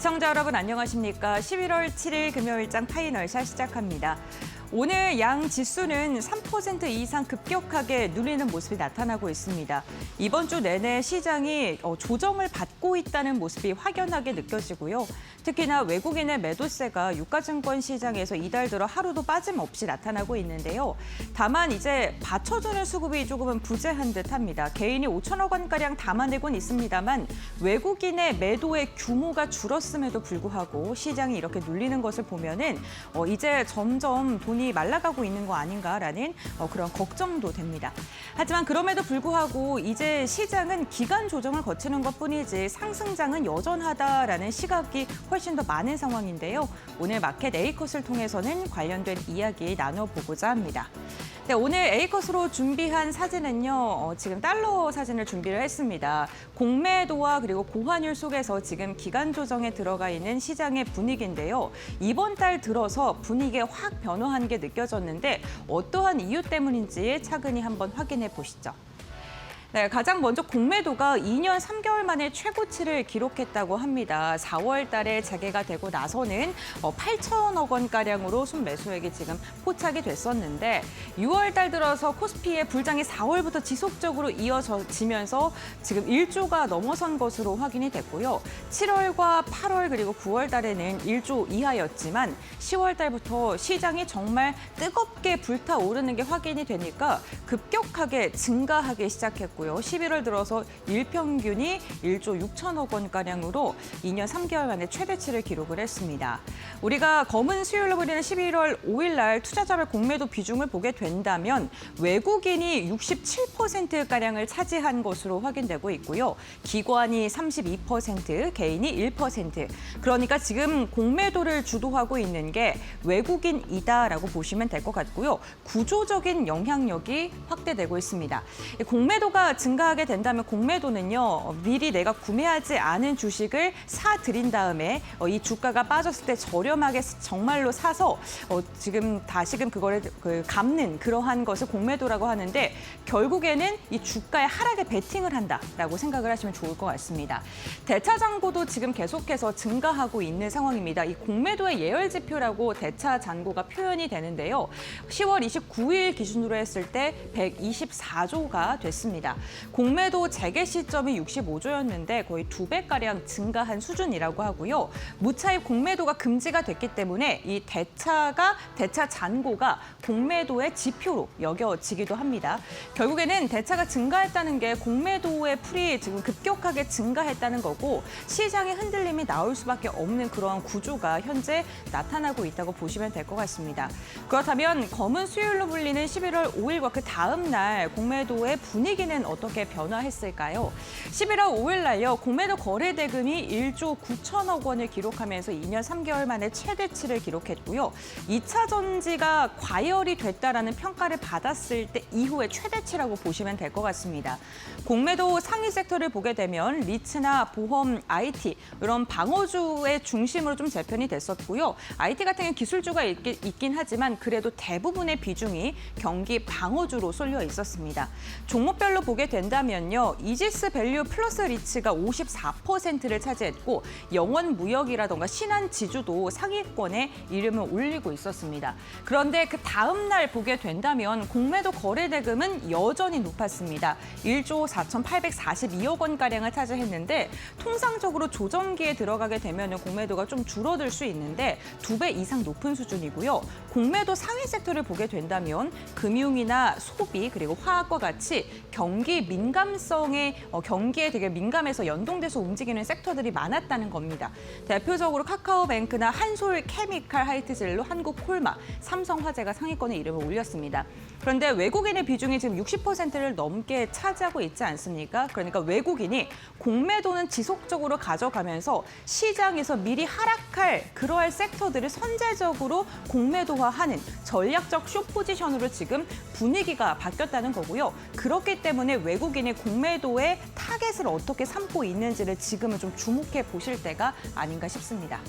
시청자 여러분 안녕하십니까? 11월 7일 금요일장 파이널샷 시작합니다. 오늘 양 지수는 3% 이상 급격하게 눌리는 모습이 나타나고 있습니다. 이번 주 내내 시장이 조정을 받고 있다는 모습이 확연하게 느껴지고요. 특히나 외국인의 매도세가 유가증권 시장에서 이달 들어 하루도 빠짐없이 나타나고 있는데요. 다만 이제 받쳐주는 수급이 조금은 부재한 듯합니다. 개인이 5천억 원가량 담아내곤 있습니다만 외국인의 매도의 규모가 줄었음에도 불구하고 시장이 이렇게 눌리는 것을 보면은 이제 점점 돈이 말라가고 있는 거 아닌가라는 그런 걱정도 됩니다. 하지만 그럼에도 불구하고 이제 시장은 기간 조정을 거치는 것뿐이지 상승장은 여전하다라는 시각이 훨씬 더 많은 상황인데요. 오늘 마켓 A컷을 통해서는 관련된 이야기 나눠보고자 합니다. 네, 오늘 A컷으로 준비한 사진은요. 지금 달러 사진을 준비를 했습니다. 공매도와 그리고 고환율 속에서 지금 기간 조정에 들어가 있는 시장의 분위기인데요. 이번 달 들어서 분위기가 확 변화한 게 느껴졌는데 어떠한 이유 때문인지 차근히 한번 확인해 보시죠. 네, 가장 먼저 공매도가 2년 3개월 만에 최고치를 기록했다고 합니다. 4월 달에 재개가 되고 나서는 8천억 원가량으로 순매수액이 지금 포착이 됐었는데 6월 달 들어서 코스피의 불장이 4월부터 지속적으로 이어지면서 지금 1조가 넘어선 것으로 확인이 됐고요. 7월과 8월 그리고 9월 달에는 1조 이하였지만 10월 달부터 시장이 정말 뜨겁게 불타오르는 게 확인이 되니까 급격하게 증가하기 시작했고요. 11월 들어서 일평균이 1조 6천억 원가량으로 2년 3개월 만에 최대치를 기록을 했습니다. 우리가 검은 수요일로 보이는 11월 5일 날 투자자별 공매도 비중을 보게 된다면 외국인이 67%가량을 차지한 것으로 확인되고 있고요. 기관이 32%, 개인이 1%. 그러니까 지금 공매도를 주도하고 있는 게 외국인이다라고 보시면 될 것 같고요. 구조적인 영향력이 확대되고 있습니다. 공매도가 증가하게 된다면 공매도는요. 미리 내가 구매하지 않은 주식을 사들인 다음에 이 주가가 빠졌을 때 저렴하게 정말로 사서 지금 다시금 그거를 갚는 그러한 것을 공매도라고 하는데 결국에는 이 주가의 하락에 베팅을 한다라고 생각을 하시면 좋을 것 같습니다. 대차 잔고도 지금 계속해서 증가하고 있는 상황입니다. 이 공매도의 예열 지표라고 대차 잔고가 표현이 되는데요. 10월 29일 기준으로 했을 때 124조가 됐습니다. 공매도 재개 시점이 65조였는데 거의 2배가량 증가한 수준이라고 하고요. 무차입 공매도가 금지가 됐기 때문에 이 대차 잔고가 공매도의 지표로 여겨지기도 합니다. 결국에는 대차가 증가했다는 게 공매도의 풀이 지금 급격하게 증가했다는 거고 시장의 흔들림이 나올 수밖에 없는 그러한 구조가 현재 나타나고 있다고 보시면 될 것 같습니다. 그렇다면 검은 수요일로 불리는 11월 5일과 그 다음 날 공매도의 분위기는 어떻게 변화했을까요? 11월 5일 날요. 공매도 거래 대금이 1조 9천억 원을 기록하면서 2년 3개월 만에 최대치를 기록했고요. 2차 전지가 과열이 됐다라는 평가를 받았을 때 이후에 최대치라고 보시면 될 것 같습니다. 공매도 상위 섹터를 보게 되면 리츠나 보험, IT 이런 방어주의 중심으로 좀 재편이 됐었고요. IT 같은 경우는 기술주가 있긴 하지만 그래도 대부분의 비중이 경기 방어주로 쏠려 있었습니다. 종목별로 보게 된다면요. 이지스 밸류 플러스 리츠가 54%를 차지했고 영원 무역이라던가 신한 지주도 상위권에 이름을 올리고 있었습니다. 그런데 그 다음 날 보게 된다면 공매도 거래 대금은 여전히 높았습니다. 1조 4,842억 원가량을 차지했는데 통상적으로 조정기에 들어가게 되면 공매도가 좀 줄어들 수 있는데 2배 이상 높은 수준이고요. 공매도 상위 섹터를 보게 된다면 금융이나 소비 그리고 화학과 같이 경기에 되게 민감해서 연동돼서 움직이는 섹터들이 많았다는 겁니다. 대표적으로 카카오뱅크나 한솔케미칼 하이트젤로 한국콜마, 삼성화재가 상위권에 이름을 올렸습니다. 그런데 외국인의 비중이 지금 60%를 넘게 차지하고 있지 않습니까? 그러니까 외국인이 공매도는 지속적으로 가져가면서 시장에서 미리 하락할 그러할 섹터들을 선제적으로 공매도화하는 전략적 숏 포지션으로 지금 분위기가 바뀌었다는 거고요. 그렇기 때문에 외국인의 공매도의 타겟을 어떻게 삼고 있는지를 지금은 좀 주목해 보실 때가 아닌가 싶습니다.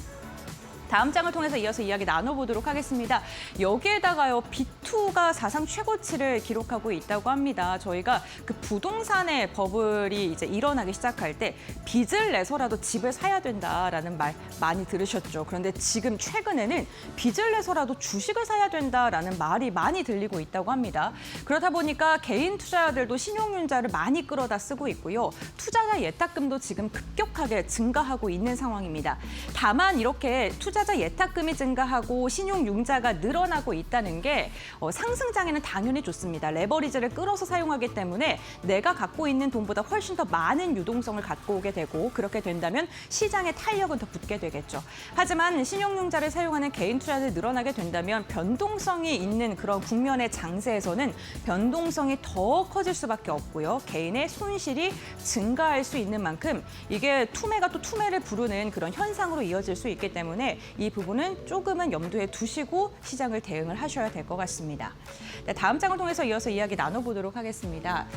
다음 장을 통해서 이어서 이야기 나눠보도록 하겠습니다. 여기에다가요, B2가 사상 최고치를 기록하고 있다고 합니다. 저희가 그 부동산의 버블이 이제 일어나기 시작할 때 빚을 내서라도 집을 사야 된다라는 말 많이 들으셨죠. 그런데 지금 최근에는 빚을 내서라도 주식을 사야 된다라는 말이 많이 들리고 있다고 합니다. 그렇다 보니까 개인 투자자들도 신용융자를 많이 끌어다 쓰고 있고요. 투자자 예탁금도 지금 급격하게 증가하고 있는 상황입니다. 다만 이렇게 투자자 예탁금이 증가하고 신용융자가 늘어나고 있다는 게 상승장에는 당연히 좋습니다. 레버리지를 끌어서 사용하기 때문에 내가 갖고 있는 돈보다 훨씬 더 많은 유동성을 갖고 오게 되고 그렇게 된다면 시장의 탄력은 더 붙게 되겠죠. 하지만 신용융자를 사용하는 개인 투자자들이 늘어나게 된다면 변동성이 있는 그런 국면의 장세에서는 변동성이 더 커질 수밖에 없고요. 개인의 손실이 증가할 수 있는 만큼 이게 투매가 또 투매를 부르는 그런 현상으로 이어질 수 있기 때문에 이 부분은 조금은 염두에 두시고 시장을 대응을 하셔야 될 것 같습니다. 네, 다음 장을 통해서 이어서 이야기 나눠보도록 하겠습니다.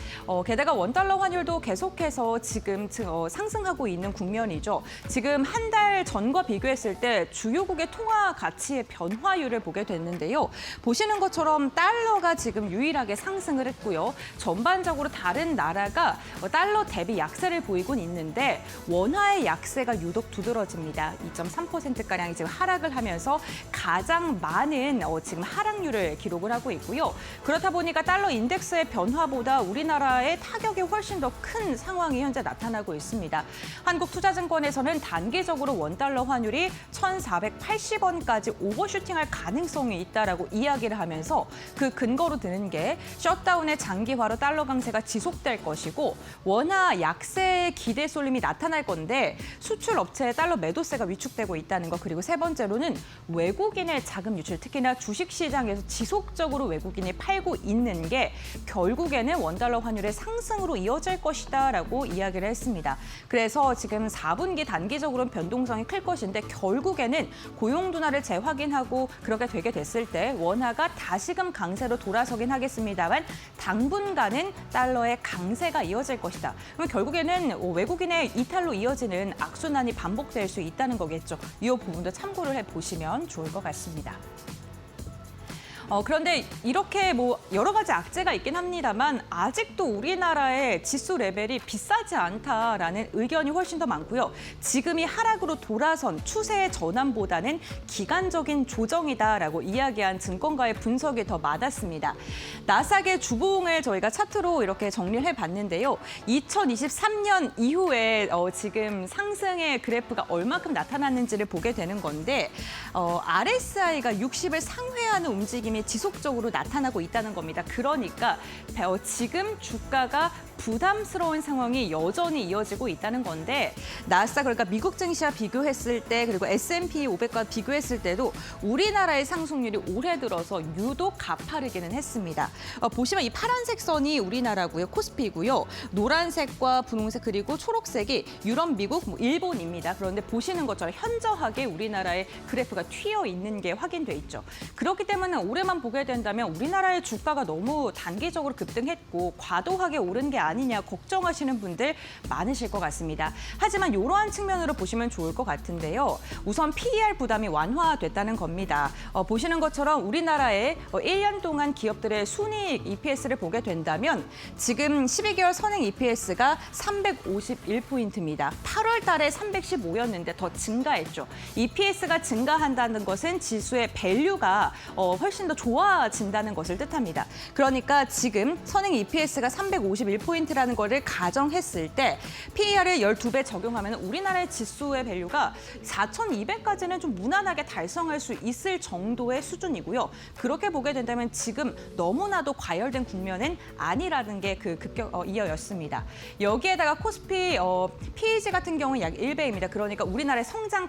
게다가 원달러 환율도 계속해서 지금 상승하고 있는 국면이죠. 지금 한 달 전과 비교했을 때 주요국의 통화 가치의 변화율을 보게 됐는데요. 보시는 것처럼 달러가 지금 유일하게 상승을 했고요. 전반적으로 다른 나라가 달러 대비 약세를 보이곤 있는데 원화의 약세가 유독 두드러집니다. 2.3%가량이 지금 하락을 하면서 가장 많은 지금 하락률을 기록을 하고 있고요. 그렇다 보니까 달러 인덱스의 변화보다 우리나라의 타격이 훨씬 더 큰 상황이 현재 나타나고 있습니다. 한국투자증권에서는 단기적으로 원달러 환율이 1,480원까지 오버슈팅할 가능성이 있다라고 이야기를 하면서 그 근거로 드는 게 셧다운의 장기화로 달러 강세가 지속될 것이고 원화 약세의 기대 쏠림이 나타날 건데 수출 업체의 달러 매도세가 위축되고 있다는 것, 그리고 세 번째로는 외국인의 자금 유출, 특히나 주식시장에서 지속적으로 외국인이 팔고 있는 게 결국에는 원달러 환율의 상승으로 이어질 것이다라고 이야기를 했습니다. 그래서 지금 4분기 단기적으로는 변동성이 클 것인데 결국에는 고용 둔화를 재확인하고 그렇게 되게 됐을 때 원화가 다시금 강세로 돌아서긴 하겠습니다만 당분간은 달러의 강세가 이어질 것이다. 그럼 결국에는 외국인의 이탈로 이어지는 악순환이 반복될 수 있다는 거겠죠. 이 부분도 참고를 해보시면 좋을 것 같습니다. 그런데 이렇게 여러 가지 악재가 있긴 합니다만 아직도 우리나라의 지수 레벨이 비싸지 않다라는 의견이 훨씬 더 많고요. 지금이 하락으로 돌아선 추세의 전환보다는 기간적인 조정이다라고 이야기한 증권가의 분석이 더 많았습니다. 나스닥의 주봉을 저희가 차트로 이렇게 정리를 해봤는데요. 2023년 이후에 지금 상승의 그래프가 얼마큼 나타났는지를 보게 되는 건데 RSI가 60을 상회하는 움직임이 지속적으로 나타나고 있다는 겁니다. 그러니까 지금 주가가 부담스러운 상황이 여전히 이어지고 있다는 건데 나스닥, 그러니까 미국 증시와 비교했을 때 그리고 S&P 500과 비교했을 때도 우리나라의 상승률이 올해 들어서 유독 가파르기는 했습니다. 보시면 이 파란색 선이 우리나라고요. 코스피고요. 노란색과 분홍색 그리고 초록색이 유럽, 미국, 일본입니다. 그런데 보시는 것처럼 현저하게 우리나라의 그래프가 튀어 있는 게 확인돼 있죠. 그렇기 때문에 올해만 보게 된다면 우리나라의 주가가 너무 단기적으로 급등했고 과도하게 오른 게 아니냐 걱정하시는 분들 많으실 것 같습니다. 하지만 이러한 측면으로 보시면 좋을 것 같은데요. 우선 PER 부담이 완화됐다는 겁니다. 보시는 것처럼 우리나라의 1년 동안 기업들의 순이익 EPS를 보게 된다면 지금 12개월 선행 EPS가 351포인트입니다. 8월 달에 315였는데 더 증가했죠. EPS가 증가한다는 것은 지수의 밸류가 훨씬 더 좋아진다는 것을 뜻합니다. 그러니까 지금 선행 EPS가 351포인트라는 거를 가정했을 때 PER을 12배 적용하면 우리나라의 지수의 밸류가 4,200까지는 좀 무난하게 달성할 수 있을 정도의 수준이고요. 그렇게 보게 된다면 지금 너무나도 과열된 국면은 아니라는 게 그 이어였습니다. 여기에다가 코스피 PEG 같은 경우는 약 1배입니다. 그러니까 우리나라의 성장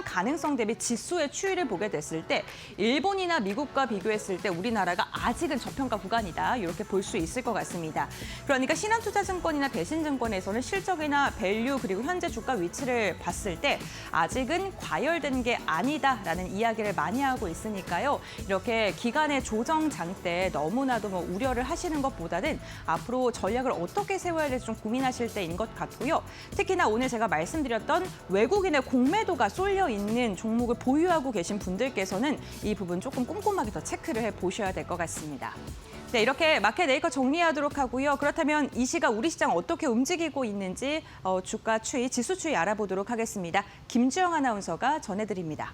가능성 대비 지수의 추이를 보게 됐을 때 일본이나 미국과 비교했을 때 우리나라가 아직은 저평가 구간이다. 이렇게 볼 수 있을 것 같습니다. 그러니까 신한투자증권이나 대신증권에서는 실적이나 밸류 그리고 현재 주가 위치를 봤을 때 아직은 과열된 게 아니다라는 이야기를 많이 하고 있으니까요. 이렇게 기간의 조정 장 때 너무나도 우려를 하시는 것보다는 앞으로 전략을 어떻게 세워야 될지 좀 고민 고민하실 때인 것 같고요. 특히나 오늘 제가 말씀드렸던 외국인의 공매도가 쏠려 있는 종목을 보유하고 계신 분들께서는 이 부분 조금 꼼꼼하게 더 체크를 해보셔야 될 것 같습니다. 네, 이렇게 마켓 네이커 정리하도록 하고요. 그렇다면 이 시각 우리 시장 어떻게 움직이고 있는지 주가 추이, 지수 추이 알아보도록 하겠습니다. 김주영 아나운서가 전해드립니다.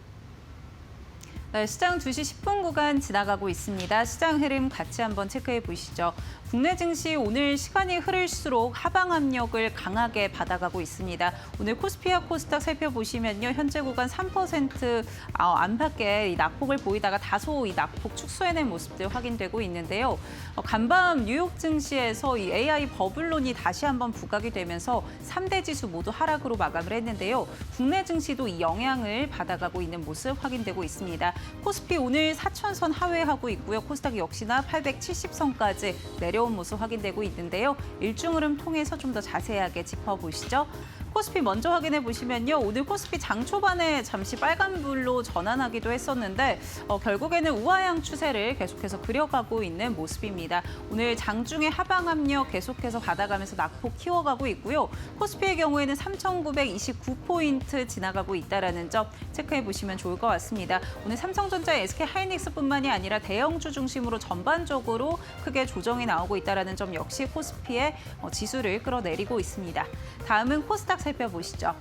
네, 시장 2시 10분 구간 지나가고 있습니다. 시장 흐름 같이 한번 체크해 보시죠. 국내 증시 오늘 시간이 흐를수록 하방 압력을 강하게 받아가고 있습니다. 오늘 코스피와 코스닥 살펴보시면요. 현재 구간 3% 안팎의 이 낙폭을 보이다가 다소 이 낙폭 축소해낸 모습들 확인되고 있는데요. 간밤 뉴욕 증시에서 이 AI 버블론이 다시 한번 부각이 되면서 3대 지수 모두 하락으로 마감을 했는데요. 국내 증시도 이 영향을 받아가고 있는 모습 확인되고 있습니다. 코스피 오늘 4,000선 하회하고 있고요. 코스닥 역시나 870선까지 내려온 모습 확인되고 있는데요. 일중 흐름 통해서 좀 더 자세하게 짚어보시죠. 코스피 먼저 확인해 보시면요. 오늘 코스피 장 초반에 잠시 빨간불로 전환하기도 했었는데 결국에는 우하향 추세를 계속해서 그려가고 있는 모습입니다. 오늘 장중에 하방 압력 계속해서 받아가면서 낙폭 키워가고 있고요. 코스피의 경우에는 3,929포인트 지나가고 있다는 점 체크해 보시면 좋을 것 같습니다. 오늘 삼성전자, SK하이닉스뿐만이 아니라 대형주 중심으로 전반적으로 크게 조정이 나오고 있다는 점 역시 코스피의 지수를 끌어내리고 있습니다. 다음은 코스닥 살펴보시죠.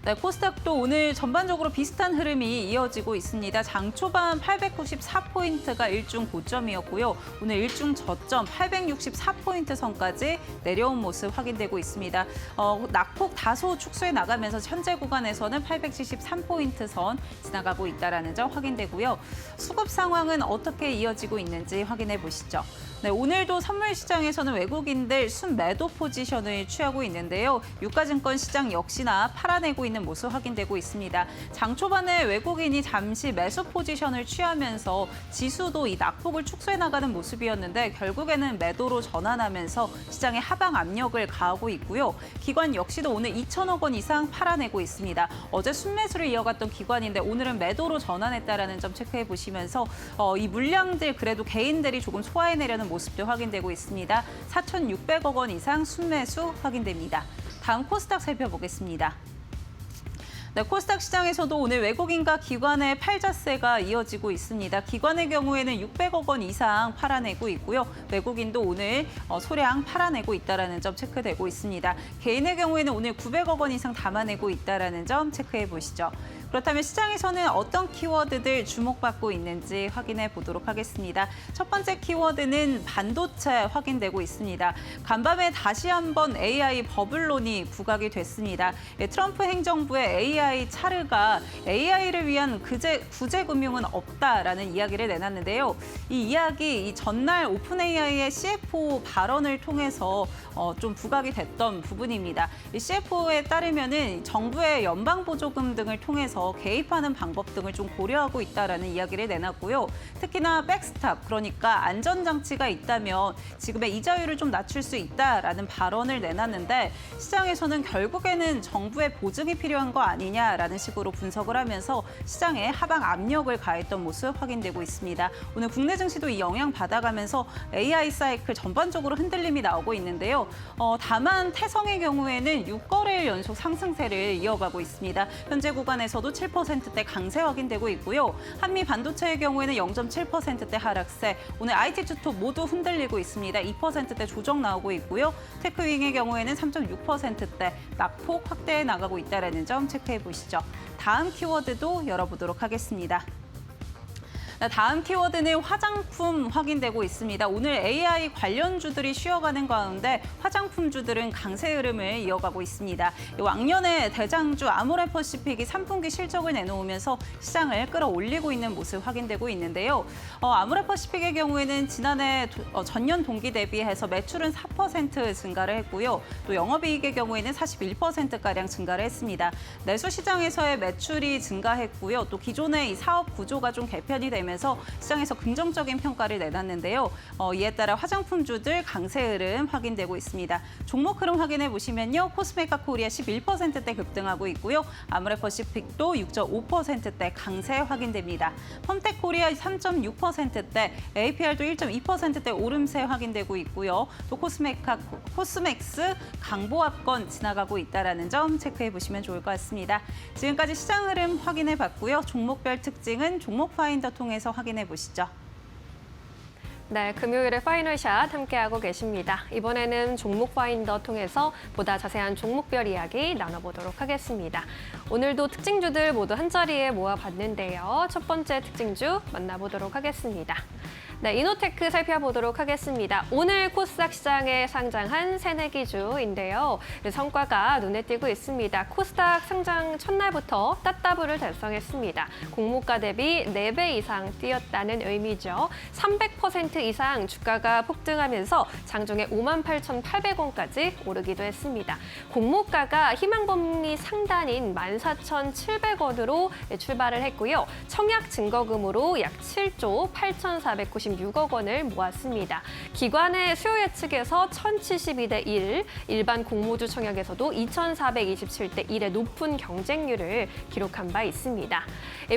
네, 코스닥도 오늘 전반적으로 비슷한 흐름이 이어지고 있습니다. 장 초반 894포인트가 일중 고점이었고요. 오늘 일중 저점 864포인트 선까지 내려온 모습 확인되고 있습니다. 낙폭 다소 축소해 나가면서 현재 구간에서는 873포인트 선 지나가고 있다는 점 확인되고요. 수급 상황은 어떻게 이어지고 있는지 확인해 보시죠. 네, 오늘도 선물 시장에서는 외국인들 순매도 포지션을 취하고 있는데요. 유가증권 시장 역시나 팔아내고 있는 모습 확인되고 있습니다. 장 초반에 외국인이 잠시 매수 포지션을 취하면서 지수도 이 낙폭을 축소해 나가는 모습이었는데 결국에는 매도로 전환하면서 시장의 하방 압력을 가하고 있고요. 기관 역시도 오늘 2천억 원 이상 팔아내고 있습니다. 어제 순매수를 이어갔던 기관인데 오늘은 매도로 전환했다는 점 체크해 보시면서 이 물량들 그래도 개인들이 조금 소화해내려는 모습도 확인되고 있습니다. 4,600억 원 이상 순매수 확인됩니다. 다음 코스닥 살펴보겠습니다. 네, 코스닥 시장에서도 오늘 외국인과 기관의 팔자세가 이어지고 있습니다. 기관의 경우에는 600억 원 이상 팔아내고 있고요. 외국인도 오늘 소량 팔아내고 있다는 점 체크되고 있습니다. 개인의 경우에는 오늘 900억 원 이상 담아내고 있다는 점 체크해 보시죠. 그렇다면 시장에서는 어떤 키워드들 주목받고 있는지 확인해 보도록 하겠습니다. 첫 번째 키워드는 반도체 확인되고 있습니다. 간밤에 다시 한번 AI 버블론이 부각이 됐습니다. 트럼프 행정부의 AI 차르가 AI를 위한 구제 금융은 없다라는 이야기를 내놨는데요. 이 이야기 이 전날 오픈 AI의 CFO 발언을 통해서 좀 부각이 됐던 부분입니다. 이 CFO에 따르면은 정부의 연방 보조금 등을 통해서 개입하는 방법 등을 좀 고려하고 있다라는 이야기를 내놨고요. 특히나 백스탑, 그러니까 안전장치가 있다면 지금의 이자율을 좀 낮출 수 있다라는 발언을 내놨는데 시장에서는 결국에는 정부의 보증이 필요한 거 아니냐라는 식으로 분석을 하면서 시장에 하방 압력을 가했던 모습 확인되고 있습니다. 오늘 국내 증시도 이 영향 받아가면서 AI 사이클 전반적으로 흔들림이 나오고 있는데요. 다만 태성의 경우에는 6거래일 연속 상승세를 이어가고 있습니다. 현재 구간에서도 7%대 강세 확인되고 있고요. 한미 반도체의 경우에는 0.7%대 하락세, 오늘 IT 주톱 모두 흔들리고 있습니다. 2%대 조정 나오고 있고요. 테크윙의 경우에는 3.6%대 낙폭 확대해 나가고 있다는 점 체크해 보시죠. 다음 키워드도 열어보도록 하겠습니다. 다음 키워드는 화장품 확인되고 있습니다. 오늘 AI 관련주들이 쉬어가는 가운데 화장품주들은 강세 흐름을 이어가고 있습니다. 왕년의 대장주 아모레퍼시픽이 3분기 실적을 내놓으면서 시장을 끌어올리고 있는 모습 확인되고 있는데요. 아모레퍼시픽의 경우에는 지난해 전년 동기 대비해서 매출은 4% 증가를 했고요. 또 영업이익의 경우에는 41%가량 증가를 했습니다. 내수 시장에서의 매출이 증가했고요. 또 기존의 이 사업 구조가 좀 개편이 되면서 나타나면서 시장에서 긍정적인 평가를 내놨는데요. 이에 따라 화장품주들 강세 흐름 확인되고 있습니다. 종목 흐름 확인해 보시면요. 코스메카 코리아 11%대 급등하고 있고요. 아모레퍼시픽도 6.5%대 강세 확인됩니다. 펌텍 코리아 3.6%대, APR도 1.2%대 오름세 확인되고 있고요. 또 코스맥스 강보합권 지나가고 있다는 점 체크해 보시면 좋을 것 같습니다. 지금까지 시장 흐름 확인해 봤고요. 종목별 특징은 종목 파인더 통해서 확인해 보시죠. 네, 금요일에 파이널샷 함께하고 계십니다. 이번에는 종목 파인더 통해서 보다 자세한 종목별 이야기 나눠보도록 하겠습니다. 오늘도 특징주들 모두 한자리에 모아봤는데요. 첫 번째 특징주 만나보도록 하겠습니다. 네, 이노테크 살펴보도록 하겠습니다. 오늘 코스닥 시장에 상장한 새내기주인데요. 성과가 눈에 띄고 있습니다. 코스닥 상장 첫날부터 따따블을 달성했습니다. 공모가 대비 4배 이상 뛰었다는 의미죠. 300% 이상 주가가 폭등하면서 장중에 58,800원까지 오르기도 했습니다. 공모가가 희망범위 상단인 14,700원으로 출발을 했고요. 청약 증거금으로 약 7조 8,496억 원을 모았습니다. 기관의 수요 예측에서 1,072대 1, 일반 공모주 청약에서도 2,427대 1의 높은 경쟁률을 기록한 바 있습니다.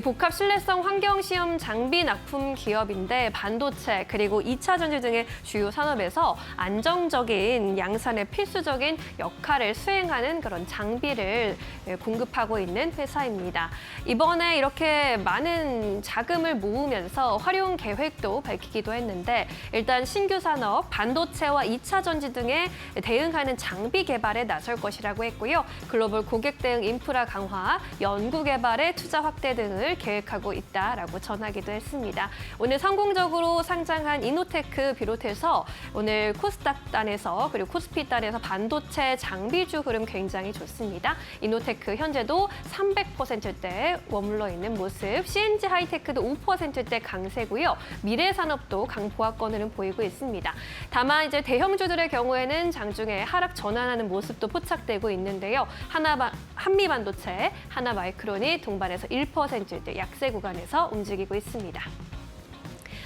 복합 신뢰성 환경시험 장비 납품 기업인데 반도체 그리고 2차 전지 등의 주요 산업에서 안정적인 양산의 필수적인 역할을 수행하는 그런 장비를 공급하고 있는 회사입니다. 이번에 이렇게 많은 자금을 모으면서 활용 계획도 밝히기도 했는데 일단 신규 산업, 반도체와 2차 전지 등에 대응하는 장비 개발에 나설 것이라고 했고요. 글로벌 고객 대응 인프라 강화, 연구 개발의 투자 확대 등을 계획하고 있다라고 전하기도 했습니다. 오늘 성공적으로 상장한 이노테크 비롯해서 오늘 코스닥 단에서 그리고 코스피 단에서 반도체 장비주 흐름 굉장히 좋습니다. 이노테크 현재도 300%대 머물러 있는 모습, CNG 하이테크도 5%대 강세고요. 미래산업도 강보합권 흐름 보이고 있습니다. 다만 이제 대형주들의 경우에는 장중에 하락 전환하는 모습도 포착되고 있는데요. 한미반도체, 하나마이크론이 동반해서 1%대 약세 구간에서 움직이고 있습니다.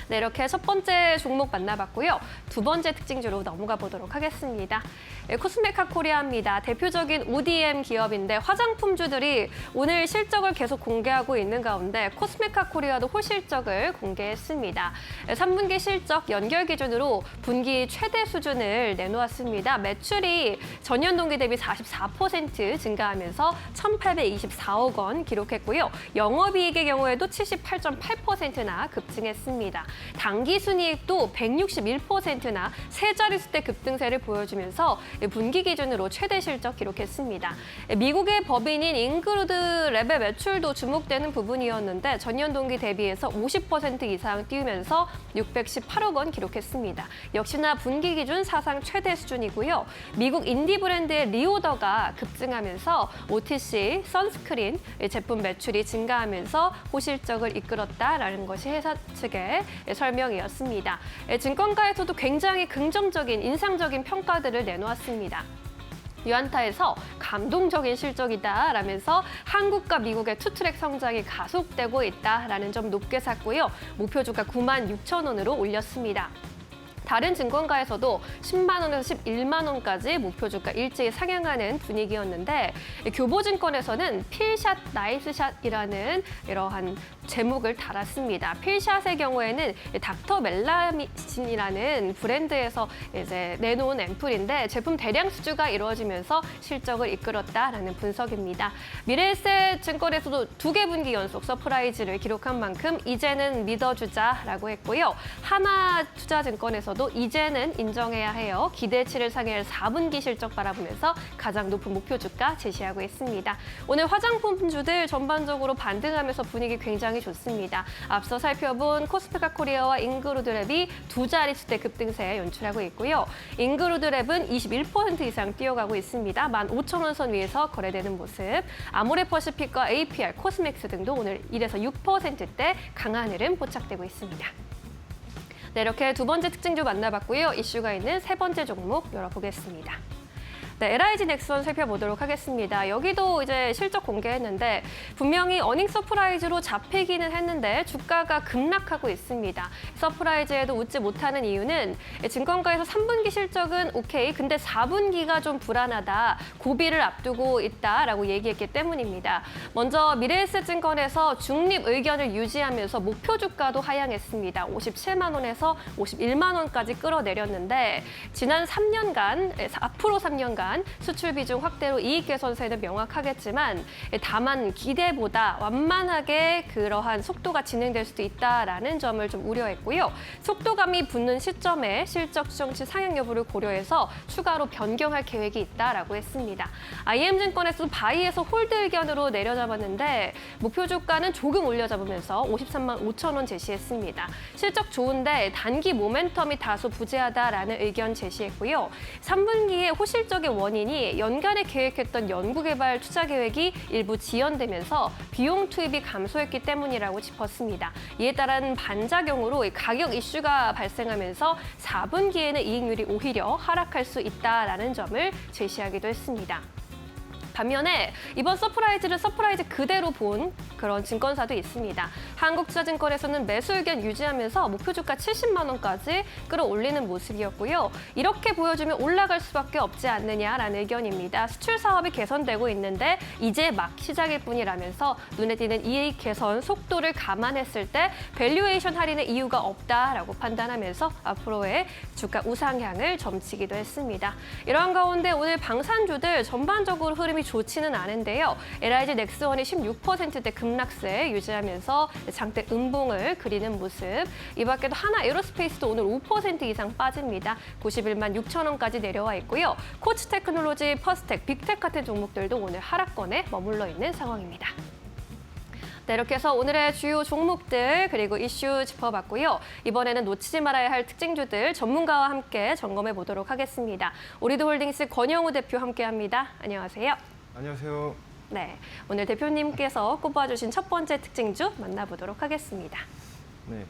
네, 이렇게 첫 번째 종목 만나봤고요. 두 번째 특징주로 넘어가 보도록 하겠습니다. 코스메카 코리아입니다. 대표적인 ODM 기업인데 화장품주들이 오늘 실적을 계속 공개하고 있는 가운데 코스메카 코리아도 호실적을 공개했습니다. 3분기 실적 연결 기준으로 분기 최대 수준을 내놓았습니다. 매출이 전년 동기 대비 44% 증가하면서 1,824억 원 기록했고요. 영업이익의 경우에도 78.8%나 급증했습니다. 당기순이익도 161%나 세 자릿수대 급등세를 보여주면서 분기 기준으로 최대 실적 기록했습니다. 미국의 법인인 잉그루드 랩의 매출도 주목되는 부분이었는데 전년 동기 대비해서 50% 이상 띄우면서 618억 원 기록했습니다. 역시나 분기 기준 사상 최대 수준이고요. 미국 인디 브랜드의 리오더가 급증하면서 OTC, 선스크린 제품 매출이 증가하면서 호실적을 이끌었다라는 것이 회사 측의 설명이었습니다. 증권가에서도 굉장히 긍정적인 인상적인 평가들을 내놓았습니다. 유안타에서 감동적인 실적이다라면서 한국과 미국의 투트랙 성장이 가속되고 있다라는 점 높게 샀고요. 목표 주가 96,000원으로 올렸습니다. 다른 증권가에서도 10만 원에서 11만 원까지 목표 주가 일제히 상향하는 분위기였는데 교보증권에서는 필샷 나이스샷이라는 이러한 제목을 달았습니다. 필샷의 경우에는 닥터 멜라민이라는 브랜드에서 이제 내놓은 앰플인데 제품 대량 수주가 이루어지면서 실적을 이끌었다라는 분석입니다. 미래에셋증권에서도 2개 분기 연속 서프라이즈를 기록한 만큼 이제는 믿어주자라고 했고요. 하나투자증권에서도 이제는 인정해야 해요. 기대치를 상회할 4분기 실적 바라보면서 가장 높은 목표 주가 제시하고 있습니다. 오늘 화장품주들 전반적으로 반등하면서 분위기 굉장히 좋습니다. 앞서 살펴본 코스메카 코리아와 잉그루드랩이 두 자릿수대 급등세 연출하고 있고요. 잉그루드랩은 21% 이상 뛰어가고 있습니다. 15,000원 선 위에서 거래되는 모습. 아모레퍼시픽과 APR, 코스맥스 등도 오늘 1에서 6%대 강한 흐름 포착되고 있습니다. 네, 이렇게 두 번째 특징주 만나봤고요. 이슈가 있는 세 번째 종목 열어보겠습니다. 네, LIG 넥스원 살펴보도록 하겠습니다. 여기도 이제 실적 공개했는데 분명히 어닝 서프라이즈로 잡히기는 했는데 주가가 급락하고 있습니다. 서프라이즈에도 웃지 못하는 이유는 증권가에서 3분기 실적은 오케이, 근데 4분기가 좀 불안하다, 고비를 앞두고 있다라고 얘기했기 때문입니다. 먼저 미래에셋증권에서 중립 의견을 유지하면서 목표 주가도 하향했습니다. 57만 원에서 51만 원까지 끌어내렸는데 지난 3년간, 앞으로 3년간 수출 비중 확대로 이익 개선세는 명확하겠지만 다만 기대보다 완만하게 그러한 속도가 진행될 수도 있다라는 점을 좀 우려했고요. 속도감이 붙는 시점에 실적 추정치 상향 여부를 고려해서 추가로 변경할 계획이 있다라고 했습니다. IM증권에서도 바이에서 홀드 의견으로 내려잡았는데 목표 주가는 조금 올려잡으면서 53만 5천 원 제시했습니다. 실적 좋은데 단기 모멘텀이 다소 부재하다라는 의견 제시했고요. 3분기에 호실적의 원인이 연간에 계획했던 연구개발 투자 계획이 일부 지연되면서 비용 투입이 감소했기 때문이라고 짚었습니다. 이에 따른 반작용으로 가격 이슈가 발생하면서 4분기에는 이익률이 오히려 하락할 수 있다라는 점을 제시하기도 했습니다. 반면에 이번 서프라이즈를 서프라이즈 그대로 본 그런 증권사도 있습니다. 한국투자증권에서는 매수 의견 유지하면서 목표 주가 70만 원까지 끌어올리는 모습이었고요. 이렇게 보여주면 올라갈 수밖에 없지 않느냐라는 의견입니다. 수출 사업이 개선되고 있는데 이제 막 시작일 뿐이라면서 눈에 띄는 이익 개선 속도를 감안했을 때 밸류에이션 할인의 이유가 없다라고 판단하면서 앞으로의 주가 우상향을 점치기도 했습니다. 이러한 가운데 오늘 방산주들 전반적으로 흐름이 좋지는 않은데요. LIG 넥스원이 16%대 급락세 유지하면서 장대 음봉을 그리는 모습. 이 밖에도 하나 에어로스페이스도 오늘 5% 이상 빠집니다. 91만 6천 원까지 내려와 있고요. 코츠 테크놀로지, 퍼스텍, 빅텍 같은 종목들도 오늘 하락권에 머물러 있는 상황입니다. 네, 이렇게 해서 오늘의 주요 종목들 그리고 이슈 짚어봤고요. 이번에는 놓치지 말아야 할 특징주들 전문가와 함께 점검해 보도록 하겠습니다. 오리드홀딩스 권영우 대표 함께합니다. 안녕하세요. 안녕하세요. 네, 오늘 대표님께서 꼽아주신 첫 번째 특징주 만나보도록 하겠습니다. 네.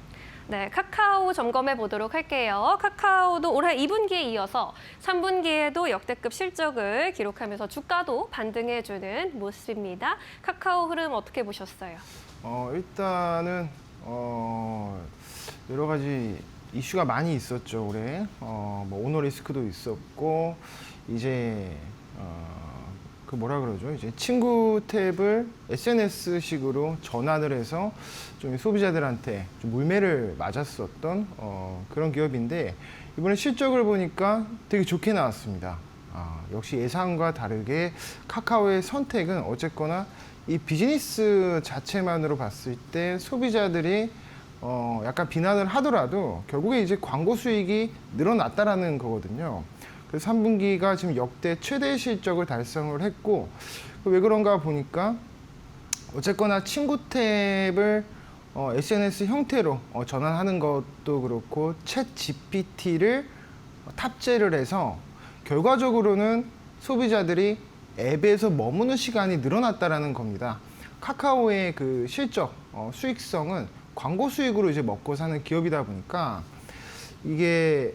네, 카카오 점검해 보도록 할게요. 카카오도 올해 2분기에 이어서 3분기에도 역대급 실적을 기록하면서 주가도 반등해주는 모습입니다. 카카오 흐름 어떻게 보셨어요? 일단은 여러 가지 이슈가 많이 있었죠 올해. 뭐 오너 리스크도 있었고 이제 그 뭐라 그러죠? 이제 친구 탭을 SNS식으로 전환을 해서 좀 소비자들한테 좀 물매를 맞았었던 그런 기업인데 이번에 실적을 보니까 되게 좋게 나왔습니다. 역시 예상과 다르게 카카오의 선택은 어쨌거나 이 비즈니스 자체만으로 봤을 때 소비자들이 약간 비난을 하더라도 결국에 이제 광고 수익이 늘어났다라는 거거든요. 그래서 3분기가 지금 역대 최대 실적을 달성을 했고 왜 그런가 보니까 어쨌거나 친구 탭을 SNS 형태로 전환하는 것도 그렇고 챗 GPT를 탑재를 해서 결과적으로는 소비자들이 앱에서 머무는 시간이 늘어났다라는 겁니다. 카카오의 그 실적, 수익성은 광고 수익으로 이제 먹고 사는 기업이다 보니까 이게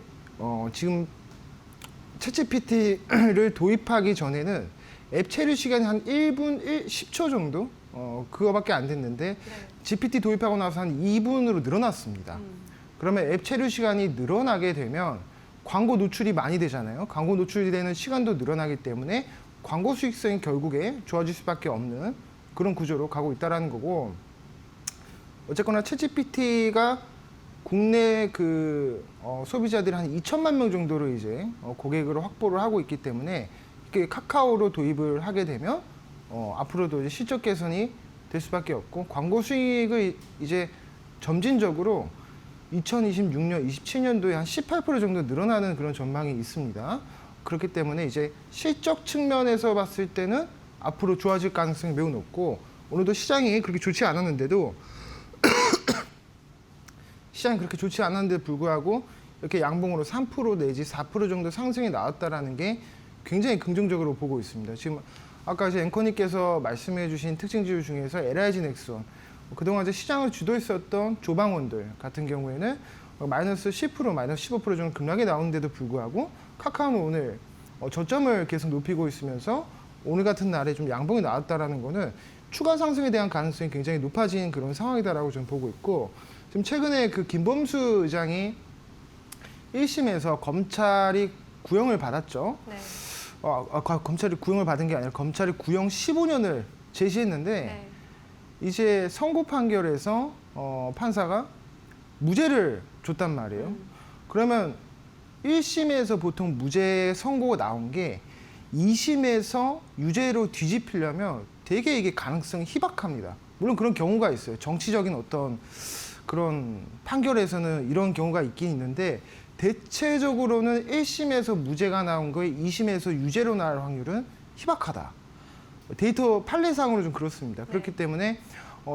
지금 챗GPT를 도입하기 전에는 앱 체류 시간이 한 1분 10초 정도? 그거밖에 안 됐는데 GPT 도입하고 나서 한 2분으로 늘어났습니다. 그러면 앱 체류 시간이 늘어나게 되면 광고 노출이 많이 되잖아요. 광고 노출이 되는 시간도 늘어나기 때문에 광고 수익성이 결국에 좋아질 수밖에 없는 그런 구조로 가고 있다는 거고 어쨌거나 챗GPT가 국내 그 소비자들이 한 2천만 명 정도로 이제 고객으로 확보를 하고 있기 때문에 이렇게 카카오로 도입을 하게 되면 앞으로도 이제 실적 개선이 될 수밖에 없고 광고 수익을 이제 점진적으로 2026년, 27년도에 한 18% 정도 늘어나는 그런 전망이 있습니다. 그렇기 때문에 이제 실적 측면에서 봤을 때는 앞으로 좋아질 가능성이 매우 높고 오늘도 시장이 그렇게 좋지 않았는데도 시장이 그렇게 좋지 않았는데 불구하고 이렇게 양봉으로 3% 내지 4% 정도 상승이 나왔다라는 게 굉장히 긍정적으로 보고 있습니다. 지금 아까 이제 앵커님께서 말씀해 주신 특징지수 중에서 LIG 넥스원, 그동안 이제 시장을 주도했었던 조방원들 같은 경우에는 마이너스 10%, 마이너스 15% 정도 급락이 나오는데도 불구하고 카카오는 오늘 저점을 계속 높이고 있으면서 오늘 같은 날에 좀 양봉이 나왔다라는 거는 추가 상승에 대한 가능성이 굉장히 높아진 그런 상황이다라고 저는 보고 있고, 지금 최근에 그 김범수 의장이 1심에서 검찰이 구형을 받았죠. 네. 검찰이 구형을 받은 게 아니라 검찰이 구형 15년을 제시했는데 네. 이제 선고 판결에서 판사가 무죄를 줬단 말이에요. 그러면 1심에서 보통 무죄 선고가 나온 게 2심에서 유죄로 뒤집히려면 되게 이게 가능성이 희박합니다. 물론 그런 경우가 있어요. 정치적인 어떤 그런 판결에서는 이런 경우가 있긴 있는데 대체적으로는 1심에서 무죄가 나온 거에 2심에서 유죄로 나올 확률은 희박하다. 데이터 판례상으로 좀 그렇습니다. 그렇기 때문에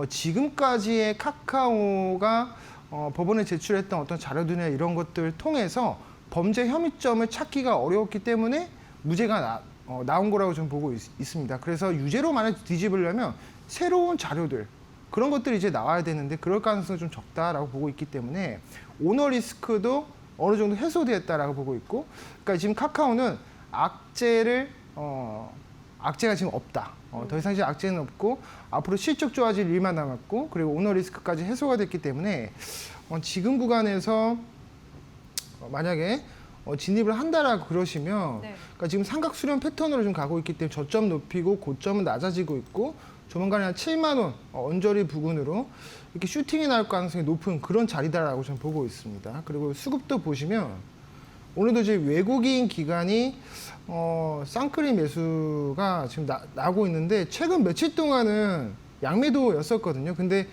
지금까지의 카카오가 법원에 제출했던 어떤 자료들이나 이런 것들을 통해서 범죄 혐의점을 찾기가 어려웠기 때문에 무죄가 나온 거라고 저는 보고 있습니다. 그래서 유죄로 만약 뒤집으려면 새로운 자료들 그런 것들이 이제 나와야 되는데 그럴 가능성이 좀 적다라고 보고 있기 때문에 오너 리스크도 어느 정도 해소되었다라고 보고 있고, 그러니까 지금 카카오는 악재가 지금 없다. 더 이상 이제 악재는 없고 앞으로 실적 좋아질 일만 남았고 그리고 오너 리스크까지 해소가 됐기 때문에 지금 구간에서 만약에 진입을 한다라고 그러시면 네. 그러니까 지금 삼각 수렴 패턴으로 좀 가고 있기 때문에 저점 높이고 고점은 낮아지고 있고 조만간에 한 7만 원 언저리 부근으로 이렇게 슈팅이 나올 가능성이 높은 그런 자리다라고 저는 보고 있습니다. 그리고 수급도 보시면 오늘도 이제 외국인 기관이 쌍끌이 매수가 지금 나고 있는데 최근 며칠 동안은 양매도였었거든요. 근데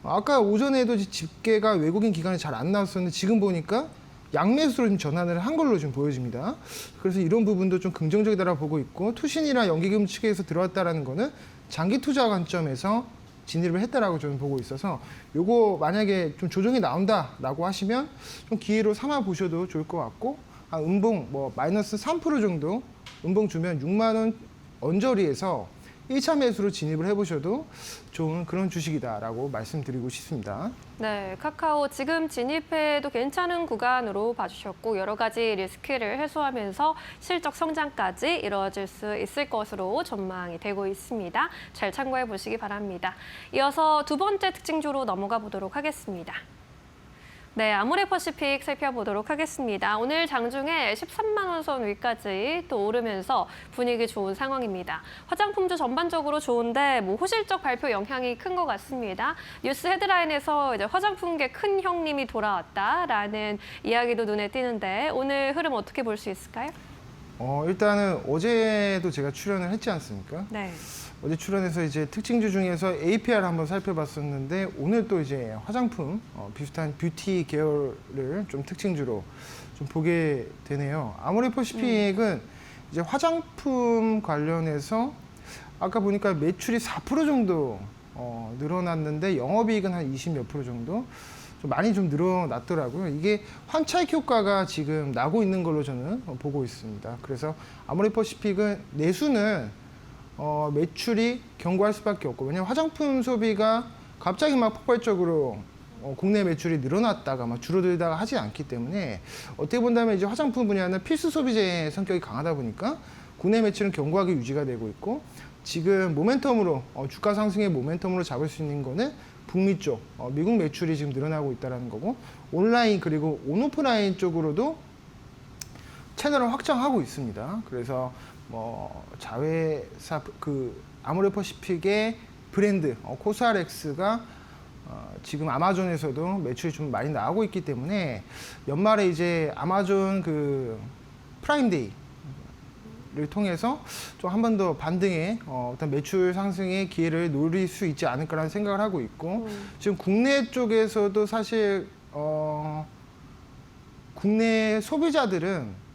아까 오전에도 집계가 외국인 기관이 잘 안 나왔었는데 지금 보니까 양매수로 좀 전환을 한 걸로 좀 보여집니다. 그래서 이런 부분도 좀 긍정적이다라고 보고 있고 투신이나 연기금 측에서 들어왔다라는 거는 장기 투자 관점에서 진입을 했다라고 저는 보고 있어서 요거 만약에 좀 조정이 나온다라고 하시면 좀 기회로 삼아 보셔도 좋을 것 같고 음봉 뭐 마이너스 3% 정도 음봉 주면 6만 원 언저리에서 1차 매수로 진입을 해보셔도 좋은 그런 주식이다라고 말씀드리고 싶습니다. 네, 카카오 지금 진입해도 괜찮은 구간으로 봐주셨고 여러 가지 리스크를 해소하면서 실적 성장까지 이루어질 수 있을 것으로 전망이 되고 있습니다. 잘 참고해 보시기 바랍니다. 이어서 두 번째 특징주로 넘어가 보도록 하겠습니다. 네, 아모레퍼시픽 살펴보도록 하겠습니다. 오늘 장중에 13만 원 선 위까지 또 오르면서 분위기 좋은 상황입니다. 화장품도 전반적으로 좋은데 호실적 발표 영향이 큰 것 같습니다. 뉴스 헤드라인에서 이제 화장품계 큰 형님이 돌아왔다라는 이야기도 눈에 띄는데 오늘 흐름 어떻게 볼 수 있을까요? 일단은 어제도 제가 출연을 했지 않습니까? 네. 어제 출연해서 이제 특징주 중에서 APR 한번 살펴봤었는데 오늘 또 이제 화장품 비슷한 뷰티 계열을 좀 특징주로 좀 보게 되네요. 아모레퍼시픽은 이제 화장품 관련해서 아까 보니까 매출이 4% 정도 늘어났는데 영업이익은 한 20 몇 프로 정도 좀 많이 좀 늘어났더라고요. 이게 환차익 효과가 지금 나고 있는 걸로 저는 보고 있습니다. 그래서 아모레퍼시픽은 내수는 매출이 견고할 수밖에 없고 왜냐하면 화장품 소비가 갑자기 막 폭발적으로 국내 매출이 늘어났다가 막 줄어들다가 하지 않기 때문에 어떻게 본다면 이제 화장품 분야는 필수 소비재 성격이 강하다 보니까 국내 매출은 견고하게 유지가 되고 있고 지금 모멘텀으로 주가 상승의 모멘텀으로 잡을 수 있는 거는 북미 쪽 미국 매출이 지금 늘어나고 있다는 거고 온라인 그리고 온오프라인 쪽으로도 채널을 확장하고 있습니다. 그래서 자회사 아모레퍼시픽의 브랜드 코스알엑스가 지금 아마존에서도 매출이 좀 많이 나오고 있기 때문에 연말에 이제 아마존 프라임데이를 통해서 좀 한 번 더 반등의 어떤 매출 상승의 기회를 노릴 수 있지 않을까라는 생각을 하고 있고 지금 국내 쪽에서도 사실 국내 소비자들은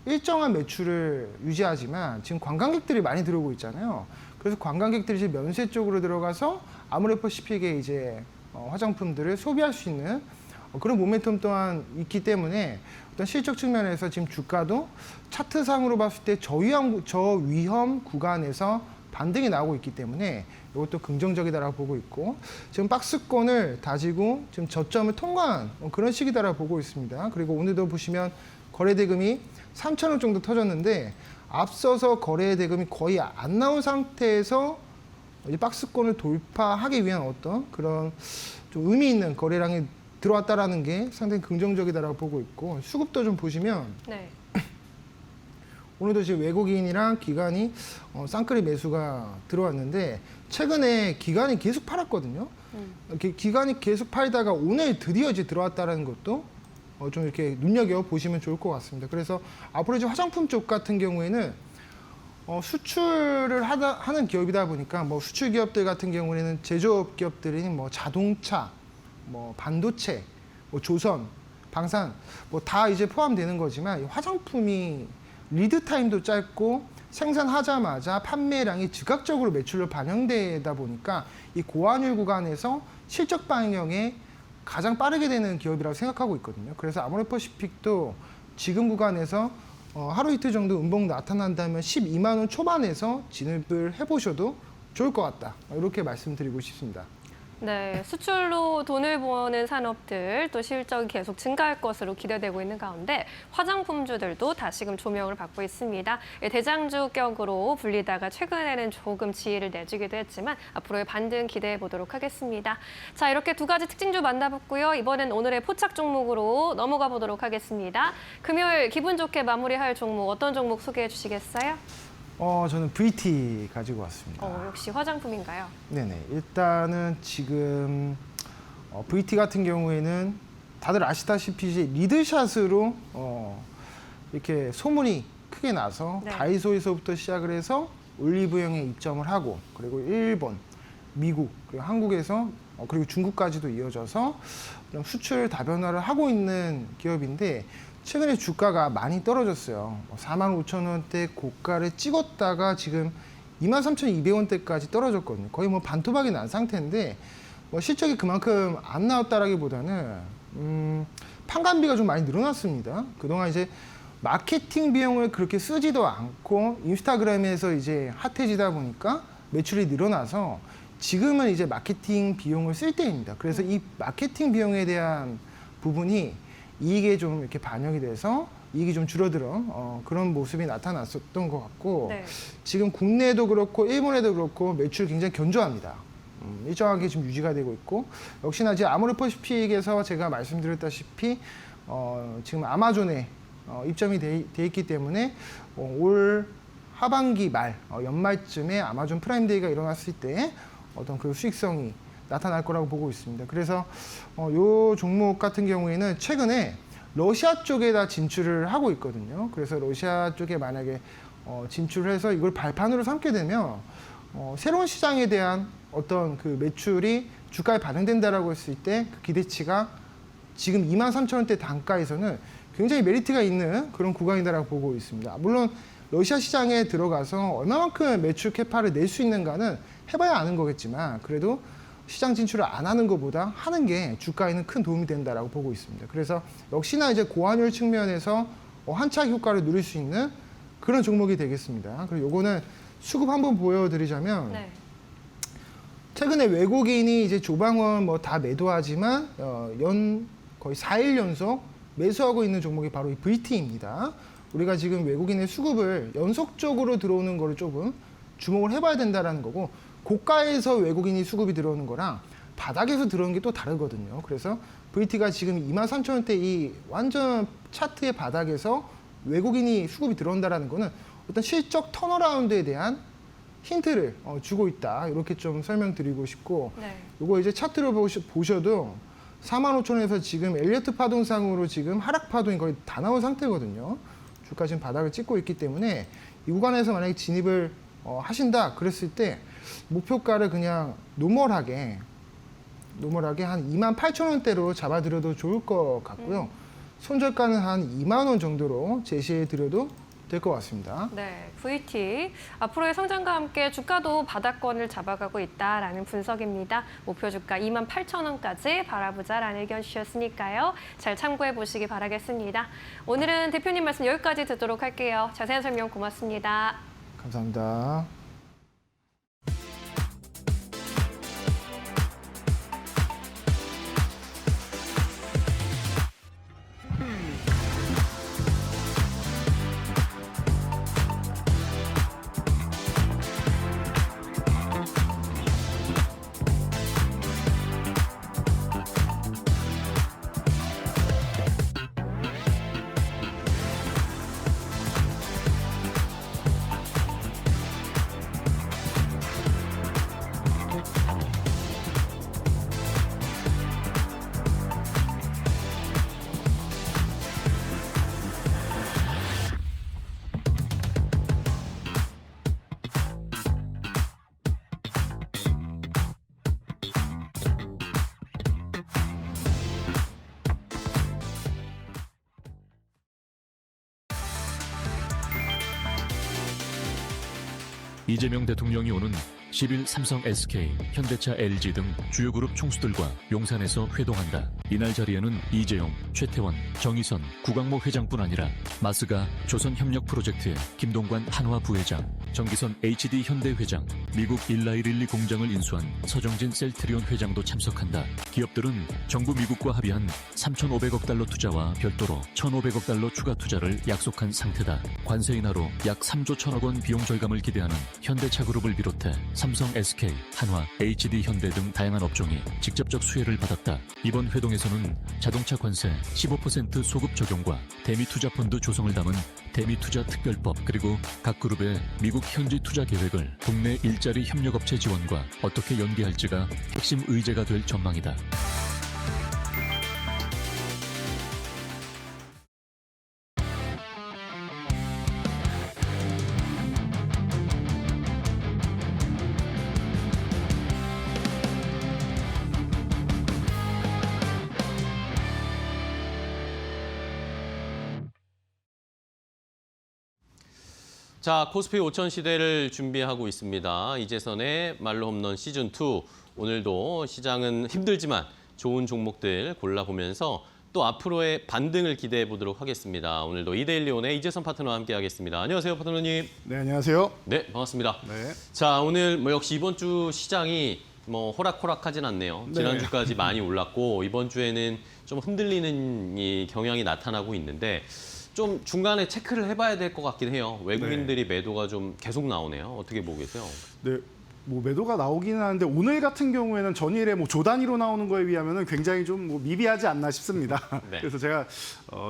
일정한 매출을 유지하지만 지금 관광객들이 많이 들어오고 있잖아요. 그래서 관광객들이 이제 면세 쪽으로 들어가서 아모레퍼시픽의 이제 화장품들을 소비할 수 있는 그런 모멘텀 또한 있기 때문에 어떤 실적 측면에서 지금 주가도 차트상으로 봤을 때 저위험 구간에서 반등이 나오고 있기 때문에 이것도 긍정적이다라고 보고 있고 지금 박스권을 다지고 지금 저점을 통과한 그런 시기다라고 보고 있습니다. 그리고 오늘도 보시면 거래대금이 3,000원 정도 터졌는데 앞서서 거래 대금이 거의 안 나온 상태에서 이제 박스권을 돌파하기 위한 어떤 그런 좀 의미 있는 거래량이 들어왔다라는 게 상당히 긍정적이다라고 보고 있고, 수급도 좀 보시면 네. 오늘도 지금 외국인이랑 기관이 쌍끌이 매수가 들어왔는데, 최근에 기관이 계속 팔았거든요. 이렇게 기관이 계속 팔다가 오늘 드디어 이제 들어왔다라는 것도 좀 이렇게 눈여겨 보시면 좋을 것 같습니다. 그래서 앞으로 이제 화장품 쪽 같은 경우에는 수출을 하는 기업이다 보니까 뭐 수출 기업들 같은 경우에는 제조업 기업들인 뭐 자동차, 뭐 반도체, 뭐 조선, 방산 뭐 다 이제 포함되는 거지만, 이 화장품이 리드 타임도 짧고 생산하자마자 판매량이 즉각적으로 매출로 반영되다 보니까 이 고환율 구간에서 실적 반영에 가장 빠르게 되는 기업이라고 생각하고 있거든요. 그래서 아모레퍼시픽도 지금 구간에서 하루 이틀 정도 음봉 나타난다면 12만 원 초반에서 진입을 해보셔도 좋을 것 같다, 이렇게 말씀드리고 싶습니다. 네, 수출로 돈을 버는 산업들 또 실적이 계속 증가할 것으로 기대되고 있는 가운데 화장품주들도 다시금 조명을 받고 있습니다. 대장주격으로 불리다가 최근에는 조금 지혜를 내주기도 했지만 앞으로의 반등 기대해 보도록 하겠습니다. 자, 이렇게 두 가지 특징주 만나봤고요. 이번엔 오늘의 포착 종목으로 넘어가 보도록 하겠습니다. 금요일 기분 좋게 마무리할 종목, 어떤 종목 소개해 주시겠어요? 저는 VT 가지고 왔습니다. 역시 화장품인가요? 네네. 일단은 지금 VT 같은 경우에는 다들 아시다시피 이제 리드샷으로 이렇게 소문이 크게 나서 네. 다이소에서부터 시작을 해서 올리브영에 입점을 하고, 그리고 일본, 미국, 그리고 한국에서 그리고 중국까지도 이어져서 좀 수출 다변화를 하고 있는 기업인데, 최근에 주가가 많이 떨어졌어요. 45,000원대 고가를 찍었다가 지금 23,200원대까지 떨어졌거든요. 거의 뭐 반토막이 난 상태인데, 뭐 실적이 그만큼 안 나왔다라기보다는 판관비가 좀 많이 늘어났습니다. 그동안 이제 마케팅 비용을 그렇게 쓰지도 않고 인스타그램에서 이제 핫해지다 보니까 매출이 늘어나서 지금은 이제 마케팅 비용을 쓸 때입니다. 그래서 이 마케팅 비용에 대한 부분이 이익에 좀 이렇게 반영이 돼서 이익이 좀 줄어들어 그런 모습이 나타났었던 것 같고, 네. 지금 국내도 그렇고 일본에도 그렇고 매출 굉장히 견조합니다. 일정하게 지금 유지가 되고 있고, 역시나 이제 아모레퍼시픽에서 제가 말씀드렸다시피 지금 아마존에 입점이 돼 있기 때문에 올 하반기 말 연말쯤에 아마존 프라임데이가 일어났을 때 어떤 그 수익성이 나타날 거라고 보고 있습니다. 그래서 요 종목 같은 경우에는 최근에 러시아 쪽에다 진출을 하고 있거든요. 그래서 러시아 쪽에 만약에 진출을 해서 이걸 발판으로 삼게 되면 새로운 시장에 대한 어떤 그 매출이 주가에 반영된다라고 했을 때 그 기대치가 지금 23,000원대 단가에서는 굉장히 메리트가 있는 그런 구간이다라고 보고 있습니다. 물론 러시아 시장에 들어가서 얼마만큼 매출 캐파를 낼 수 있는가는 해봐야 아는 거겠지만, 그래도 시장 진출을 안 하는 것보다 하는 게 주가에는 큰 도움이 된다라고 보고 있습니다. 그래서 역시나 이제 고환율 측면에서 한차 효과를 누릴 수 있는 그런 종목이 되겠습니다. 그리고 요거는 수급 한번 보여드리자면, 네. 최근에 외국인이 이제 조방원 뭐 다 매도하지만 거의 4일 연속 매수하고 있는 종목이 바로 이 VT입니다. 우리가 지금 외국인의 수급을 연속적으로 들어오는 거를 조금 주목을 해봐야 된다라는 거고, 고가에서 외국인이 수급이 들어오는 거랑 바닥에서 들어오는 게 또 다르거든요. 그래서 VT가 지금 23,000원대 이 완전 차트의 바닥에서 외국인이 수급이 들어온다라는 거는 어떤 실적 턴어라운드에 대한 힌트를 주고 있다, 이렇게 좀 설명드리고 싶고, 네. 요거 이제 차트로 보셔도 45,000원에서 지금 엘리어트 파동상으로 지금 하락 파동이 거의 다 나온 상태거든요. 주가 지금 바닥을 찍고 있기 때문에 이 구간에서 만약에 진입을 하신다 그랬을 때 목표가를 그냥 노멀하게 한 28,000원대로 잡아드려도 좋을 것 같고요. 손절가는 한 2만 원 정도로 제시해드려도 될 것 같습니다. 네, VT 앞으로의 성장과 함께 주가도 바닥권을 잡아가고 있다라는 분석입니다. 목표 주가 28,000원까지 바라보자라는 의견 주셨으니까요. 잘 참고해 보시기 바라겠습니다. 오늘은 대표님 말씀 여기까지 듣도록 할게요. 자세한 설명 고맙습니다. 감사합니다. 이재명 대통령이 오는 10일 삼성, SK, 현대차, LG 등 주요 그룹 총수들과 용산에서 회동한다. 이날 자리에는 이재용, 최태원, 정의선, 구강모 회장뿐 아니라 마스가 조선협력 프로젝트의 김동관 한화 부회장, 정기선 HD 현대 회장, 미국 일라이릴리 공장을 인수한 서정진 셀트리온 회장도 참석한다. 기업들은 정부 미국과 합의한 3,500억 달러 투자와 별도로 1,500억 달러 추가 투자를 약속한 상태다. 관세 인하로 약 3조 1천억 원 비용 절감을 기대하는 현대차 그룹을 비롯해 삼성, SK, 한화, HD 현대 등 다양한 업종이 직접적 수혜를 받았다. 이번 회동에서는 자동차 관세 15% 소급 적용과 대미투자펀드 조성을 담은 대미투자특별법, 그리고 각 그룹의 미국 현지 투자 계획을 국내 일자리 협력업체 지원과 어떻게 연계할지가 핵심 의제가 될 전망이다. 자, 코스피 5천 시대를 준비하고 있습니다. 이재선의 말로 홈런 시즌2. 오늘도 시장은 힘들지만 좋은 종목들 골라보면서 또 앞으로의 반등을 기대해 보도록 하겠습니다. 오늘도 이데일리온의 이재선 파트너와 함께하겠습니다. 안녕하세요, 파트너님. 네, 안녕하세요. 네, 반갑습니다. 네. 자, 오늘 역시 이번 주 시장이 호락호락하진 않네요. 네. 지난주까지 많이 올랐고 이번 주에는 좀 흔들리는 이 경향이 나타나고 있는데 좀 중간에 체크를 해봐야 될 것 같긴 해요. 외국인들이 매도가 좀 계속 나오네요. 어떻게 보고 계세요? 네, 뭐 매도가 나오기는 하는데 오늘 같은 경우에는 전일에 뭐 조 단위로 나오는 거에 비하면 굉장히 좀 뭐 미비하지 않나 싶습니다. 네. 그래서 제가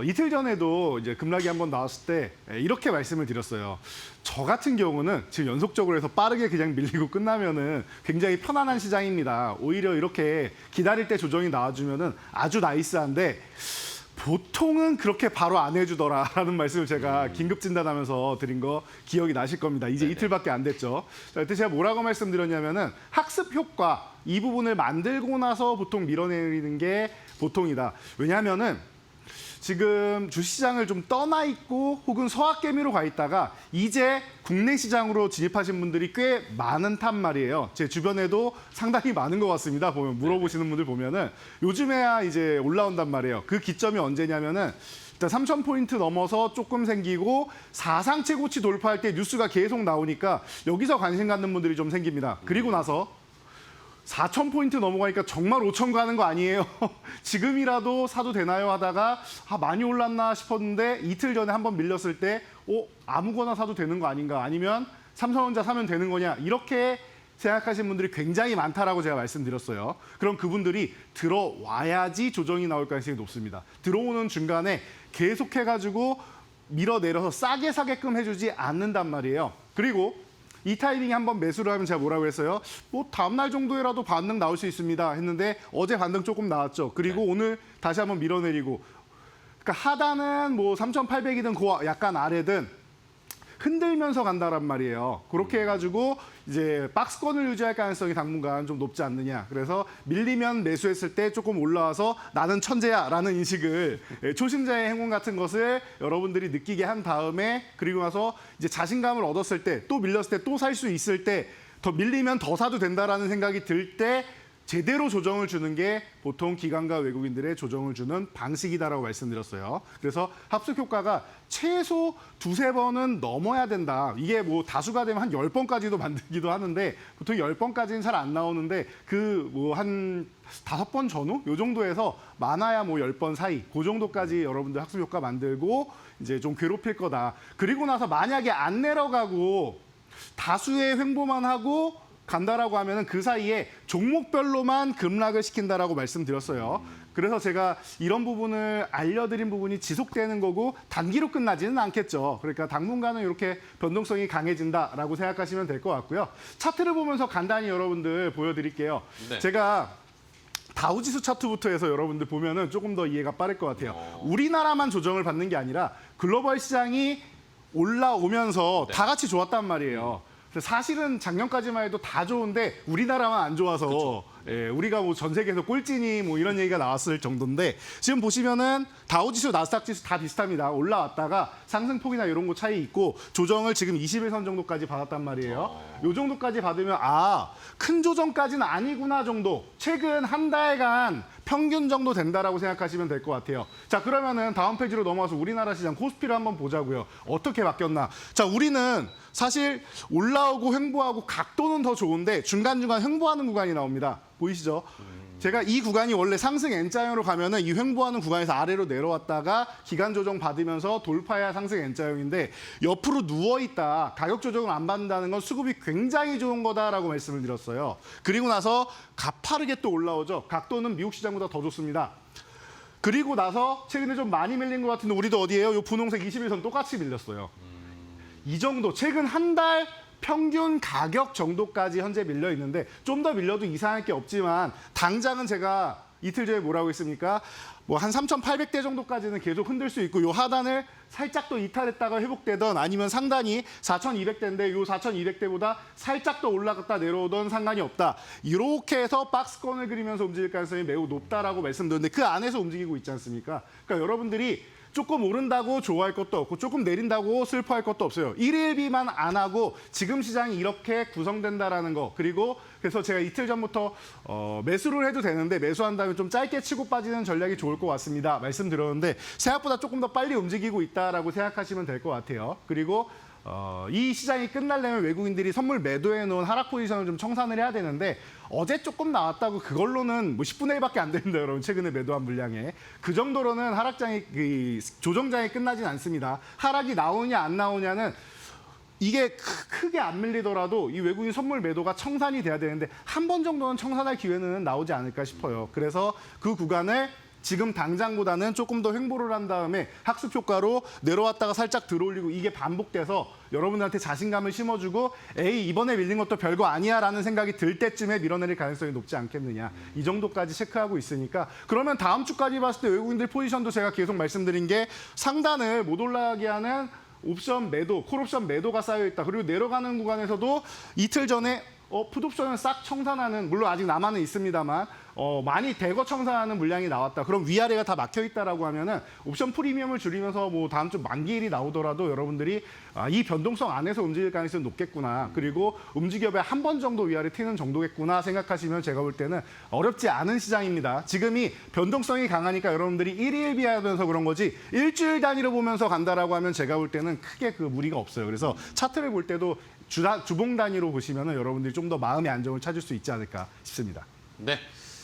이틀 전에도 이제 급락이 한번 나왔을 때 이렇게 말씀을 드렸어요. 저 같은 경우는 지금 연속적으로 해서 빠르게 그냥 밀리고 끝나면은 굉장히 편안한 시장입니다. 오히려 이렇게 기다릴 때 조정이 나와주면은 아주 나이스한데. 보통은 그렇게 바로 안 해주더라라는 말씀을 제가 긴급 진단하면서 드린 거 기억이 나실 겁니다. 이제 이틀밖에 안 됐죠. 자, 그때 제가 뭐라고 말씀드렸냐면은 학습 효과 이 부분을 만들고 나서 보통 밀어내리는 게 보통이다. 왜냐하면은 지금 주시장을 좀 떠나 있고 혹은 서학개미로 가 있다가 이제 국내 시장으로 진입하신 분들이 꽤 많단 말이에요. 제 주변에도 상당히 많은 것 같습니다. 보면 물어보시는 분들 보면은 요즘에야 이제 올라온단 말이에요. 그 기점이 언제냐면은 일단 3,000포인트 넘어서 조금 생기고 사상 최고치 돌파할 때 뉴스가 계속 나오니까 여기서 관심 갖는 분들이 좀 생깁니다. 그리고 나서 4,000포인트 넘어가니까 정말 5,000 가는 거 아니에요. 지금이라도 사도 되나요 하다가 많이 올랐나 싶었는데 이틀 전에 한번 밀렸을 때 아무거나 사도 되는 거 아닌가, 아니면 삼성전자 사면 되는 거냐, 이렇게 생각하시는 분들이 굉장히 많다라고 제가 말씀드렸어요. 그럼 그분들이 들어와야지 조정이 나올 가능성이 높습니다. 들어오는 중간에 계속해가지고 밀어내려서 싸게 사게끔 해주지 않는단 말이에요. 그리고 이 타이밍에 한번 매수를 하면 제가 뭐라고 했어요? 뭐 다음날 정도에라도 반등 나올 수 있습니다 했는데 어제 반등 조금 나왔죠. 그리고 오늘 다시 한번 밀어내리고, 그러니까 하단은 뭐 3,800이든 그 약간 아래든 흔들면서 간다란 말이에요. 그렇게 해가지고 이제 박스권을 유지할 가능성이 당분간 좀 높지 않느냐. 그래서 밀리면 매수했을 때 조금 올라와서 나는 천재야라는 인식을, 초심자의 행운 같은 것을 여러분들이 느끼게 한 다음에, 그리고 나서 이제 자신감을 얻었을 때, 또 밀렸을 때 또 살 수 있을 때, 더 밀리면 더 사도 된다라는 생각이 들 때 제대로 조정을 주는 게 보통 기관과 외국인들의 조정을 주는 방식이다라고 말씀드렸어요. 그래서 합숙 효과가 최소 2~3번은 넘어야 된다. 이게 뭐 다수가 되면 한 10번까지도 만들기도 하는데 보통 10번까지는 잘 안 나오는데 그 뭐 한 5번 전후? 요 정도에서 많아야 뭐 10번 사이. 그 정도까지 여러분들 합숙 효과 만들고 이제 좀 괴롭힐 거다. 그리고 나서 만약에 안 내려가고 다수의 횡보만 하고 간다라고 하면은 그 사이에 종목별로만 급락을 시킨다라고 말씀드렸어요. 그래서 제가 이런 부분을 알려드린 부분이 지속되는 거고 단기로 끝나지는 않겠죠. 그러니까 당분간은 이렇게 변동성이 강해진다라고 생각하시면 될 것 같고요. 차트를 보면서 간단히 여러분들 보여드릴게요. 네. 제가 다우지수 차트부터 해서 여러분들 보면은 조금 더 이해가 빠를 것 같아요. 우리나라만 조정을 받는 게 아니라 글로벌 시장이 올라오면서 다 같이 좋았단 말이에요. 사실은 작년까지만 해도 다 좋은데 우리나라만 안 좋아서 우리가 뭐 전 세계에서 꼴찌니 뭐 이런 얘기가 나왔을 정도인데 지금 보시면은 다우지수, 나스닥지수 다 비슷합니다. 올라왔다가 상승폭이나 이런 거 차이 있고 조정을 지금 21선 정도까지 받았단 말이에요. 요 정도까지 받으면 큰 조정까지는 아니구나 정도. 최근 한 달간 평균 정도 된다라고 생각하시면 될 것 같아요. 자, 그러면은 다음 페이지로 넘어와서 우리나라 시장 코스피를 한번 보자고요. 어떻게 바뀌었나? 자, 우리는 사실 올라오고 횡보하고 각도는 더 좋은데 중간중간 횡보하는 구간이 나옵니다. 보이시죠? 제가 이 구간이 원래 상승 N자형으로 가면은 이 횡보하는 구간에서 아래로 내려왔다가 기간 조정 받으면서 돌파해야 상승 N자형인데 옆으로 누워 있다, 가격 조정을 안 받는다는 건 수급이 굉장히 좋은 거다라고 말씀을 드렸어요. 그리고 나서 가파르게 또 올라오죠. 각도는 미국 시장보다 더 좋습니다. 그리고 나서 최근에 좀 많이 밀린 것 같은데 우리도 어디예요? 요 분홍색 21선 똑같이 밀렸어요. 이 정도 최근 한 달 평균 가격 정도까지 현재 밀려 있는데 좀 더 밀려도 이상할 게 없지만 당장은 제가 이틀 전에 뭐라고 했습니까? 뭐 한 3,800대 정도까지는 계속 흔들 수 있고 요 하단을 살짝 더 이탈했다가 회복되던 아니면 상단이 4,200대인데 요 4,200대보다 살짝 더 올라갔다 내려오던 상관이 없다. 이렇게 해서 박스권을 그리면서 움직일 가능성이 매우 높다라고 말씀드렸는데 그 안에서 움직이고 있지 않습니까? 그러니까 여러분들이 조금 오른다고 좋아할 것도 없고 조금 내린다고 슬퍼할 것도 없어요. 1일비만 안 하고 지금 시장이 이렇게 구성된다라는 거. 그리고 그래서 제가 이틀 전부터 매수를 해도 되는데 매수한다면 좀 짧게 치고 빠지는 전략이 좋을 것 같습니다. 말씀드렸는데 생각보다 조금 더 빨리 움직이고 있다라고 생각하시면 될 것 같아요. 그리고 이 시장이 끝나려면 외국인들이 선물 매도해 놓은 하락 포지션을 좀 청산을 해야 되는데 어제 조금 나왔다고 그걸로는 뭐 10분의 1밖에 안 됩니다, 여러분. 최근에 매도한 물량에. 그 정도로는 하락장이, 조정장이 끝나진 않습니다. 하락이 나오냐 안 나오냐는 이게 크게 안 밀리더라도 이 외국인 선물 매도가 청산이 돼야 되는데 한 번 정도는 청산할 기회는 나오지 않을까 싶어요. 그래서 그 구간을 지금 당장보다는 조금 더 횡보를 한 다음에 학습 효과로 내려왔다가 살짝 들어올리고 이게 반복돼서 여러분들한테 자신감을 심어주고 에이 이번에 밀린 것도 별거 아니야 라는 생각이 들 때쯤에 밀어내릴 가능성이 높지 않겠느냐. 이 정도까지 체크하고 있으니까 그러면 다음 주까지 봤을 때 외국인들 포지션도 제가 계속 말씀드린 게 상단을 못 올라가게 하는 옵션 매도, 콜옵션 매도가 쌓여있다. 그리고 내려가는 구간에서도 이틀 전에 풋옵션을 싹 청산하는, 물론 아직 남아는 있습니다만 많이 대거 청산하는 물량이 나왔다. 그럼 위아래가 다 막혀 있다라고 하면은 옵션 프리미엄을 줄이면서 뭐 다음 주 만기일이 나오더라도 여러분들이 이 변동성 안에서 움직일 가능성이 높겠구나. 그리고 움직여봐야 한 번 정도 위아래 튀는 정도겠구나 생각하시면 제가 볼 때는 어렵지 않은 시장입니다. 지금이 변동성이 강하니까 여러분들이 일일비하면서 그런 거지 일주일 단위로 보면서 간다라고 하면 제가 볼 때는 크게 그 무리가 없어요. 그래서 차트를 볼 때도 주봉 단위로 보시면은 여러분들이 좀 더 마음의 안정을 찾을 수 있지 않을까 싶습니다. 네.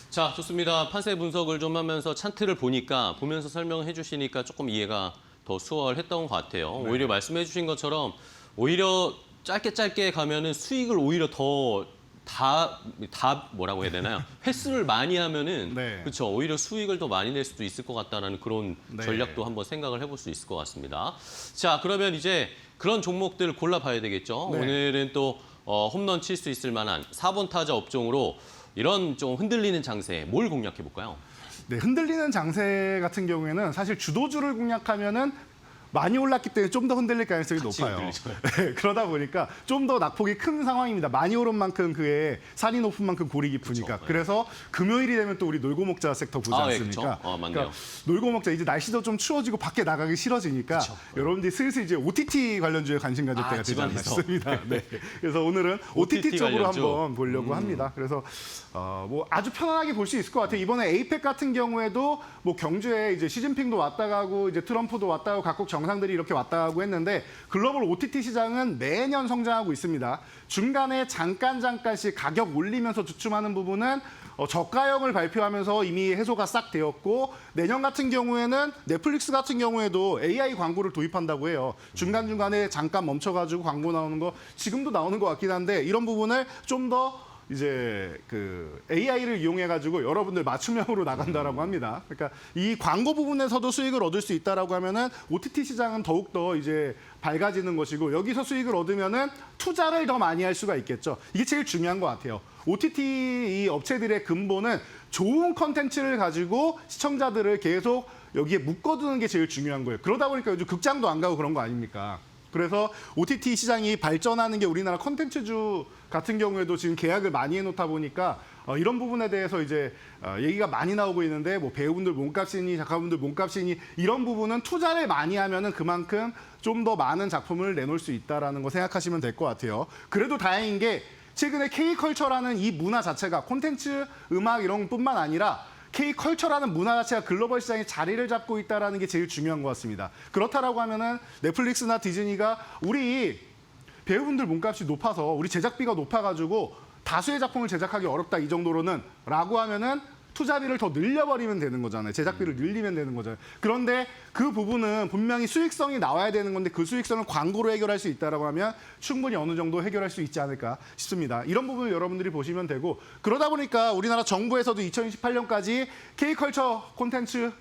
자, 좋습니다. 판세 분석을 좀 하면서 차트를 보면서 설명해 주시니까 조금 이해가 더 수월했던 것 같아요. 네. 오히려 말씀해 주신 것처럼 오히려 짧게 가면은 수익을 오히려 다 뭐라고 해야 되나요? 횟수를 많이 하면은 네. 그렇죠. 오히려 수익을 더 많이 낼 수도 있을 것 같다라는 그런 네. 전략도 한번 생각을 해볼 수 있을 것 같습니다. 자, 그러면 이제 그런 종목들을 골라봐야 되겠죠. 네. 오늘은 또 홈런 칠 수 있을 만한 4번 타자 업종으로 이런 좀 흔들리는 장세에 뭘 공략해 볼까요? 네, 흔들리는 장세 같은 경우에는 사실 주도주를 공략하면은 많이 올랐기 때문에 좀 더 흔들릴 가능성이 높아요. 네, 그러다 보니까 좀 더 낙폭이 큰 상황입니다. 많이 오른 만큼 그의 산이 높은 만큼 골이 깊으니까. 그쵸, 그래서 금요일이 되면 또 우리 놀고 먹자 섹터 보지 예, 않습니까? 그쵸? 맞네요. 그러니까 놀고 먹자 이제 날씨도 좀 추워지고 밖에 나가기 싫어지니까 여러분들이 슬슬 이제 OTT 관련주에 관심 가질 때가 되지 않나 집안에서. 싶습니다. 네. 그래서 오늘은 OTT 쪽으로 관련주. 한번 보려고 합니다. 그래서 뭐 아주 편안하게 볼 수 있을 것 같아요. 이번에 에이펙 같은 경우에도 뭐 경주에 이제 시진핑도 왔다 가고 이제 트럼프도 왔다 가고 각국 정상들이 이렇게 왔다 가고 했는데 글로벌 OTT 시장은 매년 성장하고 있습니다. 중간에 잠깐씩 가격 올리면서 주춤하는 부분은 저가형을 발표하면서 이미 해소가 싹 되었고 내년 같은 경우에는 넷플릭스 같은 경우에도 AI 광고를 도입한다고 해요. 중간중간에 잠깐 멈춰가지고 광고 나오는 거 지금도 나오는 것 같긴 한데 이런 부분을 좀 더 이제 그 AI를 이용해가지고 여러분들 맞춤형으로 나간다라고 합니다. 그러니까 이 광고 부분에서도 수익을 얻을 수 있다라고 하면은 OTT 시장은 더욱 더 이제 밝아지는 것이고 여기서 수익을 얻으면은 투자를 더 많이 할 수가 있겠죠. 이게 제일 중요한 것 같아요. OTT 이 업체들의 근본은 좋은 컨텐츠를 가지고 시청자들을 계속 여기에 묶어두는 게 제일 중요한 거예요. 그러다 보니까 요즘 극장도 안 가고 그런 거 아닙니까? 그래서 OTT 시장이 발전하는 게 우리나라 컨텐츠주 같은 경우에도 지금 계약을 많이 해놓다 보니까 이런 부분에 대해서 이제 얘기가 많이 나오고 있는데 뭐 배우분들 몸값이니 작가분들 몸값이니 이런 부분은 투자를 많이 하면은 그만큼 좀 더 많은 작품을 내놓을 수 있다라는 거 생각하시면 될 것 같아요. 그래도 다행인 게 최근에 K컬처라는 이 문화 자체가 콘텐츠, 음악 이런 뿐만 아니라 K컬처라는 문화 자체가 글로벌 시장에 자리를 잡고 있다는 게 제일 중요한 것 같습니다. 그렇다라고 하면은 넷플릭스나 디즈니가 우리 배우분들 몸값이 높아서 우리 제작비가 높아가지고 다수의 작품을 제작하기 어렵다 이 정도로는 라고 하면은 투자비를 더 늘려버리면 되는 거잖아요. 제작비를 늘리면 되는 거잖아요. 그런데 그 부분은 분명히 수익성이 나와야 되는 건데 그 수익성을 광고로 해결할 수 있다라고 하면 충분히 어느 정도 해결할 수 있지 않을까 싶습니다. 이런 부분을 여러분들이 보시면 되고 그러다 보니까 우리나라 정부에서도 2028년까지 K컬처 콘텐츠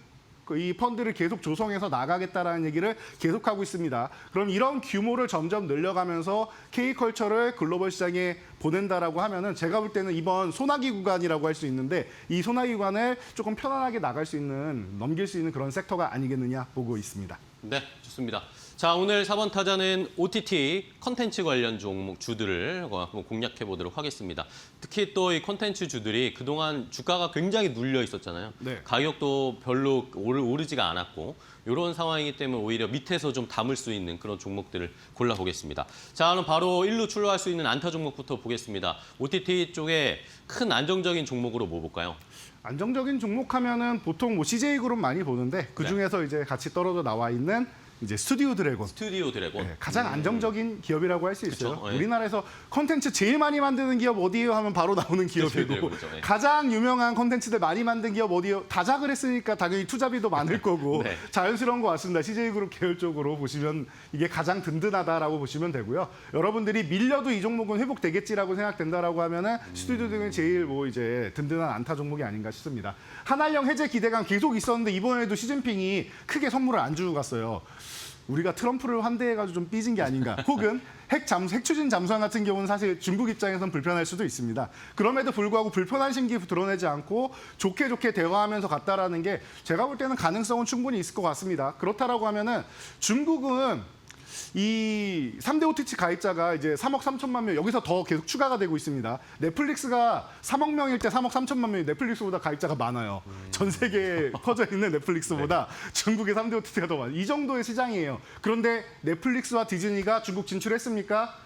이 펀드를 계속 조성해서 나가겠다라는 얘기를 계속하고 있습니다. 그럼 이런 규모를 점점 늘려가면서 K컬처를 글로벌 시장에 보낸다라고 하면은 제가 볼 때는 이번 소나기 구간이라고 할 수 있는데 이 소나기 구간을 조금 편안하게 나갈 수 있는, 넘길 수 있는 그런 섹터가 아니겠느냐 보고 있습니다. 네, 좋습니다. 자, 오늘 4번 타자는 OTT 컨텐츠 관련 종목 주들을 한번 공략해 보도록 하겠습니다. 특히 또 이 컨텐츠 주들이 그동안 주가가 굉장히 눌려 있었잖아요. 네. 가격도 별로 오르지가 않았고 이런 상황이기 때문에 오히려 밑에서 좀 담을 수 있는 그런 종목들을 골라보겠습니다. 자, 그럼 바로 1루 출루할 수 있는 안타 종목부터 보겠습니다. OTT 쪽에 큰 안정적인 종목으로 뭐 볼까요? 안정적인 종목 하면은 보통 뭐 CJ그룹 많이 보는데 그 중에서 이제 같이 떨어져 나와 있는 이제 스튜디오 드래곤. 스튜디오 드래곤. 네, 가장 안정적인 기업이라고 할 수 있어요. 그쵸? 네. 우리나라에서 콘텐츠 제일 많이 만드는 기업 어디예요 하면 바로 나오는 기업이고 드래곤이죠. 네. 가장 유명한 콘텐츠들 많이 만든 기업 어디예요? 다작을 했으니까 당연히 투자비도 많을 거고 네. 자연스러운 것 같습니다. CJ그룹 계열 쪽으로 보시면 이게 가장 든든하다라고 보시면 되고요. 여러분들이 밀려도 이 종목은 회복되겠지라고 생각된다라고 하면은 스튜디오 등은 제일 뭐 이제 든든한 안타 종목이 아닌가 싶습니다. 한알령 해제 기대감 계속 있었는데 이번에도 시진핑이 크게 선물을 안 주고 갔어요. 우리가 트럼프를 환대해가지고 좀 삐진 게 아닌가. 혹은 핵 추진 잠수함 같은 경우는 사실 중국 입장에선 불편할 수도 있습니다. 그럼에도 불구하고 불편한 심기 드러내지 않고 좋게 대화하면서 갔다라는 게 제가 볼 때는 가능성은 충분히 있을 것 같습니다. 그렇다라고 하면은 중국은 이 3대 OTT 가입자가 이제 3억 3천만 명 여기서 더 계속 추가가 되고 있습니다. 넷플릭스가 3억 명일 때 3억 3천만 명이 넷플릭스보다 가입자가 많아요. 전 세계에 퍼져 있는 넷플릭스보다 중국의 3대 OTT가 더 많아요. 이 정도의 시장이에요. 그런데 넷플릭스와 디즈니가 중국 진출했습니까?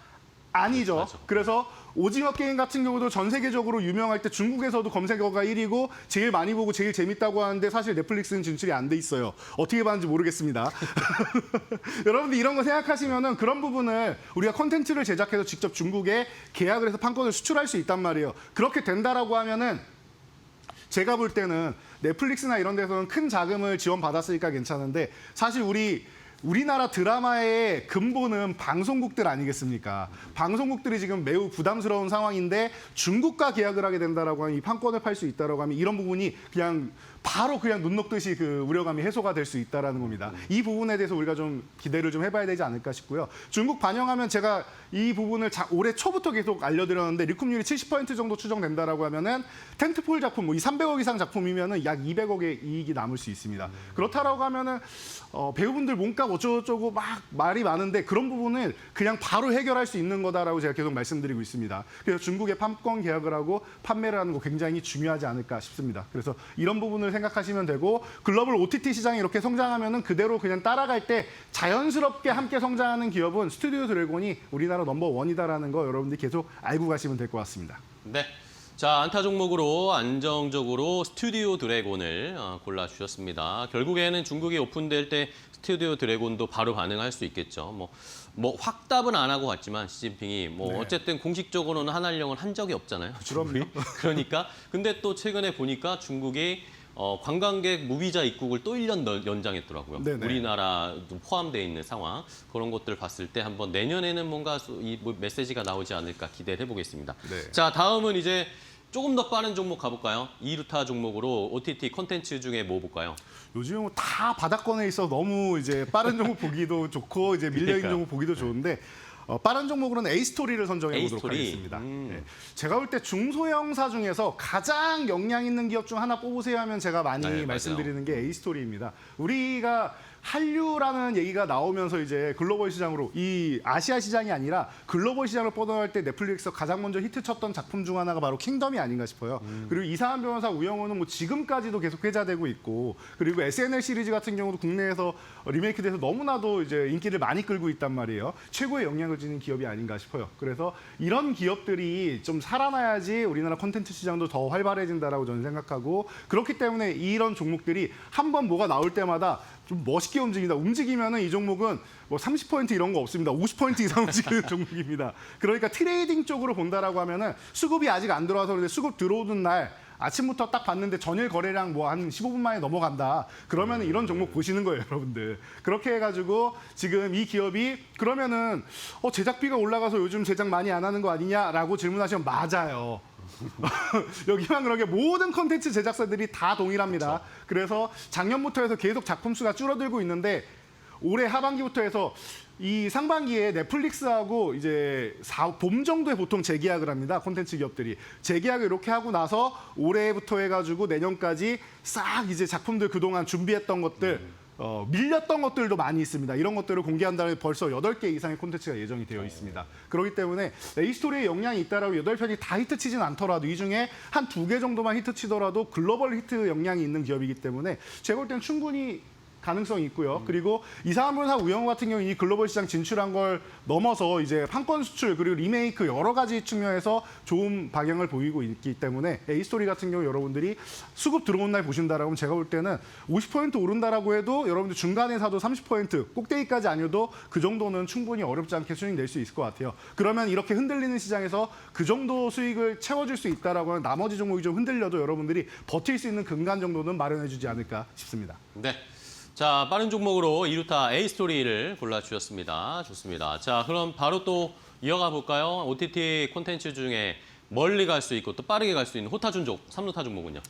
아니죠. 맞아. 그래서 오징어 게임 같은 경우도 전 세계적으로 유명할 때 중국에서도 검색어가 1위고 제일 많이 보고 제일 재밌다고 하는데 사실 넷플릭스는 진출이 안 돼 있어요. 어떻게 봤는지 모르겠습니다. 여러분들 이런 거 생각하시면은 그런 부분을 우리가 콘텐츠를 제작해서 직접 중국에 계약을 해서 판권을 수출할 수 있단 말이에요. 그렇게 된다라고 하면은 제가 볼 때는 넷플릭스나 이런 데서는 큰 자금을 지원받았으니까 괜찮은데 사실 우리나라 드라마의 근본은 방송국들 아니겠습니까? 방송국들이 지금 매우 부담스러운 상황인데 중국과 계약을 하게 된다라고 하면 이 판권을 팔 수 있다라고 하면 이런 부분이 그냥 바로 그냥 눈 녹듯이 그 우려감이 해소가 될 수 있다라는 겁니다. 이 부분에 대해서 우리가 좀 기대를 좀 해봐야 되지 않을까 싶고요. 중국 반영하면 제가 이 부분을 올해 초부터 계속 알려드렸는데 리쿰률이 70% 정도 추정된다라고 하면은 텐트폴 작품, 뭐 이 300억 이상 작품이면은 약 200억의 이익이 남을 수 있습니다. 그렇다라고 하면은 배우분들 몸값 어쩌고저쩌고 막 말이 많은데 그런 부분을 그냥 바로 해결할 수 있는 거다라고 제가 계속 말씀드리고 있습니다. 그래서 중국에 판권 계약을 하고 판매를 하는 거 굉장히 중요하지 않을까 싶습니다. 그래서 이런 부분을 생각하시면 되고 글로벌 OTT 시장이 이렇게 성장하면은 그대로 그냥 따라갈 때 자연스럽게 함께 성장하는 기업은 스튜디오 드래곤이 우리나라 넘버원이다라는 거 여러분들이 계속 알고 가시면 될 것 같습니다. 네. 자, 안타 종목으로 안정적으로 스튜디오 드래곤을 골라주셨습니다. 결국에는 중국이 오픈될 때 스튜디오 드래곤도 바로 반응할 수 있겠죠. 뭐 확답은 안 하고 갔지만 시진핑이 네. 어쨌든 공식적으로는 한알령을 한 적이 없잖아요. 중국이. 그러니까 근데 또 최근에 보니까 중국이 관광객 무비자 입국을 또 1년 연장했더라고요. 네네. 우리나라도 포함되어 있는 상황 그런 것들 봤을 때 한번 내년에는 뭔가 메시지가 나오지 않을까 기대를 해보겠습니다. 네. 자, 다음은 이제 조금 더 빠른 종목 가볼까요? 2루타 종목으로 OTT 콘텐츠 중에 뭐 볼까요? 요즘은 뭐다 바닥권에 있어 너무 이제 빠른 종목 보기도 좋고 이제 밀려있는 그러니까요. 종목 보기도 좋은데 빠른 종목으로는 A스토리를 선정해 보도록 A스토리? 하겠습니다. 네. 제가 볼 때 중소형사 중에서 가장 역량 있는 기업 중 하나 뽑으세요 하면 제가 많이 네, 맞아요. 말씀드리는 게 A스토리입니다. 우리가 한류라는 얘기가 나오면서 이제 글로벌 시장으로 이 아시아 시장이 아니라 글로벌 시장을 뻗어갈 때 넷플릭스에서 가장 먼저 히트쳤던 작품 중 하나가 바로 킹덤이 아닌가 싶어요. 그리고 이상한 변호사 우영우는 뭐 지금까지도 계속 회자되고 있고, 그리고 SNL 시리즈 같은 경우도 국내에서 리메이크돼서 너무나도 이제 인기를 많이 끌고 있단 말이에요. 최고의 영향을 지닌 기업이 아닌가 싶어요. 그래서 이런 기업들이 좀 살아나야지 우리나라 콘텐츠 시장도 더 활발해진다라고 저는 생각하고, 그렇기 때문에 이런 종목들이 한번 뭐가 나올 때마다 좀 멋있게 움직인다. 움직이면은 이 종목은 뭐 30% 이런 거 없습니다. 50% 이상 움직이는 종목입니다. 그러니까 트레이딩 쪽으로 본다라고 하면은 수급이 아직 안 들어와서 그런데 수급 들어오는 날 아침부터 딱 봤는데 전일 거래량 뭐 한 15분 만에 넘어간다. 그러면 이런 종목 보시는 거예요, 여러분들. 그렇게 해가지고 지금 이 기업이 그러면은 제작비가 올라가서 요즘 제작 많이 안 하는 거 아니냐라고 질문하시면 맞아요. 여기만 그러게 모든 콘텐츠 제작사들이 다 동일합니다. 그래서 작년부터 해서 계속 작품 수가 줄어들고 있는데 올해 하반기부터 해서 이 상반기에 넷플릭스하고 이제 봄 정도에 보통 재계약을 합니다. 콘텐츠 기업들이. 재계약을 이렇게 하고 나서 올해부터 해가지고 내년까지 싹 이제 작품들 그동안 준비했던 것들 밀렸던 것들도 많이 있습니다. 이런 것들을 공개한다면 벌써 8개 이상의 콘텐츠가 예정이 되어 있습니다. 그렇기 때문에 A스토리에 영향이 있다라고 8편이 다 히트치진 않더라도 이 중에 한 2개 정도만 히트치더라도 글로벌 히트 영향이 있는 기업이기 때문에 제가 볼 때는 충분히 가능성이 있고요. 그리고 이상한 변호사 우영우 같은 경우는 이 글로벌 시장 진출한 걸 넘어서 이제 판권 수출 그리고 리메이크 여러 가지 측면에서 좋은 방향을 보이고 있기 때문에 A스토리 같은 경우 여러분들이 수급 들어온 날 보신다라고 하면 제가 볼 때는 50% 오른다라고 해도 여러분들 중간에 사도 30% 꼭대기까지 아니어도 그 정도는 충분히 어렵지 않게 수익 낼 수 있을 것 같아요. 그러면 이렇게 흔들리는 시장에서 그 정도 수익을 채워줄 수 있다라고 하면 나머지 종목이 좀 흔들려도 여러분들이 버틸 수 있는 근간 정도는 마련해주지 않을까 싶습니다. 네. 자, 빠른 종목으로 이루타 A스토리를 골라주셨습니다. 좋습니다. 자, 그럼 바로 또 이어가 볼까요? OTT 콘텐츠 중에 멀리 갈 수 있고 또 빠르게 갈 수 있는 호타준족, 3루타 종목은요?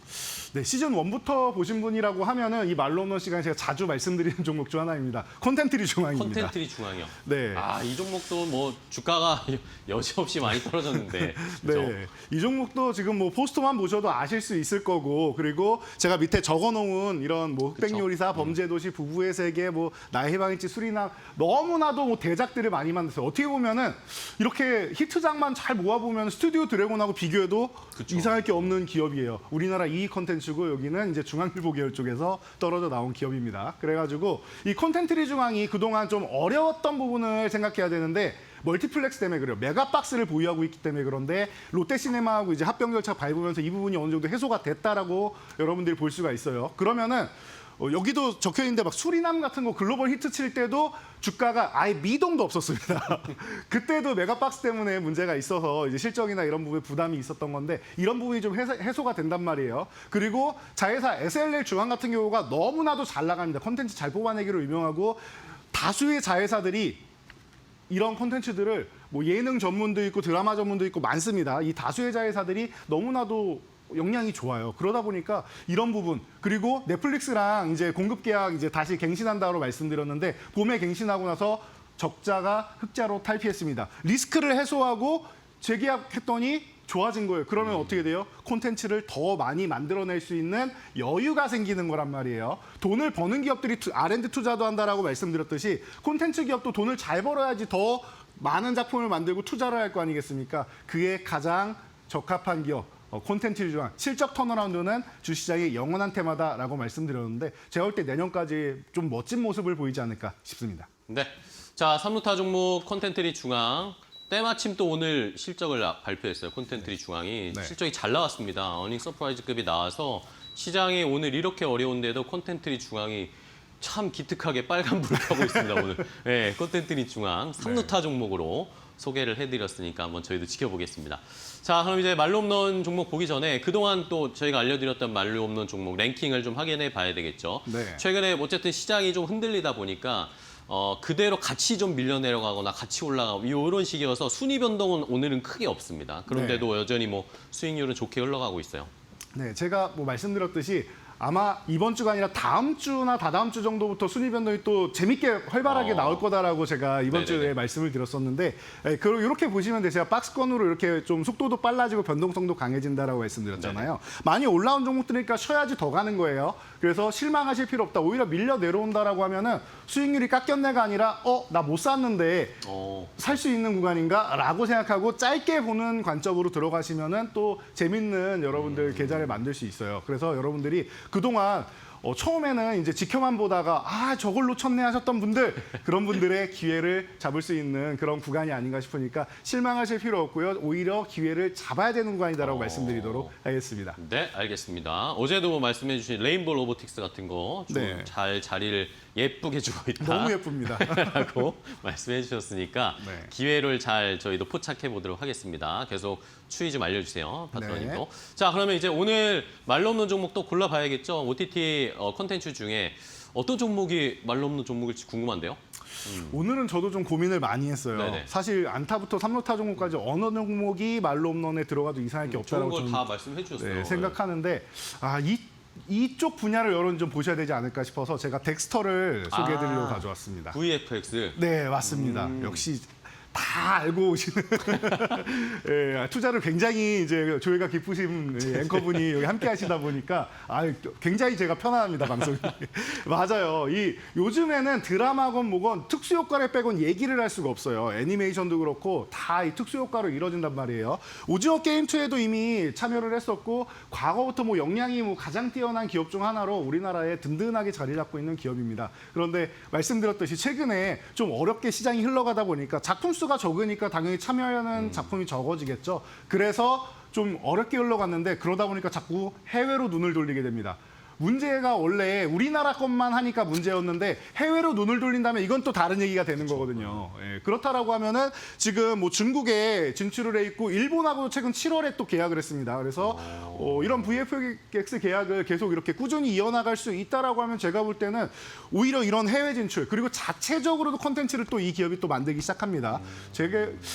네, 시즌 1부터 보신 분이라고 하면은 이 말로 없는 시간에 제가 자주 말씀드리는 종목 중 하나입니다. 콘텐트리 중앙입니다. 콘텐트리 중앙이요. 네. 아, 이 종목도 뭐 주가가 여지없이 많이 떨어졌는데. 그렇죠? 네, 이 종목도 지금 뭐 포스터만 보셔도 아실 수 있을 거고, 그리고 제가 밑에 적어놓은 이런 뭐 흑백 요리사, 범죄도시, 부부의 세계, 뭐 나의 해방일지, 수리남 너무나도 뭐 대작들을 많이 만들었어요. 어떻게 보면은 이렇게 히트작만 잘 모아보면 스튜디오 드래곤하고 비교해도 그쵸. 이상할 게 없는 기업이에요. 우리나라 2위 컨텐츠고 여기는 이제 중앙일보 계열 쪽에서 떨어져 나온 기업입니다. 그래가지고 이 콘텐트리 중앙이 그동안 좀 어려웠던 부분을 생각해야 되는데 멀티플렉스 때문에 그래요. 메가박스를 보유하고 있기 때문에 그런데 롯데시네마하고 이제 합병 절차 밟으면서 이 부분이 어느 정도 해소가 됐다라고 여러분들이 볼 수가 있어요. 그러면은 여기도 적혀 있는데 막 수리남 같은 거 글로벌 히트 칠 때도 주가가 아예 미동도 없었습니다. 그때도 메가박스 때문에 문제가 있어서 이제 실적이나 이런 부분에 부담이 있었던 건데 이런 부분이 좀 해소가 된단 말이에요. 그리고 자회사 SLL 중앙 같은 경우가 너무나도 잘 나갑니다. 콘텐츠 잘 뽑아내기로 유명하고 다수의 자회사들이 이런 콘텐츠들을 뭐 예능 전문도 있고 드라마 전문도 있고 많습니다. 이 다수의 자회사들이 너무나도 역량이 좋아요. 그러다 보니까 이런 부분 그리고 넷플릭스랑 이제 공급 계약 이제 다시 갱신한다고 말씀드렸는데 봄에 갱신하고 나서 적자가 흑자로 탈피했습니다. 리스크를 해소하고 재계약했더니 좋아진 거예요. 그러면 어떻게 돼요? 콘텐츠를 더 많이 만들어낼 수 있는 여유가 생기는 거란 말이에요. 돈을 버는 기업들이 R&D 투자도 한다라고 말씀드렸듯이 콘텐츠 기업도 돈을 잘 벌어야지 더 많은 작품을 만들고 투자를 할 거 아니겠습니까? 그에 가장 적합한 기업. 콘텐츠 중앙 실적 턴어라운드는 주시장의 영원한 테마다라고 말씀드렸는데 제가 볼 때 내년까지 좀 멋진 모습을 보이지 않을까 싶습니다. 네. 자, 3루타 종목 콘텐트리 중앙. 때마침 또 오늘 실적을 발표했어요. 콘텐트리 중앙이. 네. 실적이 잘 나왔습니다. 어닝 서프라이즈급이 나와서 시장이 오늘 이렇게 어려운데도 콘텐트리 중앙이 참 기특하게 빨간불을 켜고 있습니다. 오늘. 네, 콘텐트리 중앙 3루타 종목으로 소개를 해드렸으니까 한번 저희도 지켜보겠습니다. 자, 그럼 이제 말로 없는 종목 보기 전에 그동안 또 저희가 알려드렸던 말로 없는 종목 랭킹을 좀 확인해 봐야 되겠죠. 네. 최근에 어쨌든 시장이 좀 흔들리다 보니까 그대로 같이 좀 밀려 내려가거나 같이 올라가고 이런 식이어서 순위 변동은 오늘은 크게 없습니다. 그런데도 여전히 뭐 수익률은 좋게 흘러가고 있어요. 네, 제가 뭐 말씀드렸듯이 아마 이번 주가 아니라 다음 주나 다다음 주 정도부터 순위 변동이 또 재밌게 활발하게 나올 거다라고 제가 이번 네네네. 주에 말씀을 드렸었는데 그리고 이렇게 보시면 돼요. 제가 박스권으로 이렇게 좀 속도도 빨라지고 변동성도 강해진다라고 말씀드렸잖아요. 많이 올라온 종목들이니까 쉬어야지 더 가는 거예요. 그래서 실망하실 필요 없다. 오히려 밀려 내려온다라고 하면은 수익률이 깎였네가 아니라 나 못 샀는데 살 수 있는 구간인가라고 생각하고 짧게 보는 관점으로 들어가시면은 또 재밌는 여러분들 계좌를 만들 수 있어요. 그래서 여러분들이 그동안 처음에는 이제 지켜만 보다가 저걸 놓쳤네 하셨던 분들 그런 분들의 기회를 잡을 수 있는 그런 구간이 아닌가 싶으니까 실망하실 필요 없고요. 오히려 기회를 잡아야 되는 구간이다라고 말씀드리도록 하겠습니다. 네, 알겠습니다. 어제도 말씀해 주신 레인보우 로보틱스 같은 거 좀 네. 잘 자리를 예쁘게 주고 있다. 너무 예쁩니다. 라고 말씀해 주셨으니까 네. 기회를 잘 저희도 포착해 보도록 하겠습니다. 계속 추이 좀 알려주세요, 파트너님도. 네. 자, 그러면 이제 오늘 말로 없는 종목 또 골라봐야겠죠. OTT 콘텐츠 중에 어떤 종목이 말로 없는 종목일지 궁금한데요. 오늘은 저도 좀 고민을 많이 했어요. 네네. 사실 안타부터 3루타 종목까지 어느 종목이 말로 홈런에 들어가도 이상할 게 좋은 없다라고 걸 저는 다 말씀해 주셨어요. 생각하는데 이쪽 분야를 여러분 좀 보셔야 되지 않을까 싶어서 제가 덱스터를 소개해드리려고 가져왔습니다. VFX. 네, 맞습니다. 역시 다 알고 오시는 투자를 굉장히 이제 조예가 깊으신 앵커분이 여기 함께 하시다 보니까 굉장히 제가 편안합니다, 방송이. 맞아요. 요즘에는 드라마건 뭐건 특수 효과를 빼곤 얘기를 할 수가 없어요. 애니메이션도 그렇고 다 이 특수 효과로 이루어진단 말이에요. 오징어 게임 2에도 이미 참여를 했었고 과거부터 역량이 가장 뛰어난 기업 중 하나로 우리나라에 든든하게 자리 잡고 있는 기업입니다. 그런데 말씀드렸듯이 최근에 좀 어렵게 시장이 흘러가다 보니까 작품 수가 적으니까 당연히 참여하는 작품이 적어지겠죠. 그래서 좀 어렵게 흘러갔는데 그러다 보니까 자꾸 해외로 눈을 돌리게 됩니다. 문제가 원래 우리나라 것만 하니까 문제였는데 해외로 눈을 돌린다면 이건 또 다른 얘기가 되는 거거든요. 그렇다라고 하면은 지금 중국에 진출을 해 있고 일본하고도 최근 7월에 또 계약을 했습니다. 그래서 이런 VFX 계약을 계속 이렇게 꾸준히 이어나갈 수 있다라고 하면 제가 볼 때는 오히려 이런 해외 진출 그리고 자체적으로도 콘텐츠를 또 이 기업이 또 만들기 시작합니다.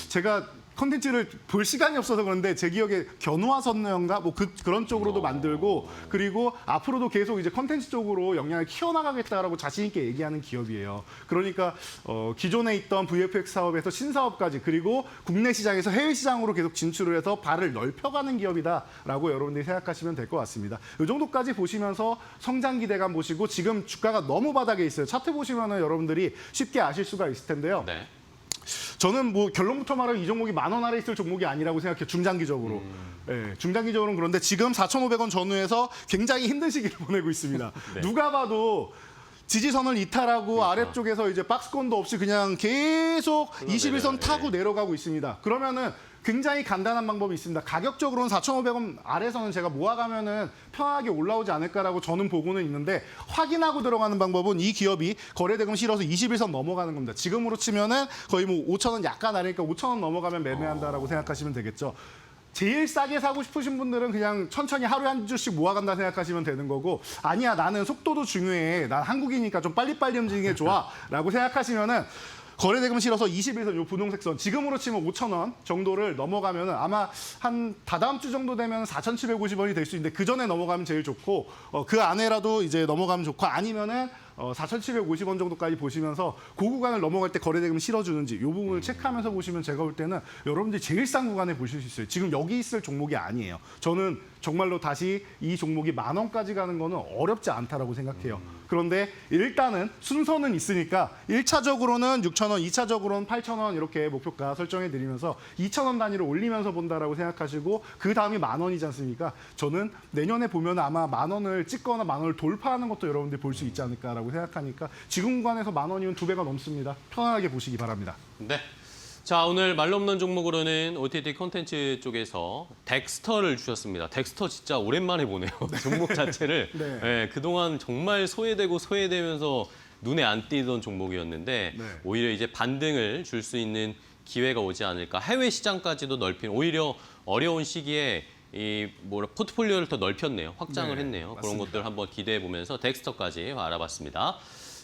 제가 콘텐츠를 볼 시간이 없어서 그런데 제 기억에 견우와 선녀인가 그런 쪽으로도 만들고 그리고 앞으로도 계속 이제 콘텐츠 쪽으로 역량을 키워나가겠다라고 자신 있게 얘기하는 기업이에요. 그러니까 기존에 있던 VFX 사업에서 신사업까지 그리고 국내 시장에서 해외 시장으로 계속 진출을 해서 발을 넓혀가는 기업이다라고 여러분들이 생각하시면 될 것 같습니다. 이 정도까지 보시면서 성장 기대감 보시고 지금 주가가 너무 바닥에 있어요. 차트 보시면은 여러분들이 쉽게 아실 수가 있을 텐데요. 네. 저는 결론부터 말하면 이 종목이 10,000원 아래 있을 종목이 아니라고 생각해요. 중장기적으로. 중장기적으로는 그런데 지금 4,500원 전후에서 굉장히 힘든 시기를 보내고 있습니다. 네. 누가 봐도 지지선을 이탈하고 아래쪽에서 이제 박스권도 없이 그냥 계속 21선 타고 내려가고 있습니다. 그러면은 굉장히 간단한 방법이 있습니다. 가격적으로는 4,500원 아래서는 제가 모아가면은 편하게 올라오지 않을까라고 저는 보고는 있는데 확인하고 들어가는 방법은 이 기업이 거래대금 실어서 21선 넘어가는 겁니다. 지금으로 치면은 거의 5,000원 약간 아래니까 5,000원 넘어가면 매매한다라고 생각하시면 되겠죠. 제일 싸게 사고 싶으신 분들은 그냥 천천히 하루에 한 주씩 모아간다 생각하시면 되는 거고 아니야 나는 속도도 중요해. 난 한국이니까 좀 빨리빨리 움직이는 게 좋아 라고 생각하시면은 거래대금 실어서 21선 요 분홍색 선 지금으로 치면 5,000원 정도를 넘어가면은 아마 한 다다음 주 정도 되면 4,750원이 될 수 있는데 그 전에 넘어가면 제일 좋고 그 안에라도 이제 넘어가면 좋고 아니면은 4,750원 정도까지 보시면서 그 구간을 넘어갈 때 거래대금 실어주는지 이 부분을 체크하면서 보시면 제가 볼 때는 여러분들이 제일 싼 구간에 보실 수 있어요. 지금 여기 있을 종목이 아니에요. 저는 정말로 다시 이 종목이 10,000원까지 가는 거는 어렵지 않다라고 생각해요. 그런데 일단은 순서는 있으니까 1차적으로는 6,000원, 2차적으로는 8,000원 이렇게 목표가 설정해드리면서 2,000원 단위로 올리면서 본다라고 생각하시고 그 다음이 10,000원이지 않습니까? 저는 내년에 보면 아마 10,000원을 찍거나 10,000원을 돌파하는 것도 여러분들이 볼 수 있지 않을까라고 생각하니까 지금 구간에서 10,000원이면 2배가 넘습니다. 편안하게 보시기 바랍니다. 네. 자, 오늘 말로 없는 종목으로는 OTT 콘텐츠 쪽에서 덱스터를 주셨습니다. 덱스터 진짜 오랜만에 보네요. 종목 자체를. 네. 네, 그동안 정말 소외되면서 눈에 안 띄던 종목이었는데 네. 오히려 이제 반등을 줄 수 있는 기회가 오지 않을까. 해외 시장까지도 넓힌 오히려 어려운 시기에 포트폴리오를 더 넓혔네요. 확장을 네, 했네요. 그런 맞습니다. 것들 한번 기대해 보면서 덱스터까지 알아봤습니다.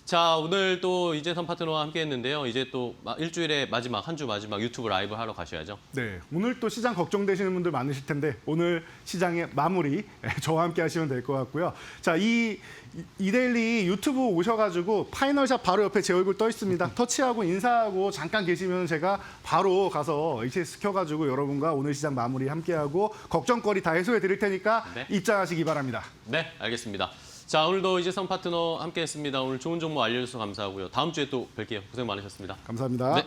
자, 오늘 또 이재선 파트너와 함께 했는데요. 이제 또 일주일의 마지막, 한 주 마지막 유튜브 라이브 하러 가셔야죠. 네, 오늘 또 시장 걱정되시는 분들 많으실 텐데 오늘 시장의 마무리 저와 함께 하시면 될 것 같고요. 자, 이데일리 유튜브 오셔가지고 파이널샷 바로 옆에 제 얼굴 떠 있습니다. 터치하고 인사하고 잠깐 계시면 제가 바로 가서 HS 켜가지고 여러분과 오늘 시장 마무리 함께하고 걱정거리 다 해소해 드릴 테니까 네. 입장하시기 바랍니다. 네, 알겠습니다. 자, 오늘도 이재선 파트너 함께 했습니다. 오늘 좋은 정보 알려주셔서 감사하고요. 다음 주에 또 뵐게요. 고생 많으셨습니다. 감사합니다. 네.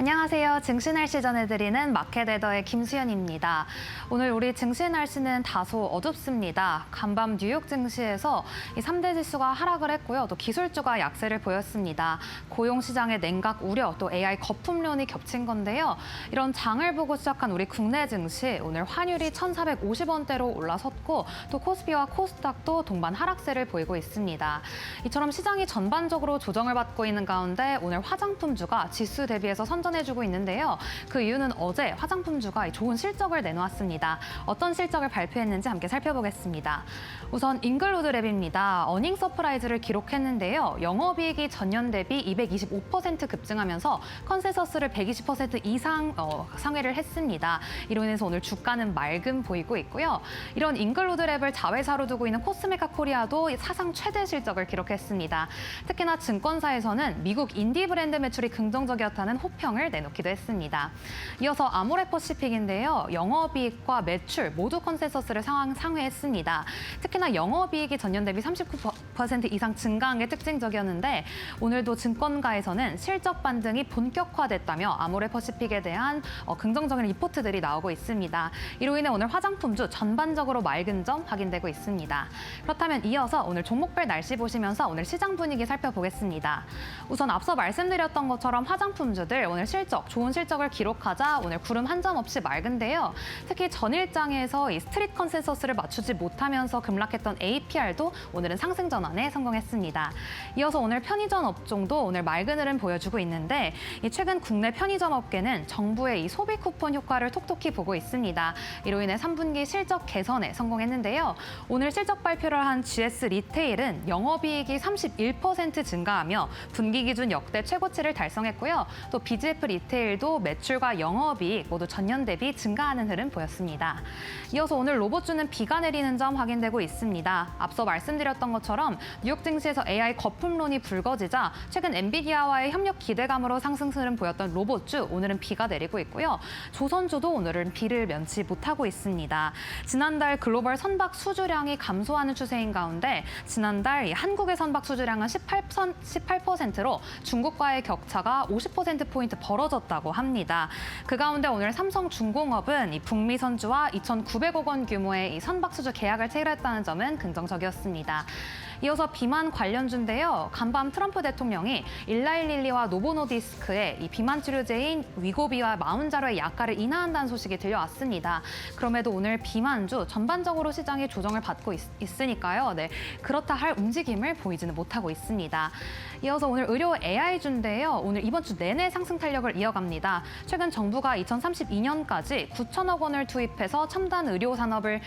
안녕하세요. 증시 날씨 전해드리는 마켓에더의 김수연입니다. 오늘 우리 증시 날씨는 다소 어둡습니다. 간밤 뉴욕 증시에서 이 3대 지수가 하락을 했고요. 또 기술주가 약세를 보였습니다. 고용시장의 냉각 우려, 또 AI 거품론이 겹친 건데요. 이런 장을 보고 시작한 우리 국내 증시, 오늘 환율이 1,450원대로 올라섰고 또 코스피와 코스닥도 동반 하락세를 보이고 있습니다. 이처럼 시장이 전반적으로 조정을 받고 있는 가운데 오늘 화장품주가 지수 대비해서 선전해주고 있는데요. 그 이유는 어제 화장품주가 좋은 실적을 내놓았습니다. 어떤 실적을 발표했는지 함께 살펴보겠습니다. 우선 잉글로드랩입니다. 어닝 서프라이즈를 기록했는데요. 영업이익이 전년 대비 225% 급증하면서 컨센서스를 120% 이상 상회를 했습니다. 이로 인해서 오늘 주가는 맑음 보이고 있고요. 이런 잉글로드랩을 자회사로 두고 있는 코스메카 코리아도 사상 최대 실적을 기록했습니다. 특히나 증권사에서는 미국 인디 브랜드 매출이 긍정적이었다는 호평을 내놓기도 했습니다. 이어서 아모레퍼시픽인데요. 영업이익과 매출 모두 컨센서스를 상회했습니다. 특히나 영업이익이 전년 대비 39% 이상 증가한 게 특징적이었는데 오늘도 증권가에서는 실적 반등이 본격화됐다며 아모레퍼시픽에 대한 긍정적인 리포트들이 나오고 있습니다. 이로 인해 오늘 화장품주 전반적으로 맑은 점 확인되고 있습니다. 그렇다면 이어서 오늘 종목별 날씨 보시면서 오늘 시장 분위기 살펴보겠습니다. 우선 앞서 말씀드렸던 것처럼 화장품주들 오늘 좋은 실적을 기록하자 오늘 구름 한 점 없이 맑은데요. 특히 전일장에서 이 스트릿 컨센서스를 맞추지 못하면서 급락했던 APR도 오늘은 상승 전환에 성공했습니다. 이어서 오늘 편의점 업종도 오늘 맑은 흐름 보여주고 있는데 최근 국내 편의점 업계는 정부의 이 소비 쿠폰 효과를 톡톡히 보고 있습니다. 이로 인해 3분기 실적 개선에 성공했는데요. 오늘 실적 발표를 한 GS 리테일은 영업이익이 31% 증가하며 분기 기준 역대 최고치를 달성했고요. 또 BGF 리테일도 매출과 영업이익 모두 전년 대비 증가하는 흐름 보였습니다. 이어서 오늘 로봇주는 비가 내리는 점 확인되고 있습니다. 앞서 말씀드렸던 것처럼 뉴욕 증시에서 AI 거품론이 불거지자 최근 엔비디아와의 협력 기대감으로 상승 흐름 보였던 로봇주 오늘은 비가 내리고 있고요. 조선주도 오늘은 비를 면치 못하고 있습니다. 지난달 글로벌 선박 수주량이 감소하는 추세인 가운데 지난달 한국의 선박 수주량은 18%로 중국과의 격차가 50%포인트 벌어졌다고 합니다. 그 가운데 오늘 삼성중공업은 이 북미 선주와 2,900억 원 규모의 이 선박 수주 계약을 체결했다는 점은 긍정적이었습니다. 이어서 비만 관련주인데요. 간밤 트럼프 대통령이 일라일릴리와 노보노디스크의 이 비만 치료제인 위고비와 마운자로의 약가를 인하한다는 소식이 들려왔습니다. 그럼에도 오늘 비만주 전반적으로 시장이 조정을 받고 있으니까요. 네, 그렇다 할 움직임을 보이지는 못하고 있습니다. 이어서 오늘 의료 AI주인데요. 오늘 이번 주 내내 상승 탄력을 이어갑니다. 최근 정부가 2032년까지 9천억 원을 투입해서 첨단 의료 산업을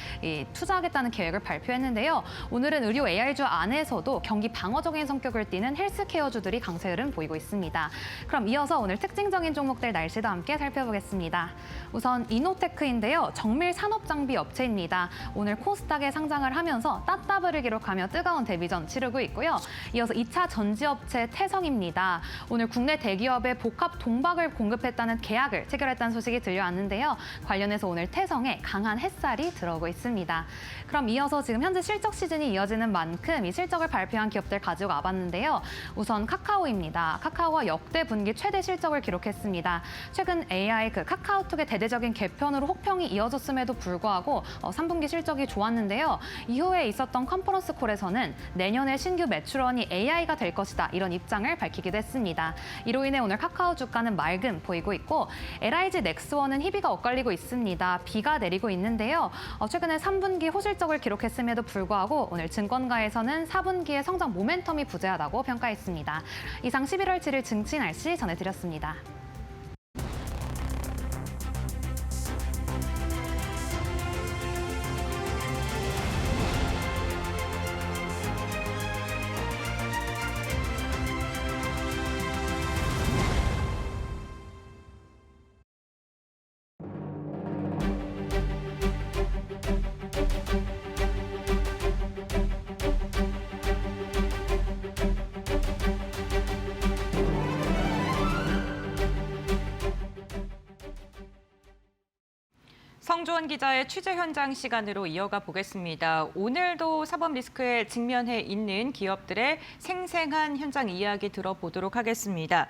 투자하겠다는 계획을 발표했는데요. 오늘은 의료 AI주 안에서도 경기 방어적인 성격을 띠는 헬스케어주들이 강세 흐름 보이고 있습니다. 그럼 이어서 오늘 특징적인 종목들 날씨도 함께 살펴보겠습니다. 우선 이노테크인데요. 정밀 산업장비 업체입니다. 오늘 코스닥에 상장을 하면서 따따블을 기록하며 뜨거운 데뷔전 치르고 있고요. 이어서 2차 전지업체 태성입니다. 오늘 국내 대기업에 복합 동박을 공급했다는 계약을 체결했다는 소식이 들려왔는데요. 관련해서 오늘 태성에 강한 햇살이 들어오고 있습니다. 그럼 이어서 지금 현재 실적 시즌이 이어지는 만큼 이 실적을 발표한 기업들 가지고 와봤는데요. 우선 카카오입니다. 카카오가 역대 분기 최대 실적을 기록했습니다. 최근 AI 카카오톡의 대대적인 개편으로 혹평이 이어졌음에도 불구하고 3분기 실적이 좋았는데요. 이후에 있었던 컨퍼런스 콜에서는 내년에 신규 매출원이 AI가 될 것이다. 이런 입장을 밝히기도 했습니다. 이로 인해 오늘 카카오 주가는 맑음 보이고 있고 LIG 넥스원은 희비가 엇갈리고 있습니다. 비가 내리고 있는데요. 최근에 3분기 호실적을 기록했음에도 불구하고 오늘 증권가에서는 4분기의 성장 모멘텀이 부재하다고 평가했습니다. 이상 11월 7일 증시 날씨 전해드렸습니다. 성주원 기자의 취재 현장 시간으로 이어가 보겠습니다. 오늘도 사법 리스크에 직면해 있는 기업들의 생생한 현장 이야기 들어보도록 하겠습니다.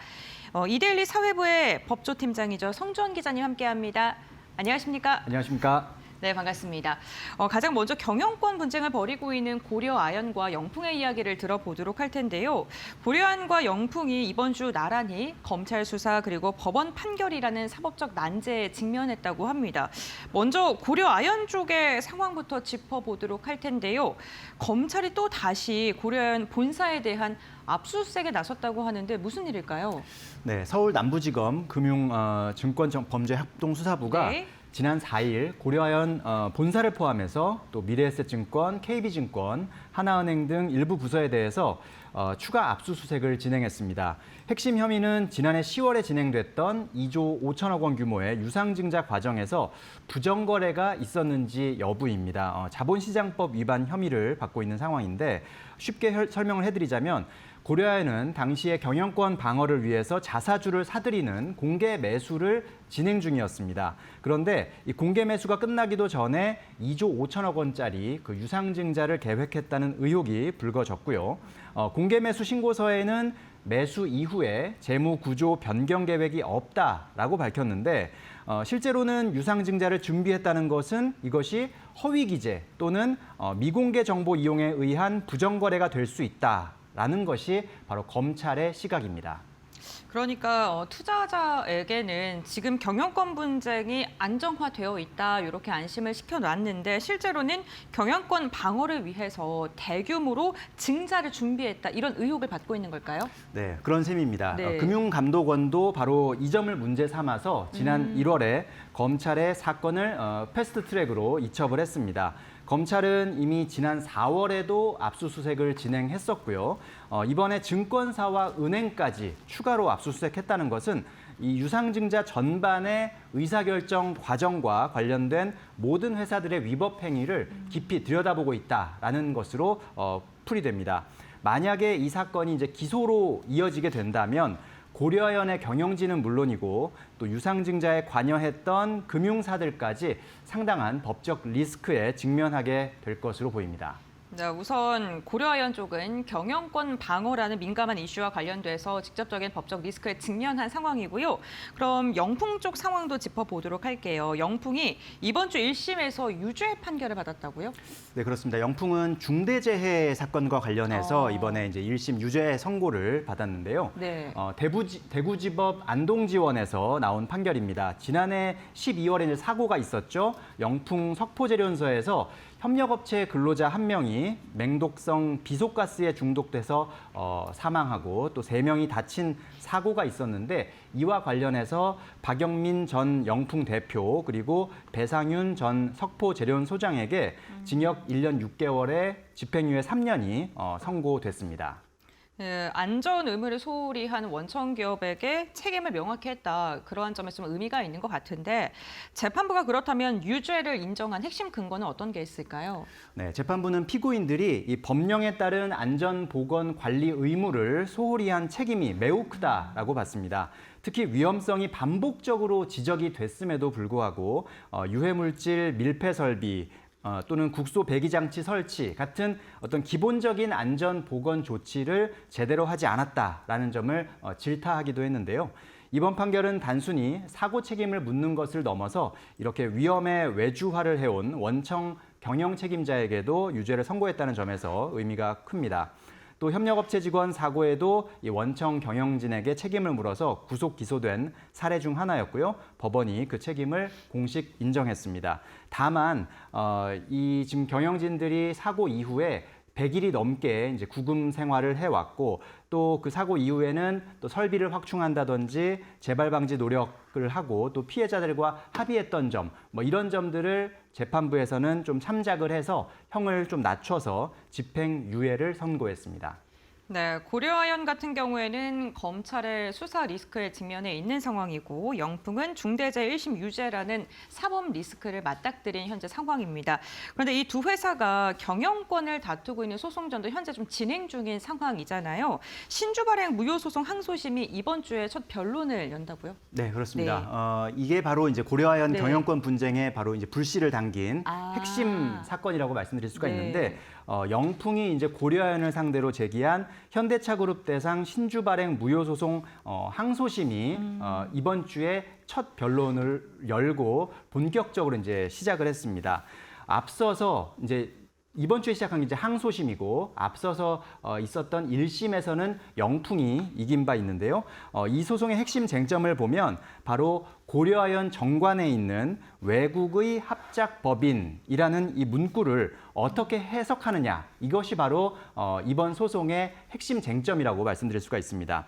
이데일리 사회부의 법조팀장이죠. 성주원 기자님 함께합니다. 안녕하십니까? 안녕하십니까? 네, 반갑습니다. 가장 먼저 경영권 분쟁을 벌이고 있는 고려아연과 영풍의 이야기를 들어보도록 할 텐데요. 고려아연과 영풍이 이번 주 나란히 검찰 수사 그리고 법원 판결이라는 사법적 난제에 직면했다고 합니다. 먼저 고려아연 쪽의 상황부터 짚어보도록 할 텐데요. 검찰이 또 다시 고려아연 본사에 대한 압수수색에 나섰다고 하는데 무슨 일일까요? 네, 서울 남부지검 금융범죄합동수사부가 네. 지난 4일 고려아연 본사를 포함해서 또 미래에셋증권, KB증권, 하나은행 등 일부 부서에 대해서 추가 압수수색을 진행했습니다. 핵심 혐의는 지난해 10월에 진행됐던 2조 5천억 원 규모의 유상증자 과정에서 부정거래가 있었는지 여부입니다. 자본시장법 위반 혐의를 받고 있는 상황인데 쉽게 설명을 해드리자면 고려아연은 당시에 경영권 방어를 위해서 자사주를 사들이는 공개 매수를 진행 중이었습니다. 그런데 이 공개 매수가 끝나기도 전에 2조 5천억 원짜리 그 유상증자를 계획했다는 의혹이 불거졌고요. 공개 매수 신고서에는 매수 이후에 재무 구조 변경 계획이 없다라고 밝혔는데 실제로는 유상증자를 준비했다는 것은 이것이 허위 기재 또는 미공개 정보 이용에 의한 부정거래가 될 수 있다라는 것이 바로 검찰의 시각입니다. 그러니까 투자자에게는 지금 경영권 분쟁이 안정화되어 있다 이렇게 안심을 시켜놨는데 실제로는 경영권 방어를 위해서 대규모로 증자를 준비했다 이런 의혹을 받고 있는 걸까요? 네, 그런 셈입니다. 네. 금융감독원도 바로 이 점을 문제 삼아서 지난 1월에 검찰의 사건을 패스트트랙으로 이첩을 했습니다. 검찰은 이미 지난 4월에도 압수수색을 진행했었고요. 이번에 증권사와 은행까지 추가로 압수수색했다는 것은 이 유상증자 전반의 의사결정 과정과 관련된 모든 회사들의 위법 행위를 깊이 들여다보고 있다라는 것으로 풀이됩니다. 만약에 이 사건이 이제 기소로 이어지게 된다면 고려아연의 경영진은 물론이고 또 유상증자에 관여했던 금융사들까지 상당한 법적 리스크에 직면하게 될 것으로 보입니다. 네, 우선 고려아연 쪽은 경영권 방어라는 민감한 이슈와 관련돼서 직접적인 법적 리스크에 직면한 상황이고요. 그럼 영풍 쪽 상황도 짚어보도록 할게요. 영풍이 이번 주 1심에서 유죄 판결을 받았다고요? 네, 그렇습니다. 영풍은 중대재해 사건과 관련해서 이번에 이제 1심 유죄 선고를 받았는데요. 네. 대구지법 안동지원에서 나온 판결입니다. 지난해 12월에 이제 사고가 있었죠. 영풍 석포재련소에서 협력업체 근로자 1명이 맹독성 비속가스에 중독돼서 사망하고 또 3명이 다친 사고가 있었는데 이와 관련해서 박영민 전 영풍 대표 그리고 배상윤 전 석포재련 소장에게 징역 1년 6개월에 집행유예 3년이 선고됐습니다. 안전 의무를 소홀히 한 원청 기업에게 책임을 명확히 했다. 그러한 점에서 좀 의미가 있는 것 같은데 재판부가 그렇다면 유죄를 인정한 핵심 근거는 어떤 게 있을까요? 네, 재판부는 피고인들이 이 법령에 따른 안전보건 관리 의무를 소홀히 한 책임이 매우 크다라고 봤습니다. 특히 위험성이 반복적으로 지적이 됐음에도 불구하고 유해물질 밀폐 설비, 또는 국소 배기장치 설치 같은 어떤 기본적인 안전 보건 조치를 제대로 하지 않았다라는 점을 질타하기도 했는데요. 이번 판결은 단순히 사고 책임을 묻는 것을 넘어서 이렇게 위험의 외주화를 해온 원청 경영 책임자에게도 유죄를 선고했다는 점에서 의미가 큽니다. 또 협력업체 직원 사고에도 이 원청 경영진에게 책임을 물어서 구속 기소된 사례 중 하나였고요. 법원이 그 책임을 공식 인정했습니다. 다만 이 지금 경영진들이 사고 이후에 100일이 넘게 이제 구금 생활을 해왔고 또 그 사고 이후에는 또 설비를 확충한다든지 재발 방지 노력을 하고 또 피해자들과 합의했던 점, 뭐 이런 점들을 재판부에서는 좀 참작을 해서 형을 좀 낮춰서 집행유예를 선고했습니다. 네, 고려아연 같은 경우에는 검찰의 수사 리스크에 직면해 있는 상황이고 영풍은 중대재해 1심 유죄라는 사법 리스크를 맞닥뜨린 현재 상황입니다. 그런데 이 두 회사가 경영권을 다투고 있는 소송전도 현재 좀 진행 중인 상황이잖아요. 신주 발행 무효 소송 항소심이 이번 주에 첫 변론을 연다고요? 네, 그렇습니다. 이게 바로 이제 고려아연 경영권 분쟁에 바로 이제 불씨를 당긴 핵심 사건이라고 말씀드릴 수가 있는데 영풍이 이제 고려아연을 상대로 제기한 현대차그룹 대상 신주 발행 무효 소송 항소심이 이번 주에 첫 변론을 열고 본격적으로 이제 시작을 했습니다. 앞서서 이제 이번 주에 시작한 게 이제 항소심이고 앞서서 있었던 1심에서는 영풍이 이긴 바 있는데요. 이 소송의 핵심 쟁점을 보면 바로 고려아연 정관에 있는 외국의 합작법인이라는 이 문구를 어떻게 해석하느냐 이것이 바로 이번 소송의 핵심 쟁점이라고 말씀드릴 수가 있습니다.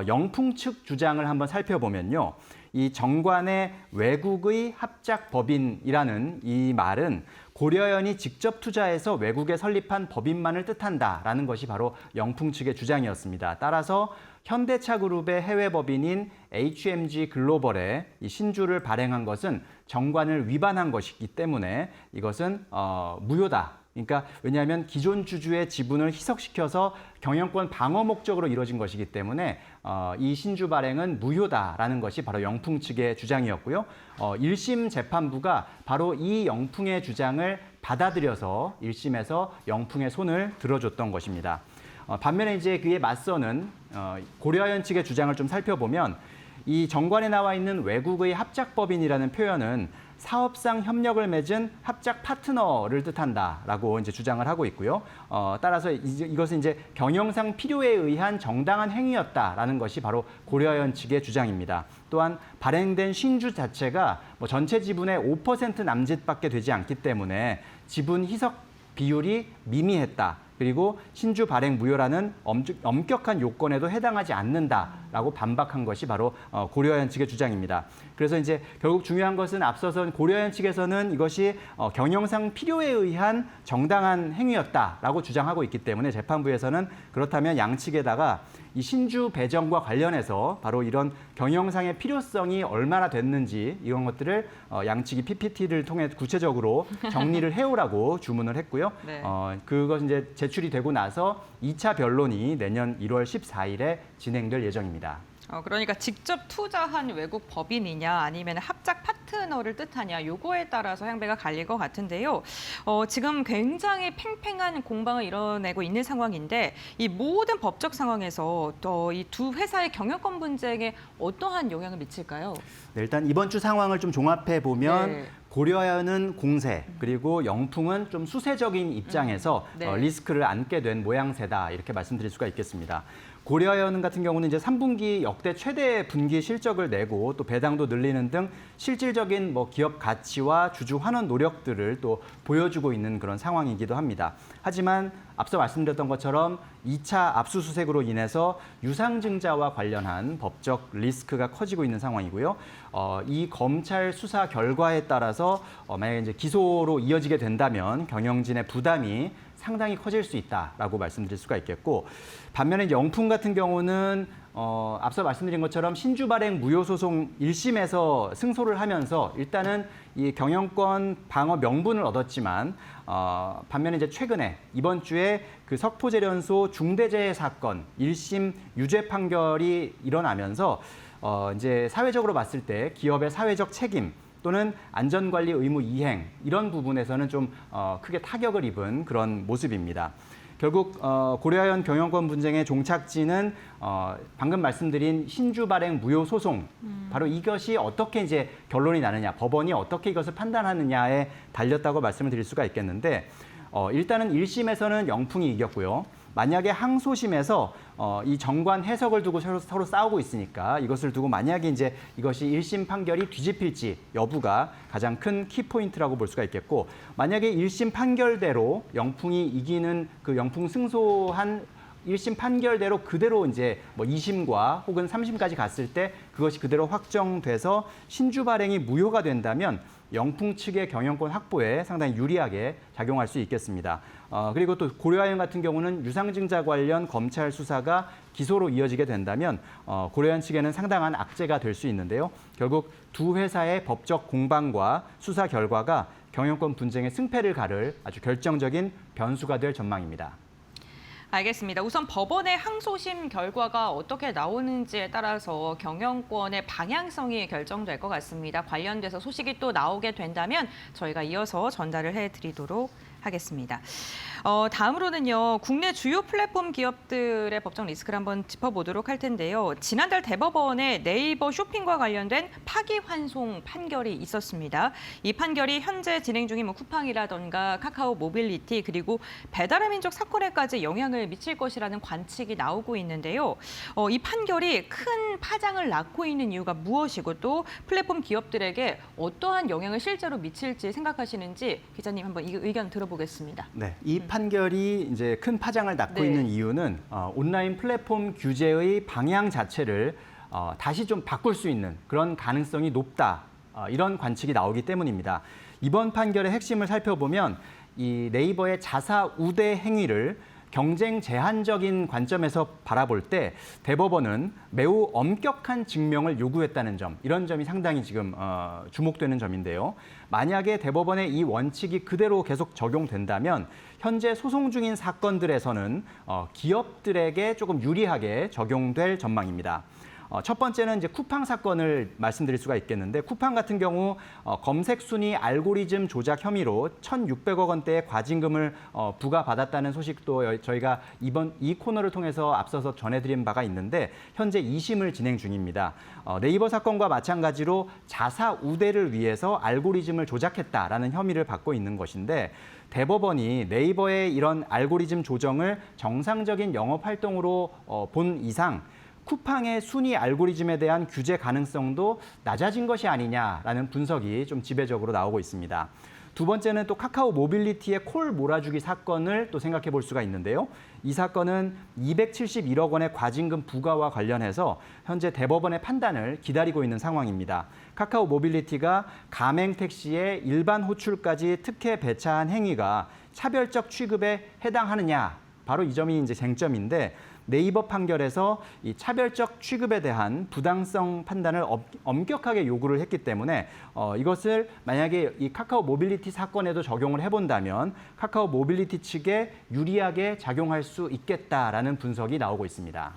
영풍 측 주장을 한번 살펴보면요. 이 정관의 외국의 합작법인이라는 이 말은 고려아연이 직접 투자해서 외국에 설립한 법인만을 뜻한다라는 것이 바로 영풍 측의 주장이었습니다. 따라서 현대차그룹의 해외 법인인 HMG 글로벌에 이 신주를 발행한 것은 정관을 위반한 것이기 때문에 이것은 무효다. 그러니까 왜냐하면 기존 주주의 지분을 희석시켜서 경영권 방어 목적으로 이루어진 것이기 때문에 이 신주 발행은 무효다라는 것이 바로 영풍 측의 주장이었고요. 1심 재판부가 바로 이 영풍의 주장을 받아들여서 1심에서 영풍의 손을 들어줬던 것입니다. 반면에 이제 그에 맞서는 고려아연 측의 주장을 좀 살펴보면 이 정관에 나와 있는 외국의 합작법인이라는 표현은 사업상 협력을 맺은 합작 파트너를 뜻한다라고 이제 주장을 하고 있고요. 따라서 이것은 이제 경영상 필요에 의한 정당한 행위였다라는 것이 바로 고려아연 측의 주장입니다. 또한 발행된 신주 자체가 뭐 전체 지분의 5% 남짓밖에 되지 않기 때문에 지분 희석 비율이 미미했다. 그리고 신주 발행 무효라는 엄격한 요건에도 해당하지 않는다라고 반박한 것이 바로 고려아연 측의 주장입니다. 그래서 이제 결국 중요한 것은 앞서선 고려아연 측에서는 이것이 경영상 필요에 의한 정당한 행위였다라고 주장하고 있기 때문에 재판부에서는 그렇다면 양측에다가 이 신주 배정과 관련해서 바로 이런 경영상의 필요성이 얼마나 됐는지 이런 것들을 양측이 PPT를 통해 구체적으로 정리를 해오라고 주문을 했고요. 네. 그것 이제 제출이 되고 나서 2차 변론이 내년 1월 14일에 진행될 예정입니다. 그러니까 직접 투자한 외국 법인이냐 아니면 합작 파트너를 뜻하냐 요거에 따라서 향배가 갈릴 것 같은데요. 지금 굉장히 팽팽한 공방을 이뤄내고 있는 상황인데 이 모든 법적 상황에서 또 이 두 회사의 경영권 분쟁에 어떠한 영향을 미칠까요? 네, 일단 이번 주 상황을 좀 종합해 보면 네. 고려아연은 공세, 그리고 영풍은 좀 수세적인 입장에서 네. 리스크를 안게 된 모양새다 이렇게 말씀드릴 수가 있겠습니다. 고려아연 같은 경우는 이제 3분기 역대 최대 분기 실적을 내고 또 배당도 늘리는 등 실질적인 기업 가치와 주주 환원 노력들을 또 보여주고 있는 그런 상황이기도 합니다. 하지만 앞서 말씀드렸던 것처럼 2차 압수수색으로 인해서 유상증자와 관련한 법적 리스크가 커지고 있는 상황이고요. 이 검찰 수사 결과에 따라서 만약에 이제 기소로 이어지게 된다면 경영진의 부담이 상당히 커질 수 있다라고 말씀드릴 수가 있겠고, 반면에 영풍 같은 경우는 앞서 말씀드린 것처럼 신주 발행 무효 소송 1심에서 승소를 하면서 일단은 이 경영권 방어 명분을 얻었지만 반면에 이제 최근에 이번 주에 그 석포재련소 중대재해 사건 1심 유죄 판결이 일어나면서 이제 사회적으로 봤을 때 기업의 사회적 책임 또는 안전관리 의무 이행 이런 부분에서는 좀 크게 타격을 입은 그런 모습입니다. 결국 고려아연 경영권 분쟁의 종착지는 방금 말씀드린 신주 발행 무효 소송 바로 이것이 어떻게 이제 결론이 나느냐, 법원이 어떻게 이것을 판단하느냐에 달렸다고 말씀을 드릴 수가 있겠는데 일단은 1심에서는 영풍이 이겼고요. 만약에 항소심에서 이 정관 해석을 두고 서로 싸우고 있으니까 이것을 두고 만약에 이제 이것이 1심 판결이 뒤집힐지 여부가 가장 큰 키포인트라고 볼 수가 있겠고, 만약에 1심 판결대로 영풍이 이기는 그 영풍 승소한 1심 판결대로 그대로 이제 2심과 혹은 3심까지 갔을 때 그것이 그대로 확정돼서 신주 발행이 무효가 된다면 영풍 측의 경영권 확보에 상당히 유리하게 작용할 수 있겠습니다. 그리고 또 고려아연 같은 경우는 유상증자 관련 검찰 수사가 기소로 이어지게 된다면 고려아연 측에는 상당한 악재가 될 수 있는데요. 결국 두 회사의 법적 공방과 수사 결과가 경영권 분쟁의 승패를 가를 아주 결정적인 변수가 될 전망입니다. 알겠습니다. 우선 법원의 항소심 결과가 어떻게 나오는지에 따라서 경영권의 방향성이 결정될 것 같습니다. 관련돼서 소식이 또 나오게 된다면 저희가 이어서 전달을 해드리도록 하겠습니다. 다음으로는요, 국내 주요 플랫폼 기업들의 법적 리스크를 한번 짚어보도록 할 텐데요. 지난달 대법원에 네이버 쇼핑과 관련된 파기환송 판결이 있었습니다. 이 판결이 현재 진행 중인 쿠팡이라던가 카카오 모빌리티 그리고 배달의 민족 사건에까지 영향을 미칠 것이라는 관측이 나오고 있는데요. 이 판결이 큰 파장을 낳고 있는 이유가 무엇이고 또 플랫폼 기업들에게 어떠한 영향을 실제로 미칠지 생각하시는지 기자님 한번 이 의견 들어보겠습니다. 네, 이 판결이 이제 큰 파장을 낳고 네. 있는 이유는 온라인 플랫폼 규제의 방향 자체를 다시 좀 바꿀 수 있는 그런 가능성이 높다. 이런 관측이 나오기 때문입니다. 이번 판결의 핵심을 살펴보면 이 네이버의 자사 우대 행위를 경쟁 제한적인 관점에서 바라볼 때 대법원은 매우 엄격한 증명을 요구했다는 점, 이런 점이 상당히 지금 주목되는 점인데요. 만약에 대법원의 이 원칙이 그대로 계속 적용된다면 현재 소송 중인 사건들에서는 기업들에게 조금 유리하게 적용될 전망입니다. 첫 번째는 이제 쿠팡 사건을 말씀드릴 수가 있겠는데, 쿠팡 같은 경우 검색 순위 알고리즘 조작 혐의로 1,600억 원대의 과징금을 부과받았다는 소식도 저희가 이 코너를 통해서 앞서서 전해드린 바가 있는데 현재 2심을 진행 중입니다. 네이버 사건과 마찬가지로 자사 우대를 위해서 알고리즘을 조작했다라는 혐의를 받고 있는 것인데, 대법원이 네이버의 이런 알고리즘 조정을 정상적인 영업 활동으로 본 이상 쿠팡의 순위 알고리즘에 대한 규제 가능성도 낮아진 것이 아니냐라는 분석이 좀 지배적으로 나오고 있습니다. 두 번째는 또 카카오 모빌리티의 콜 몰아주기 사건을 또 생각해 볼 수가 있는데요. 이 사건은 271억 원의 과징금 부과와 관련해서 현재 대법원의 판단을 기다리고 있는 상황입니다. 카카오 모빌리티가 가맹 택시의 일반 호출까지 특혜 배차한 행위가 차별적 취급에 해당하느냐, 바로 이 점이 이제 쟁점인데, 네이버 판결에서 이 차별적 취급에 대한 부당성 판단을 엄격하게 요구를 했기 때문에 이것을 만약에 이 카카오 모빌리티 사건에도 적용을 해본다면 카카오 모빌리티 측에 유리하게 작용할 수 있겠다라는 분석이 나오고 있습니다.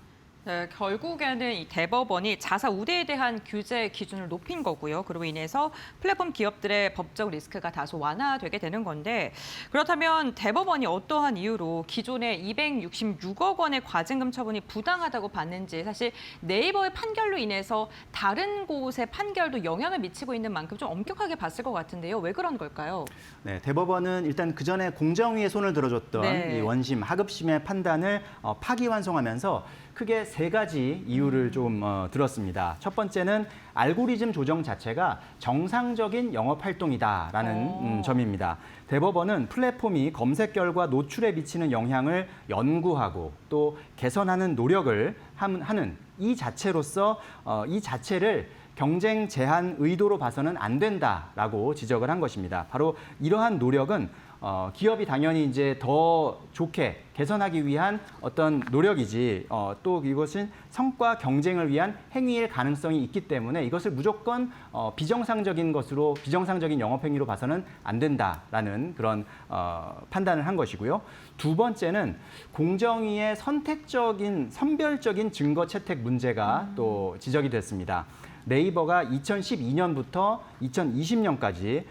네, 결국에는 이 대법원이 자사 우대에 대한 규제 기준을 높인 거고요. 그로 인해서 플랫폼 기업들의 법적 리스크가 다소 완화되게 되는 건데 그렇다면 대법원이 어떠한 이유로 기존의 266억 원의 과징금 처분이 부당하다고 봤는지 사실 네이버의 판결로 인해서 다른 곳의 판결도 영향을 미치고 있는 만큼 좀 엄격하게 봤을 것 같은데요. 왜 그런 걸까요? 네, 대법원은 일단 그 전에 공정위에 손을 들어줬던 네. 이 원심, 하급심의 판단을 파기환송하면서 크게 세 가지 이유를 좀 들었습니다. 첫 번째는 알고리즘 조정 자체가 정상적인 영업 활동이다라는 점입니다. 대법원은 플랫폼이 검색 결과 노출에 미치는 영향을 연구하고 또 개선하는 노력을 하는 이 자체로서 이 자체를 경쟁 제한 의도로 봐서는 안 된다라고 지적을 한 것입니다. 바로 이러한 노력은 기업이 당연히 이제 더 좋게 개선하기 위한 어떤 노력이지 또 이것은 성과 경쟁을 위한 행위일 가능성이 있기 때문에 이것을 무조건 비정상적인 영업 행위로 봐서는 안 된다라는 그런 판단을 한 것이고요. 두 번째는 공정위의 선별적인 증거 채택 문제가 또 지적이 됐습니다. 네이버가 2012년부터 2020년까지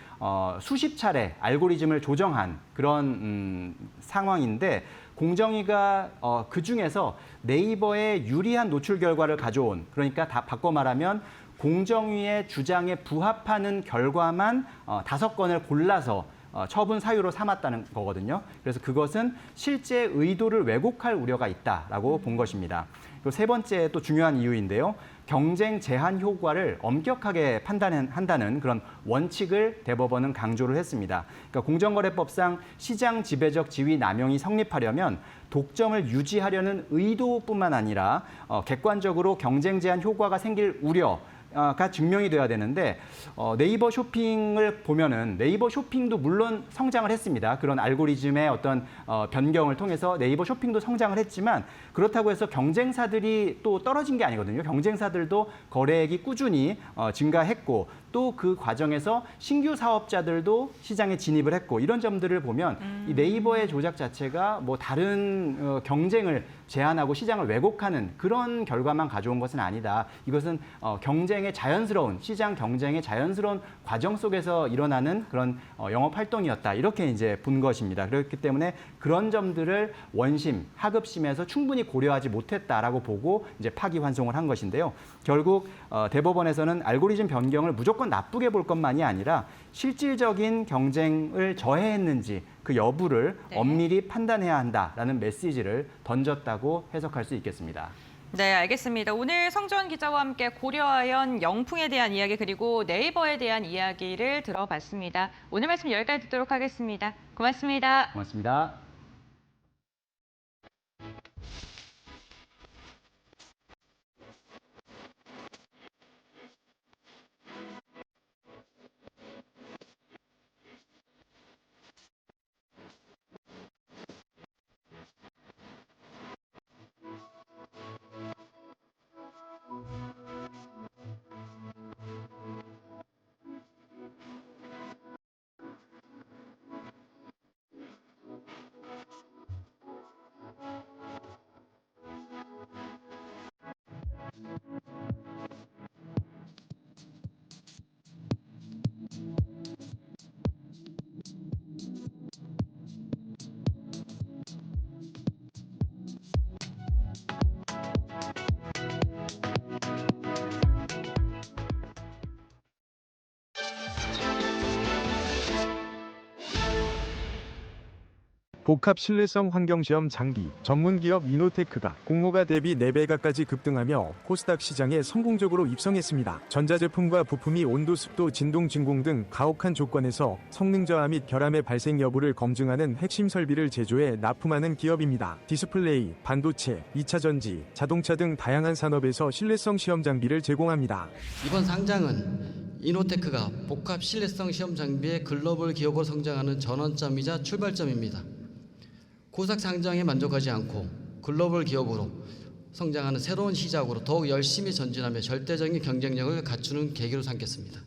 수십 차례 알고리즘을 조정한 그런 상황인데 공정위가 그중에서 네이버의 유리한 노출 결과를 가져온, 그러니까 다 바꿔 말하면 공정위의 주장에 부합하는 결과만 5건을 골라서 처분 사유로 삼았다는 거거든요. 그래서 그것은 실제 의도를 왜곡할 우려가 있다라고 본 것입니다. 그리고 세 번째 또 중요한 이유인데요. 경쟁 제한 효과를 엄격하게 판단한다는 그런 원칙을 대법원은 강조를 했습니다. 그러니까 공정거래법상 시장 지배적 지위 남용이 성립하려면 독점을 유지하려는 의도뿐만 아니라 객관적으로 경쟁 제한 효과가 생길 우려가 증명이 돼야 되는데 네이버 쇼핑을 보면은 네이버 쇼핑도 물론 성장을 했습니다. 그런 알고리즘의 어떤 변경을 통해서 네이버 쇼핑도 성장을 했지만 그렇다고 해서 경쟁사들이 또 떨어진 게 아니거든요. 경쟁사들도 거래액이 꾸준히 증가했고 또 그 과정에서 신규 사업자들도 시장에 진입을 했고 이런 점들을 보면 이 네이버의 조작 자체가 뭐 다른 경쟁을 제한하고 시장을 왜곡하는 그런 결과만 가져온 것은 아니다. 이것은 시장 경쟁의 자연스러운 과정 속에서 일어나는 그런 영업 활동이었다. 이렇게 이제 본 것입니다. 그렇기 때문에 그런 점들을 원심, 하급심에서 충분히 고려하지 못했다라고 보고 이제 파기환송을 한 것인데요. 결국 대법원에서는 알고리즘 변경을 무조건 나쁘게 볼 것만이 아니라 실질적인 경쟁을 저해했는지 그 여부를 엄밀히 판단해야 한다라는 메시지를 던졌다고 해석할 수 있겠습니다. 네, 알겠습니다. 오늘 성주원 기자와 함께 고려아연 영풍에 대한 이야기 그리고 네이버에 대한 이야기를 들어봤습니다. 오늘 말씀 여기까지 듣도록 하겠습니다. 고맙습니다. 고맙습니다. 복합 신뢰성 환경시험 장비 전문기업 이노테크가 공모가 대비 4배가까지 급등하며 코스닥 시장에 성공적으로 입성했습니다. 전자제품과 부품이 온도, 습도, 진동, 진공 등 가혹한 조건에서 성능 저하 및 결함의 발생 여부를 검증하는 핵심 설비를 제조해 납품하는 기업입니다. 디스플레이, 반도체, 2차 전지, 자동차 등 다양한 산업에서 신뢰성 시험 장비를 제공합니다. 이번 상장은 이노테크가 복합 신뢰성 시험 장비의 글로벌 기업으로 성장하는 전환점이자 출발점입니다. 코스닥 상장에 만족하지 않고 글로벌 기업으로 성장하는 새로운 시작으로 더욱 열심히 전진하며 절대적인 경쟁력을 갖추는 계기로 삼겠습니다.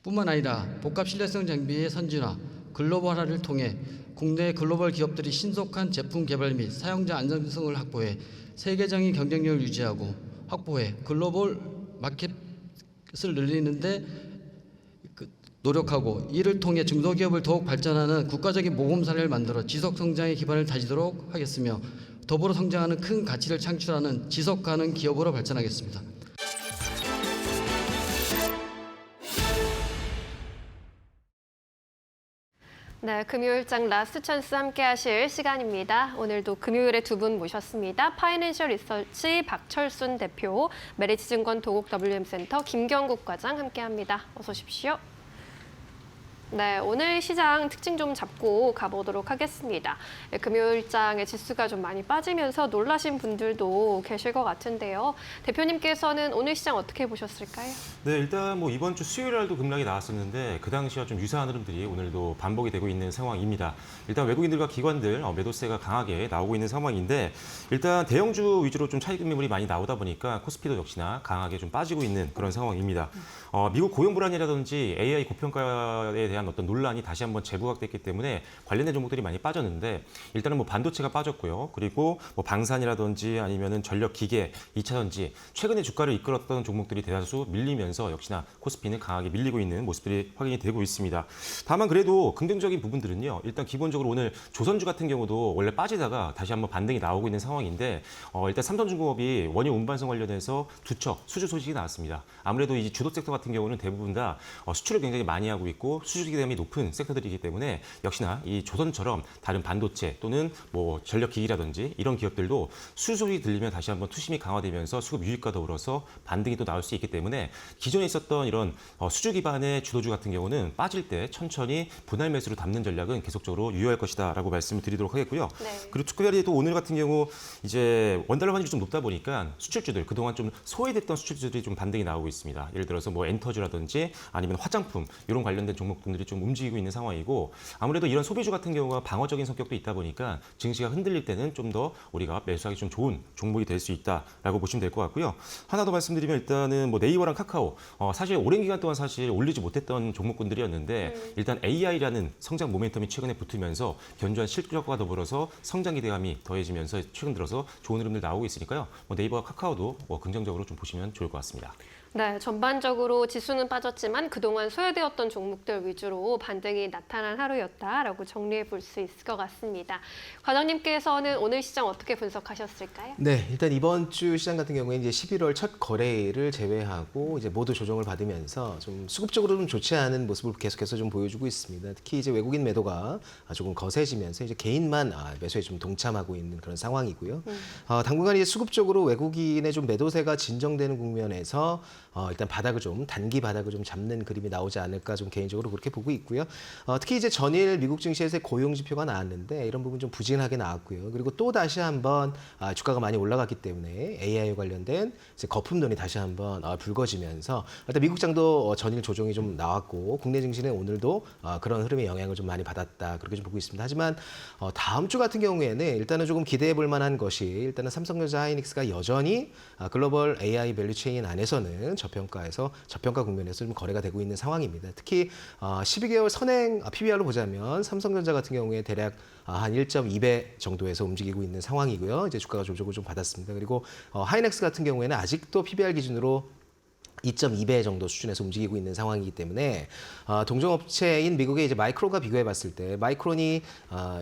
뿐만 아니라 복합 신뢰성 장비의 선진화, 글로벌화를 통해 국내 글로벌 기업들이 신속한 제품 개발 및 사용자 안정성을 확보해 세계적인 경쟁력을 유지하고 확보해 글로벌 마켓을 늘리는 데 노력하고 이를 통해 중소기업을 더욱 발전하는 국가적인 모범 사례를 만들어 지속 성장의 기반을 다지도록 하겠으며 더불어 성장하는 큰 가치를 창출하는 지속 가능 기업으로 발전하겠습니다. 네, 금요일장 라스트 찬스 함께 하실 시간입니다. 오늘도 금요일에 두 분 모셨습니다. 파이낸셜 리서치 박철순 대표, 메리츠증권 도곡 WM센터 김경국 과장 함께합니다. 어서 오십시오. 네, 오늘 시장 특징 좀 잡고 가보도록 하겠습니다. 네, 금요일장의 지수가 좀 많이 빠지면서 놀라신 분들도 계실 것 같은데요. 대표님께서는 오늘 시장 어떻게 보셨을까요? 네, 일단 뭐 이번 주 수요일 날도 급락이 나왔었는데 그 당시와 좀 유사한 흐름들이 오늘도 반복이 되고 있는 상황입니다. 일단 외국인들과 기관들 매도세가 강하게 나오고 있는 상황인데 일단 대형주 위주로 좀 차익 매물이 많이 나오다 보니까 코스피도 역시나 강하게 좀 빠지고 있는 그런 상황입니다. 미국 고용 불안이라든지 AI 고평가에 대한 어떤 논란이 다시 한번 재부각됐기 때문에 관련된 종목들이 많이 빠졌는데 일단은 뭐 반도체가 빠졌고요. 그리고 뭐 방산이라든지 아니면은 전력 기계, 2차전지 최근에 주가를 이끌었던 종목들이 대다수 밀리면서 역시나 코스피는 강하게 밀리고 있는 모습들이 확인이 되고 있습니다. 다만 그래도 긍정적인 부분들은요. 일단 기본적으로 오늘 조선주 같은 경우도 원래 빠지다가 다시 한번 반등이 나오고 있는 상황인데 일단 삼성중공업이 원유 운반성 관련해서 두 척 수주 소식이 나왔습니다. 아무래도 이 주도 섹터 같은 경우는 대부분 다 수출을 굉장히 많이 하고 있고 수주 기대감이 높은 섹터들이기 때문에 역시나 이 조선처럼 다른 반도체 또는 뭐 전력 기기라든지 이런 기업들도 수주 소식이 들리면 다시 한번 투심이 강화되면서 수급 유입과 더불어서 반등이 또 나올 수 있기 때문에 기존에 있었던 이런 수주 기반의 주도주 같은 경우는 빠질 때 천천히 분할 매수로 담는 전략은 계속적으로 유효할 것이다라고 말씀을 드리도록 하겠고요. 네. 그리고 특별히 또 오늘 같은 경우 이제 원달러 환율이 좀 높다 보니까 수출주들 그동안 좀 소외됐던 수출주들이 좀 반등이 나오고 있습니다. 예를 들어서 뭐 엔터주라든지 아니면 화장품 이런 관련된 종목들이 좀 움직이고 있는 상황이고 아무래도 이런 소비주 같은 경우가 방어적인 성격도 있다 보니까 증시가 흔들릴 때는 좀 더 우리가 매수하기 좀 좋은 종목이 될 수 있다라고 보시면 될 것 같고요. 하나 더 말씀드리면 일단은 뭐 네이버랑 카카오 사실 오랜 기간 동안 사실 올리지 못했던 종목군들이었는데 일단 AI라는 성장 모멘텀이 최근에 붙으면서 견조한 실적과 더불어서 성장 기대감이 더해지면서 최근 들어서 좋은 흐름들 나오고 있으니까요. 뭐 네이버와 카카오도 긍정적으로 좀 보시면 좋을 것 같습니다. 네, 전반적으로 지수는 빠졌지만 그동안 소외되었던 종목들 위주로 반등이 나타난 하루였다라고 정리해 볼 수 있을 것 같습니다. 과장님께서는 오늘 시장 어떻게 분석하셨을까요? 네, 일단 이번 주 시장 같은 경우에 이제 11월 첫 거래일을 제외하고 이제 모두 조정을 받으면서 좀 수급적으로 좀 좋지 않은 모습을 계속해서 좀 보여주고 있습니다. 특히 이제 외국인 매도가 조금 거세지면서 이제 개인만 매수에 좀 동참하고 있는 그런 상황이고요. 당분간 이제 수급적으로 외국인의 좀 매도세가 진정되는 국면에서 일단 바닥을 좀 단기 바닥을 좀 잡는 그림이 나오지 않을까 좀 개인적으로 그렇게 보고 있고요. 특히 이제 전일 미국 증시에서 고용 지표가 나왔는데 이런 부분 좀 부진하게 나왔고요. 그리고 또 다시 한번 주가가 많이 올라갔기 때문에 AI 관련된 이제 거품론이 다시 한번 불거지면서 일단 미국장도 전일 조정이 좀 나왔고 국내 증시는 오늘도 그런 흐름의 영향을 좀 많이 받았다 그렇게 좀 보고 있습니다. 하지만 다음 주 같은 경우에는 일단은 조금 기대해 볼 만한 것이 일단은 삼성전자 하이닉스가 여전히 글로벌 AI 밸류 체인 안에서는 저평가 국면에서 좀 거래가 되고 있는 상황입니다. 특히 12개월 선행 PBR로 보자면 삼성전자 같은 경우에 대략 한 1.2배 정도에서 움직이고 있는 상황이고요. 이제 주가가 조정을 좀 받았습니다. 그리고 하이닉스 같은 경우에는 아직도 PBR 기준으로 2.2배 정도 수준에서 움직이고 있는 상황이기 때문에 동종업체인 미국의 이제 마이크론과 비교해봤을 때 마이크론이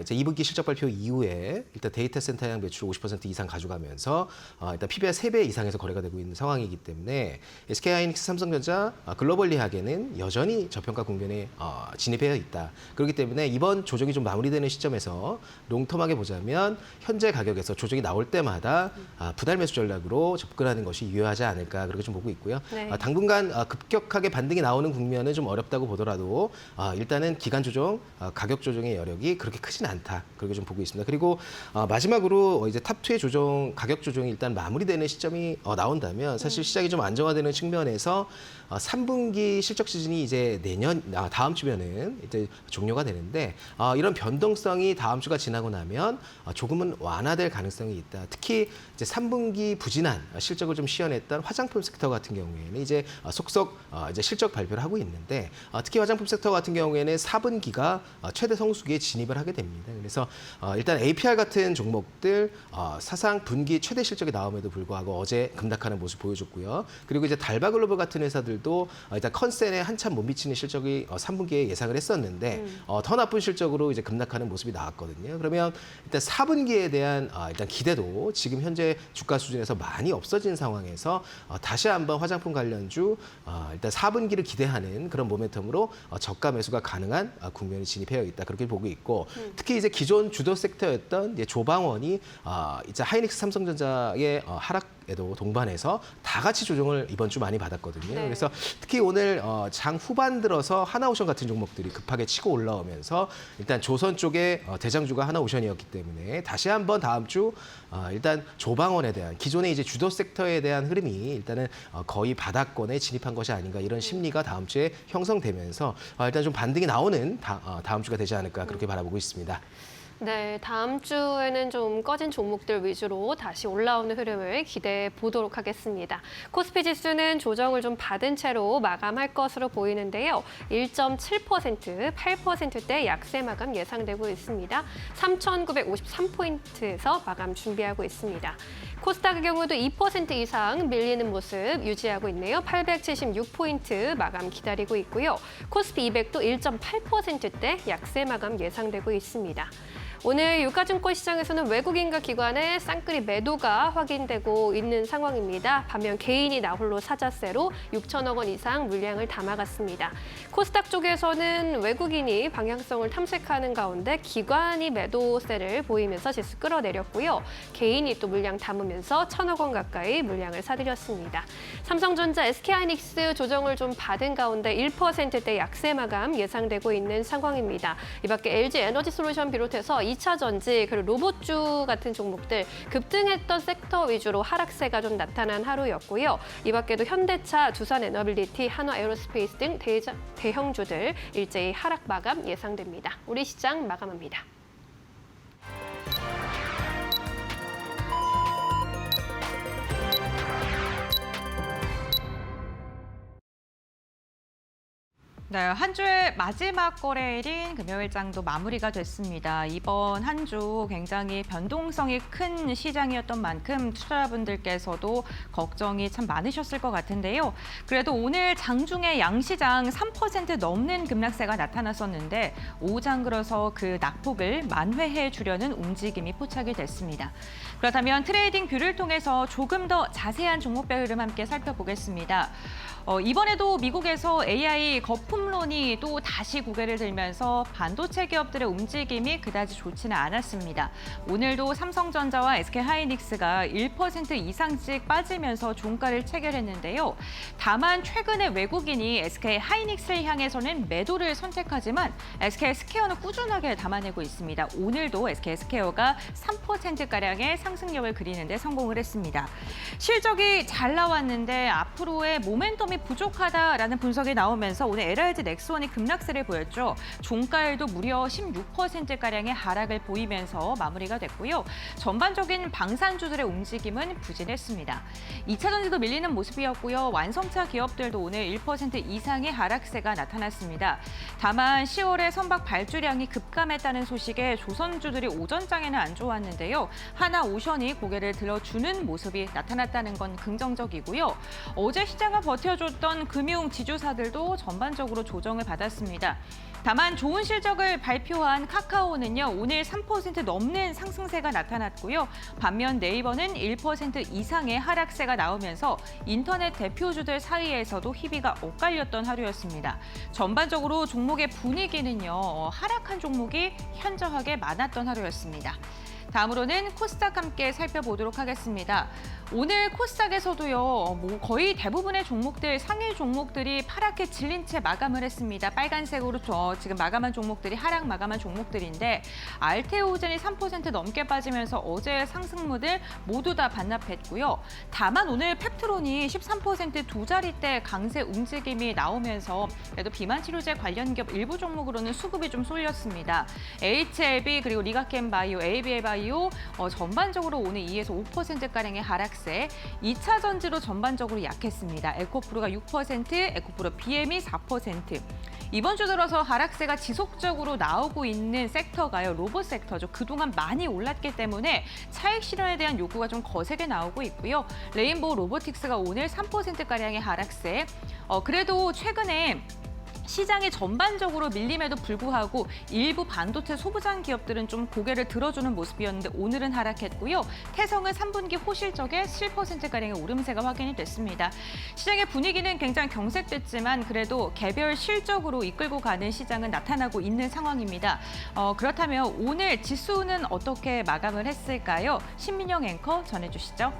이제 2분기 실적 발표 이후에 일단 데이터 센터량 매출 50% 이상 가져가면서 일단 PBR 3배 이상에서 거래가 되고 있는 상황이기 때문에 SK 하이닉스, 삼성전자 글로벌리하게는 여전히 저평가 국면에 진입해 있다. 그렇기 때문에 이번 조정이 좀 마무리되는 시점에서 롱텀하게 보자면 현재 가격에서 조정이 나올 때마다 분할 매수 전략으로 접근하는 것이 유효하지 않을까 그렇게 좀 보고 있고요. 네. 당분간 급격하게 반등이 나오는 국면은 좀 어렵다고 보더라도 일단은 기간 조정, 가격 조정의 여력이 그렇게 크진 않다. 그렇게 좀 보고 있습니다. 그리고 마지막으로 이제 탑2의 조정, 가격 조정이 일단 마무리되는 시점이 나온다면 사실 시장이 좀 안정화되는 측면에서 3분기 실적 시즌이 이제 다음 주면은 이제 종료가 되는데 이런 변동성이 다음 주가 지나고 나면 조금은 완화될 가능성이 있다. 특히 이제 3분기 부진한 실적을 좀 시현했던 화장품 섹터 같은 경우에는 때문에 이제 속속 이제 실적 발표를 하고 있는데 특히 화장품 섹터 같은 경우에는 4분기가 최대 성수기에 진입을 하게 됩니다. 그래서 일단 APR 같은 종목들 사상 분기 최대 실적이 나옴에도 불구하고 어제 급락하는 모습 보여줬고요. 그리고 이제 달바글로벌 같은 회사들도 일단 컨센에 한참 못 미치는 실적이 3분기에 예상을 했었는데 더 나쁜 실적으로 이제 급락하는 모습이 나왔거든요. 그러면 일단 4분기에 대한 일단 기대도 지금 현재 주가 수준에서 많이 없어진 상황에서 다시 한번 화장품 관련주 일단 4분기를 기대하는 그런 모멘텀으로 저가 매수가 가능한 국면에 진입해 있다 그렇게 보고 있고 특히 이제 기존 주도 섹터였던 이제 조방원이 이제 하이닉스 삼성전자의 하락에도 동반해서 다 같이 조정을 이번 주 많이 받았거든요. 네. 그래서 특히 오늘 장 후반 들어서 하나오션 같은 종목들이 급하게 치고 올라오면서 일단 조선 쪽에 대장주가 하나오션이었기 때문에 다시 한번 다음 주 일단 조방원에 대한 기존의 이제 주도 섹터에 대한 흐름이 일단은 거의 바닥권에 진입한 것이 아닌가 이런 심리가 다음 주에 형성되면서 일단 좀 반등이 나오는 다음 주가 되지 않을까 그렇게 바라보고 있습니다. 네, 다음 주에는 좀 꺼진 종목들 위주로 다시 올라오는 흐름을 기대해 보도록 하겠습니다. 코스피 지수는 조정을 좀 받은 채로 마감할 것으로 보이는데요. 1.7%, 8%대 약세 마감 예상되고 있습니다. 3,953포인트에서 마감 준비하고 있습니다. 코스닥의 경우도 2% 이상 밀리는 모습 유지하고 있네요. 876포인트 마감 기다리고 있고요. 코스피 200도 1.8%대 약세 마감 예상되고 있습니다. 오늘 유가증권 시장에서는 외국인과 기관의 쌍끌이 매도가 확인되고 있는 상황입니다. 반면 개인이 나홀로 사자세로 6천억 원 이상 물량을 담아갔습니다. 코스닥 쪽에서는 외국인이 방향성을 탐색하는 가운데 기관이 매도세를 보이면서 지수 끌어내렸고요. 개인이 또 물량 담으면서 1,000억 원 가까이 물량을 사들였습니다. 삼성전자, SK하이닉스 조정을 좀 받은 가운데 1%대 약세 마감 예상되고 있는 상황입니다. 이 밖에 LG 에너지솔루션 비롯해서 2차 전지 그리고 로봇주 같은 종목들 급등했던 섹터 위주로 하락세가 좀 나타난 하루였고요. 이 밖에도 현대차, 두산에너빌리티, 한화에어로스페이스 등 대형주들 일제히 하락 마감 예상됩니다. 우리 시장 마감합니다. 네, 한 주의 마지막 거래일인 금요일장도 마무리가 됐습니다. 이번 한 주 굉장히 변동성이 큰 시장이었던 만큼 투자자분들께서도 걱정이 참 많으셨을 것 같은데요. 그래도 오늘 장중에 양시장 3% 넘는 급락세가 나타났었는데 오후장 들어서 그 낙폭을 만회해 주려는 움직임이 포착이 됐습니다. 그렇다면 트레이딩 뷰를 통해서 조금 더 자세한 종목별 흐름 함께 살펴보겠습니다. 이번에도 미국에서 AI 거품론이 또 다시 고개를 들면서 반도체 기업들의 움직임이 그다지 좋지는 않았습니다. 오늘도 삼성전자와 SK하이닉스가 1% 이상씩 빠지면서 종가를 체결했는데요. 다만 최근에 외국인이 SK하이닉스를 향해서는 매도를 선택하지만 SK스퀘어는 꾸준하게 담아내고 있습니다. 오늘도 SK스퀘어가 3%가량의 상승력을 그리는 데 성공을 했습니다. 실적이 잘 나왔는데 앞으로의 모멘텀이 부족하다라는 분석이 나오면서 오늘 LRG 넥스원이 급락세를 보였죠. 종가에도 무려 16%가량의 하락을 보이면서 마무리가 됐고요. 전반적인 방산주들의 움직임은 부진했습니다. 2차 전지도 밀리는 모습이었고요. 완성차 기업들도 오늘 1% 이상의 하락세가 나타났습니다. 다만 10월에 선박 발주량이 급감했다는 소식에 조선주들이 오전장에는 안 좋았는데요. 하나오션이 고개를 들어주는 모습이 나타났다는 건 긍정적이고요. 어제 시장을 버텨줬던 금융 지주사들도 전반적으로 조정을 받았습니다. 다만 좋은 실적을 발표한 카카오는요, 오늘 3% 넘는 상승세가 나타났고요. 반면 네이버는 1% 이상의 하락세가 나오면서 인터넷 대표주들 사이에서도 희비가 엇갈렸던 하루였습니다. 전반적으로 종목의 분위기는요, 하락한 종목이 현저하게 많았던 하루였습니다. 다음으로는 코스닥 함께 살펴보도록 하겠습니다. 오늘 코스닥에서도요, 거의 대부분의 종목들, 상위 종목들이 파랗게 질린 채 마감을 했습니다. 빨간색으로 지금 마감한 종목들이 하락 마감한 종목들인데 알테오젠이 3% 넘게 빠지면서 어제의 상승무들 모두 다 반납했고요. 다만 오늘 펩트론이 13% 두 자릿대 강세 움직임이 나오면서 그래도 비만 치료제 관련 기업 일부 종목으로는 수급이 좀 쏠렸습니다. HLB 그리고 리가켄 바이오, ABL 바이오 전반적으로 오늘 2에서 5%가량의 하락 하락세, 2차 전지로 전반적으로 약했습니다. 에코프로가 6%, 에코프로 BM이 4%. 이번 주 들어서 하락세가 지속적으로 나오고 있는 섹터가요. 로봇 섹터죠. 그동안 많이 올랐기 때문에 차익 실현에 대한 요구가 좀 거세게 나오고 있고요. 레인보우 로보틱스가 오늘 3%가량의 하락세. 그래도 최근에 시장이 전반적으로 밀림에도 불구하고 일부 반도체 소부장 기업들은 좀 고개를 들어주는 모습이었는데 오늘은 하락했고요. 태성은 3분기 호실적에 7%가량의 오름세가 확인이 됐습니다. 시장의 분위기는 굉장히 경색됐지만 그래도 개별 실적으로 이끌고 가는 시장은 나타나고 있는 상황입니다. 그렇다면 오늘 지수는 어떻게 마감을 했을까요? 신민영 앵커 전해주시죠.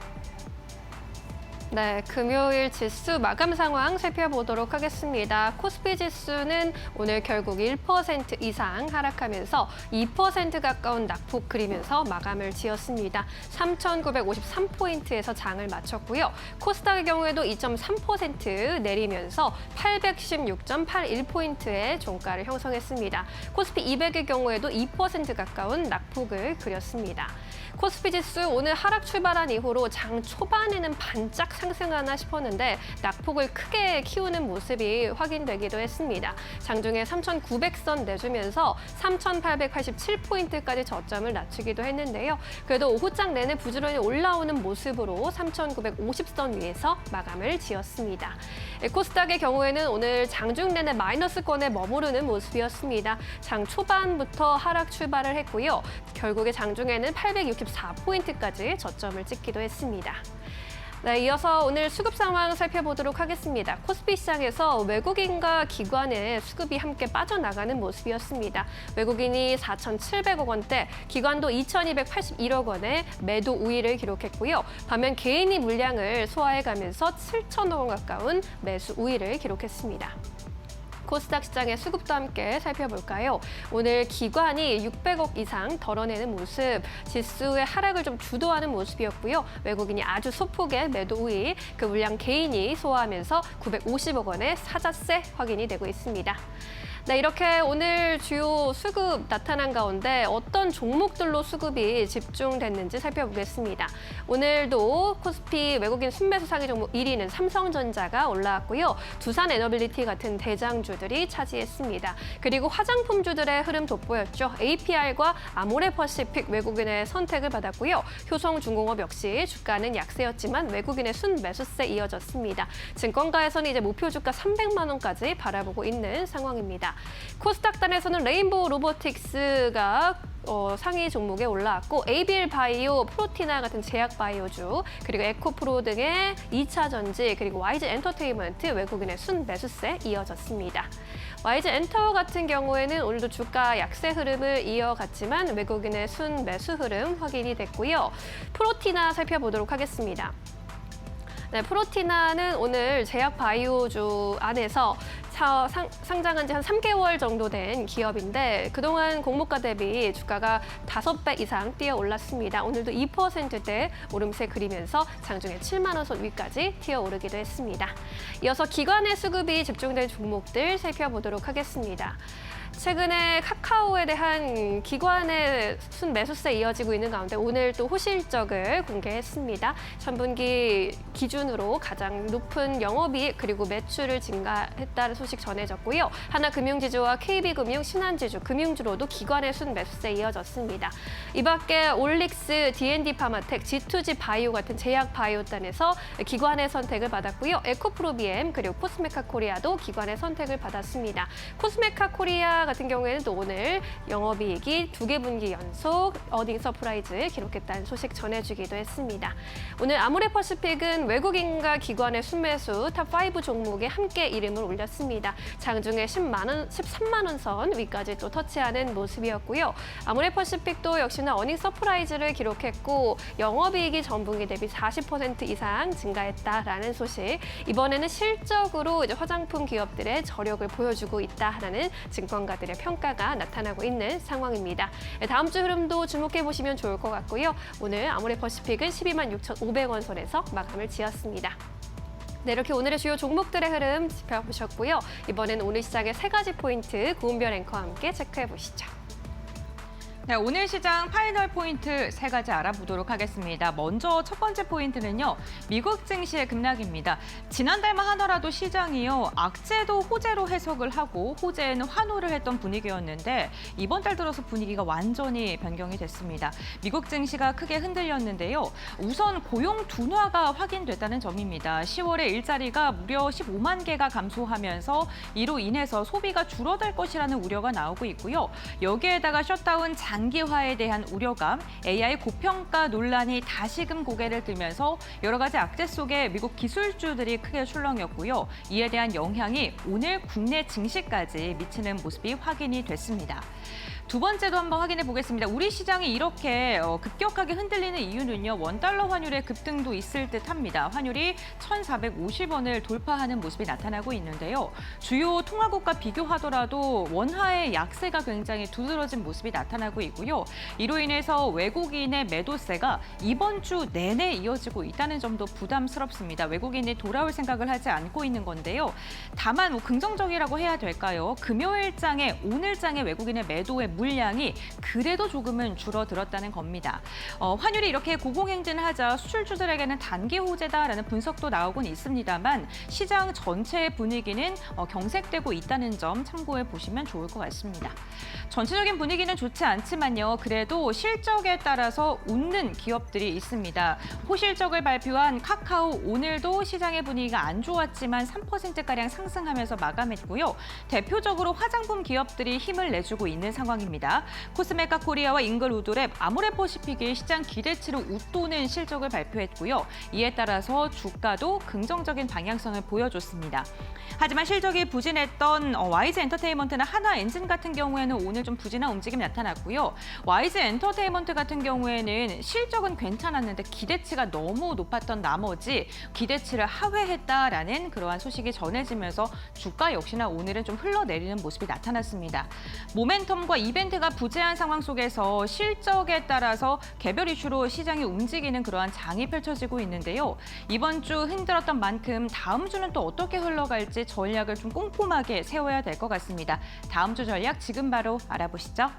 네, 금요일 지수 마감 상황 살펴보도록 하겠습니다. 코스피 지수는 오늘 결국 1% 이상 하락하면서 2% 가까운 낙폭 그리면서 마감을 지었습니다. 3,953포인트에서 장을 마쳤고요. 코스닥의 경우에도 2.3% 내리면서 816.81포인트의 종가를 형성했습니다. 코스피 200의 경우에도 2% 가까운 낙폭을 그렸습니다. 코스피 지수 오늘 하락 출발한 이후로 장 초반에는 반짝 상승하나 싶었는데 낙폭을 크게 키우는 모습이 확인되기도 했습니다. 장중에 3,900선 내주면서 3,887포인트까지 저점을 낮추기도 했는데요. 그래도 오후장 내내 부지런히 올라오는 모습으로 3,950선 위에서 마감을 지었습니다. 코스닥의 경우에는 오늘 장중 내내 마이너스권에 머무르는 모습이었습니다. 장 초반부터 하락 출발을 했고요. 결국에 장중에는 864포인트까지 저점을 찍기도 했습니다. 네, 이어서 오늘 수급 상황 살펴보도록 하겠습니다. 코스피 시장에서 외국인과 기관의 수급이 함께 빠져나가는 모습이었습니다. 외국인이 4,700억 원대, 기관도 2,281억 원의 매도 우위를 기록했고요. 반면 개인이 물량을 소화해가면서 7,000억 원 가까운 매수 우위를 기록했습니다. 코스닥 시장의 수급도 함께 살펴볼까요? 오늘 기관이 600억 이상 덜어내는 모습, 지수의 하락을 좀 주도하는 모습이었고요. 외국인이 아주 소폭의 매도 우위, 그 물량 개인이 소화하면서 950억 원의 사자세 확인이 되고 있습니다. 네, 이렇게 오늘 주요 수급 나타난 가운데 어떤 종목들로 수급이 집중됐는지 살펴보겠습니다. 오늘도 코스피 외국인 순매수 상위 종목 1위는 삼성전자가 올라왔고요. 두산에너빌리티 같은 대장주들이 차지했습니다. 그리고 화장품주들의 흐름 돋보였죠. APR과 아모레퍼시픽 외국인의 선택을 받았고요. 효성중공업 역시 주가는 약세였지만 외국인의 순매수세 이어졌습니다. 증권가에서는 이제 목표 주가 300만 원까지 바라보고 있는 상황입니다. 코스닥단에서는 레인보우 로보틱스가 상위 종목에 올라왔고 에이빌 바이오, 프로티나 같은 제약 바이오주, 그리고 에코프로 등의 2차 전지, 그리고 YG 엔터테인먼트 외국인의 순매수세 이어졌습니다. YG 엔터 같은 경우에는 오늘도 주가 약세 흐름을 이어갔지만 외국인의 순매수 흐름 확인이 됐고요. 프로티나 살펴보도록 하겠습니다. 네, 프로티나는 오늘 제약 바이오주 안에서 상장한 지 한 3개월 정도 된 기업인데 그동안 공모가 대비 주가가 5배 이상 뛰어 올랐습니다. 오늘도 2%대 오름세 그리면서 장중에 7만 원 선 위까지 뛰어 오르기도 했습니다. 이어서 기관의 수급이 집중된 종목들 살펴보도록 하겠습니다. 최근에 카카오에 대한 기관의 순매수세 이어지고 있는 가운데 오늘 또 호실적을 공개했습니다. 3분기 기준으로 가장 높은 영업이익 그리고 매출을 증가했다는 소식 전해졌고요. 하나금융지주와 KB금융, 신한지주, 금융주로도 기관의 순매수세 이어졌습니다. 이 밖에 올릭스, D&D파마텍, G2G 바이오 같은 제약 바이오단에서 기관의 선택을 받았고요. 에코프로비엠 그리고 코스메카 코리아도 기관의 선택을 받았습니다. 코스메카 코리아 같은 경우에는 또 오늘 영업이익이 2개 분기 연속 어닝 서프라이즈 기록했다는 소식 전해주기도 했습니다. 오늘 아모레퍼시픽은 외국인과 기관의 순매수 탑5 종목에 함께 이름을 올렸습니다. 장중에 13만 원 선 위까지 또 터치하는 모습이었고요. 아모레퍼시픽도 역시나 어닝 서프라이즈를 기록했고 영업이익이 전분기 대비 40% 이상 증가했다라는 소식. 이번에는 실적으로 이제 화장품 기업들의 저력을 보여주고 있다라는 증권가들의 평가가 나타나고 있는 상황입니다. 다음 주 흐름도 주목해 보시면 좋을 것 같고요. 오늘 아모레퍼시픽은 126,500원 선에서 마감을 지었습니다. 네, 이렇게 오늘의 주요 종목들의 흐름 짚어보셨고요. 이번에는 오늘 시장의 3가지 포인트 고은별 앵커와 함께 체크해 보시죠. 네, 오늘 시장 파이널 포인트 3가지 알아보도록 하겠습니다. 먼저 첫 번째 포인트는요. 미국 증시의 급락입니다. 지난달만 하더라도 시장이요. 악재도 호재로 해석을 하고 호재에는 환호를 했던 분위기였는데 이번 달 들어서 분위기가 완전히 변경이 됐습니다. 미국 증시가 크게 흔들렸는데요. 우선 고용 둔화가 확인됐다는 점입니다. 10월에 일자리가 무려 15만 개가 감소하면서 이로 인해서 소비가 줄어들 것이라는 우려가 나오고 있고요. 여기에다가 셧다운 장기화에 대한 우려감, AI 고평가 논란이 다시금 고개를 들면서 여러 가지 악재 속에 미국 기술주들이 크게 출렁였고요. 이에 대한 영향이 오늘 국내 증시까지 미치는 모습이 확인이 됐습니다. 두 번째도 한번 확인해 보겠습니다. 우리 시장이 이렇게 급격하게 흔들리는 이유는요. 원달러 환율의 급등도 있을 듯합니다. 환율이 1,450원을 돌파하는 모습이 나타나고 있는데요. 주요 통화국과 비교하더라도 원화의 약세가 굉장히 두드러진 모습이 나타나고 있고요. 이로 인해서 외국인의 매도세가 이번 주 내내 이어지고 있다는 점도 부담스럽습니다. 외국인이 돌아올 생각을 하지 않고 있는 건데요. 다만 긍정적이라고 해야 될까요? 금요일장에 오늘장의 외국인의 매도의 물량이 그래도 조금은 줄어들었다는 겁니다. 환율이 이렇게 고공행진하자 수출주들에게는 단기 호재다라는 분석도 나오곤 있습니다만 시장 전체의 분위기는 경색되고 있다는 점 참고해 보시면 좋을 것 같습니다. 전체적인 분위기는 좋지 않지만요. 그래도 실적에 따라서 웃는 기업들이 있습니다. 호실적을 발표한 카카오 오늘도 시장의 분위기가 안 좋았지만 3%가량 상승하면서 마감했고요. 대표적으로 화장품 기업들이 힘을 내주고 있는 상황입니다. 코스메카 코리아와 잉글우드랩, 아모레퍼시픽이 시장 기대치를 웃도는 실적을 발표했고요. 이에 따라서 주가도 긍정적인 방향성을 보여줬습니다. 하지만 실적이 부진했던 YG 엔터테인먼트나 하나엔진 같은 경우에는 오늘 좀 부진한 움직임이 나타났고요. YG 엔터테인먼트 같은 경우에는 실적은 괜찮았는데 기대치가 너무 높았던 나머지 기대치를 하회했다라는 그러한 소식이 전해지면서 주가 역시나 오늘은 좀 흘러내리는 모습이 나타났습니다. 모멘텀과 이벤트가 부재한 상황 속에서 실적에 따라서 개별 이슈로 시장이 움직이는 그러한 장이 펼쳐지고 있는데요. 이번 주 힘들었던 만큼 다음 주는 또 어떻게 흘러갈지 전략을 좀 꼼꼼하게 세워야 될 것 같습니다. 다음 주 전략 지금 바로 알아보시죠.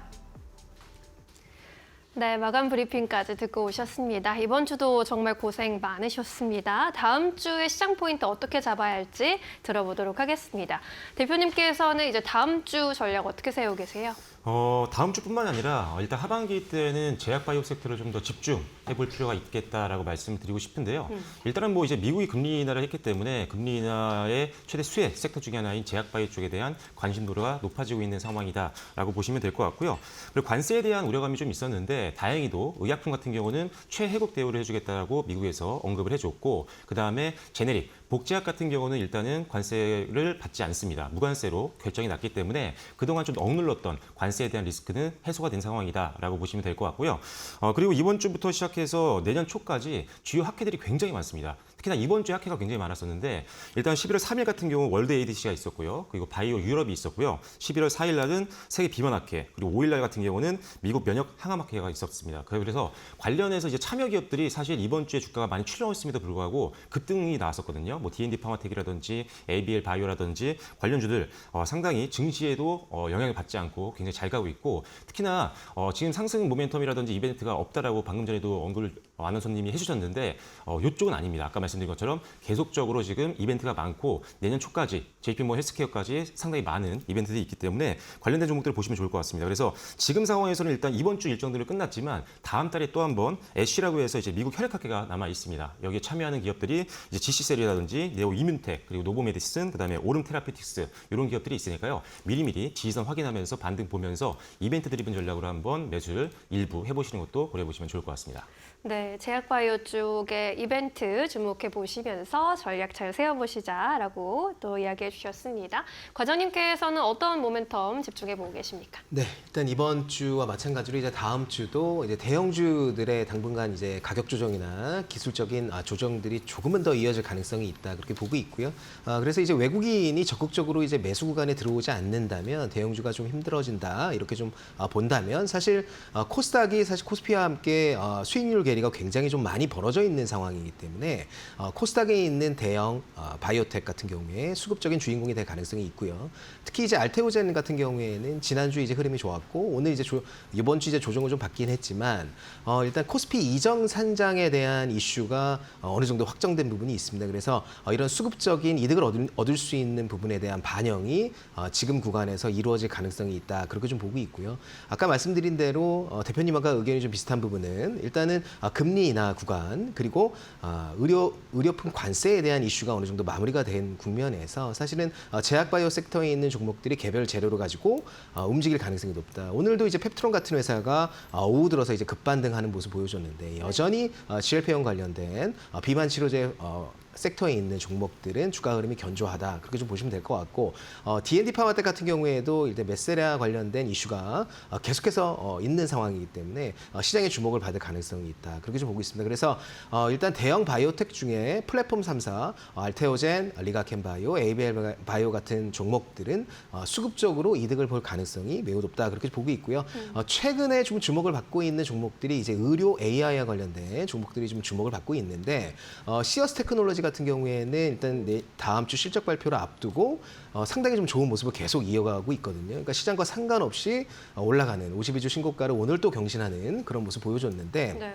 네, 마감 브리핑까지 듣고 오셨습니다. 이번 주도 정말 고생 많으셨습니다. 다음 주에 시장 포인트 어떻게 잡아야 할지 들어보도록 하겠습니다. 대표님께서는 이제 다음 주 전략 어떻게 세우고 계세요? 다음 주뿐만 아니라 일단 하반기 때는 제약바이오 섹터를 좀 더 집중해 볼 필요가 있겠다라고 말씀을 드리고 싶은데요. 일단은 뭐 이제 미국이 금리 인하를 했기 때문에 금리 인하의 최대 수혜 섹터 중에 하나인 제약바이오 쪽에 대한 관심도가 높아지고 있는 상황이다라고 보시면 될 것 같고요. 그리고 관세에 대한 우려감이 좀 있었는데 다행히도 의약품 같은 경우는 최혜국 대우를 해주겠다라고 미국에서 언급을 해줬고 그다음에 제네릭, 복제약 같은 경우는 일단은 관세를 받지 않습니다. 무관세로 결정이 났기 때문에 그동안 좀 억눌렀던 관세에 대한 리스크는 해소가 된 상황이다라고 보시면 될 것 같고요. 그리고 이번 주부터 시작해서 내년 초까지 주요 학회들이 굉장히 많습니다. 특히나 이번 주 학회가 굉장히 많았었는데 일단 11월 3일 같은 경우 월드 ADC가 있었고요. 그리고 바이오 유럽이 있었고요. 11월 4일 날은 세계 비만 학회, 그리고 5일 날 같은 경우는 미국 면역 항암 학회가 있었습니다. 그래서 관련해서 이제 참여 기업들이 사실 이번 주에 주가가 많이 출렁했음에도 불구하고 급등이 나왔었거든요. 뭐 D&D 파마텍이라든지 ABL 바이오라든지 관련주들 상당히 증시에도 영향을 받지 않고 굉장히 잘 가고 있고 특히나 지금 상승 모멘텀이라든지 이벤트가 없다라고 방금 전에도 언급을 아나운서님이 해주셨는데 이쪽은 아닙니다. 아까 말씀드린 것처럼 계속적으로 지금 이벤트가 많고 내년 초까지 JP모건 헬스케어까지 상당히 많은 이벤트들이 있기 때문에 관련된 종목들을 보시면 좋을 것 같습니다. 그래서 지금 상황에서는 일단 이번 주 일정들은 끝났지만 다음 달에 또 한번 애쉬라고 해서 이제 미국 혈액학회가 남아 있습니다. 여기에 참여하는 기업들이 이제 GC셀이라든지 네오 이뮨텍 그리고 노보메디슨 그다음에 오름 테라피틱스 이런 기업들이 있으니까요. 미리미리 지지선 확인하면서 반등 보면서 이벤트 드리븐 전략으로 한번 매수를 일부 해보시는 것도 고려해 보시면 좋을 것 같습니다. 네, 제약바이오 쪽의 이벤트 주목해 보시면서 전략 잘 세워보시자라고 또 이야기해 주셨습니다. 과장님께서는 어떤 모멘텀 집중해 보고 계십니까? 네, 일단 이번 주와 마찬가지로 이제 다음 주도 이제 대형주들의 당분간 이제 가격 조정이나 기술적인 조정들이 조금은 더 이어질 가능성이 있다 그렇게 보고 있고요. 그래서 이제 외국인이 적극적으로 이제 매수 구간에 들어오지 않는다면 대형주가 좀 힘들어진다 이렇게 좀 본다면 사실 코스닥이 사실 코스피와 함께 수익률 괴리가 굉장히 좀 많이 벌어져 있는 상황이기 때문에 코스닥에 있는 대형 바이오텍 같은 경우에 수급적인 주인공이 될 가능성이 있고요. 특히 이제 알테오젠 같은 경우에는 지난주 이제 흐름이 좋았고 오늘 이제 이번 주 이제 조정을 좀 받긴 했지만 일단 코스피 이정 산장에 대한 이슈가 어느 정도 확정된 부분이 있습니다. 그래서 이런 수급적인 이득을 얻을 수 있는 부분에 대한 반영이 지금 구간에서 이루어질 가능성이 있다. 그렇게 좀 보고 있고요. 아까 말씀드린 대로 대표님과 의견이 좀 비슷한 부분은 일단은 금리 인하 구간 그리고 의료품 관세에 대한 이슈가 어느 정도 마무리가 된 국면에서 사실은 제약바이오 섹터에 있는 종목들이 개별 재료를 가지고 움직일 가능성이 높다. 오늘도 이제 펩트론 같은 회사가 오후 들어서 이제 급반등하는 모습 보여줬는데 여전히 GLP-1 관련된 비만 치료제 섹터에 있는 종목들은 주가 흐름이 견조하다. 그렇게 좀 보시면 될 것 같고 D&D 파마텍 같은 경우에도 일단 메세라 관련된 이슈가 계속해서 있는 상황이기 때문에 시장의 주목을 받을 가능성이 있다. 그렇게 좀 보고 있습니다. 그래서 일단 대형 바이오텍 중에 플랫폼 3사, 알테오젠, 리가켄바이오, ABL 바이오 같은 종목들은 수급적으로 이득을 볼 가능성이 매우 높다. 그렇게 보고 있고요. 최근에 좀 주목을 받고 있는 종목들이 이제 의료 AI와 관련된 종목들이 좀 주목을 받고 있는데 시어스 테크놀로지 같은 경우에는 일단 다음 주 실적 발표를 앞두고 상당히 좀 좋은 모습을 계속 이어가고 있거든요. 그러니까 시장과 상관없이 올라가는 52주 신고가를 오늘 또 경신하는 그런 모습 보여줬는데 네.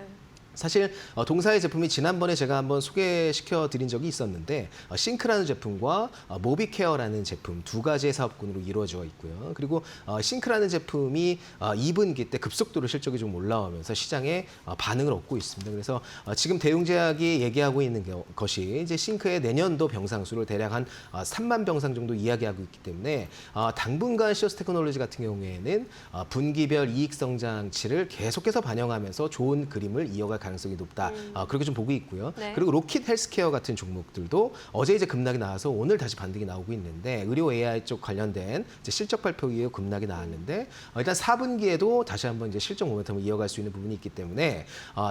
사실 동사의 제품이 지난번에 제가 한번 소개시켜 드린 적이 있었는데 싱크라는 제품과 모비케어라는 제품 두 가지의 사업군으로 이루어져 있고요. 그리고 싱크라는 제품이 2분기 때 급속도로 실적이 좀 올라오면서 시장에 반응을 얻고 있습니다. 그래서 지금 대웅제약이 얘기하고 있는 것이 이제 싱크의 내년도 병상수를 대략 한 3만 병상 정도 이야기하고 있기 때문에 당분간 시어스 테크놀로지 같은 경우에는 분기별 이익 성장치를 계속해서 반영하면서 좋은 그림을 이어갈 가능성이 높다. 그렇게 좀 보고 있고요. 네. 그리고 로킷 헬스케어 같은 종목들도 어제 이제 급락이 나와서 오늘 다시 반등이 나오고 있는데 의료 AI 쪽 관련된 이제 실적 발표 이후에 급락이 나왔는데 일단 4분기에도 다시 한번 이제 실적 모멘텀을 이어갈 수 있는 부분이 있기 때문에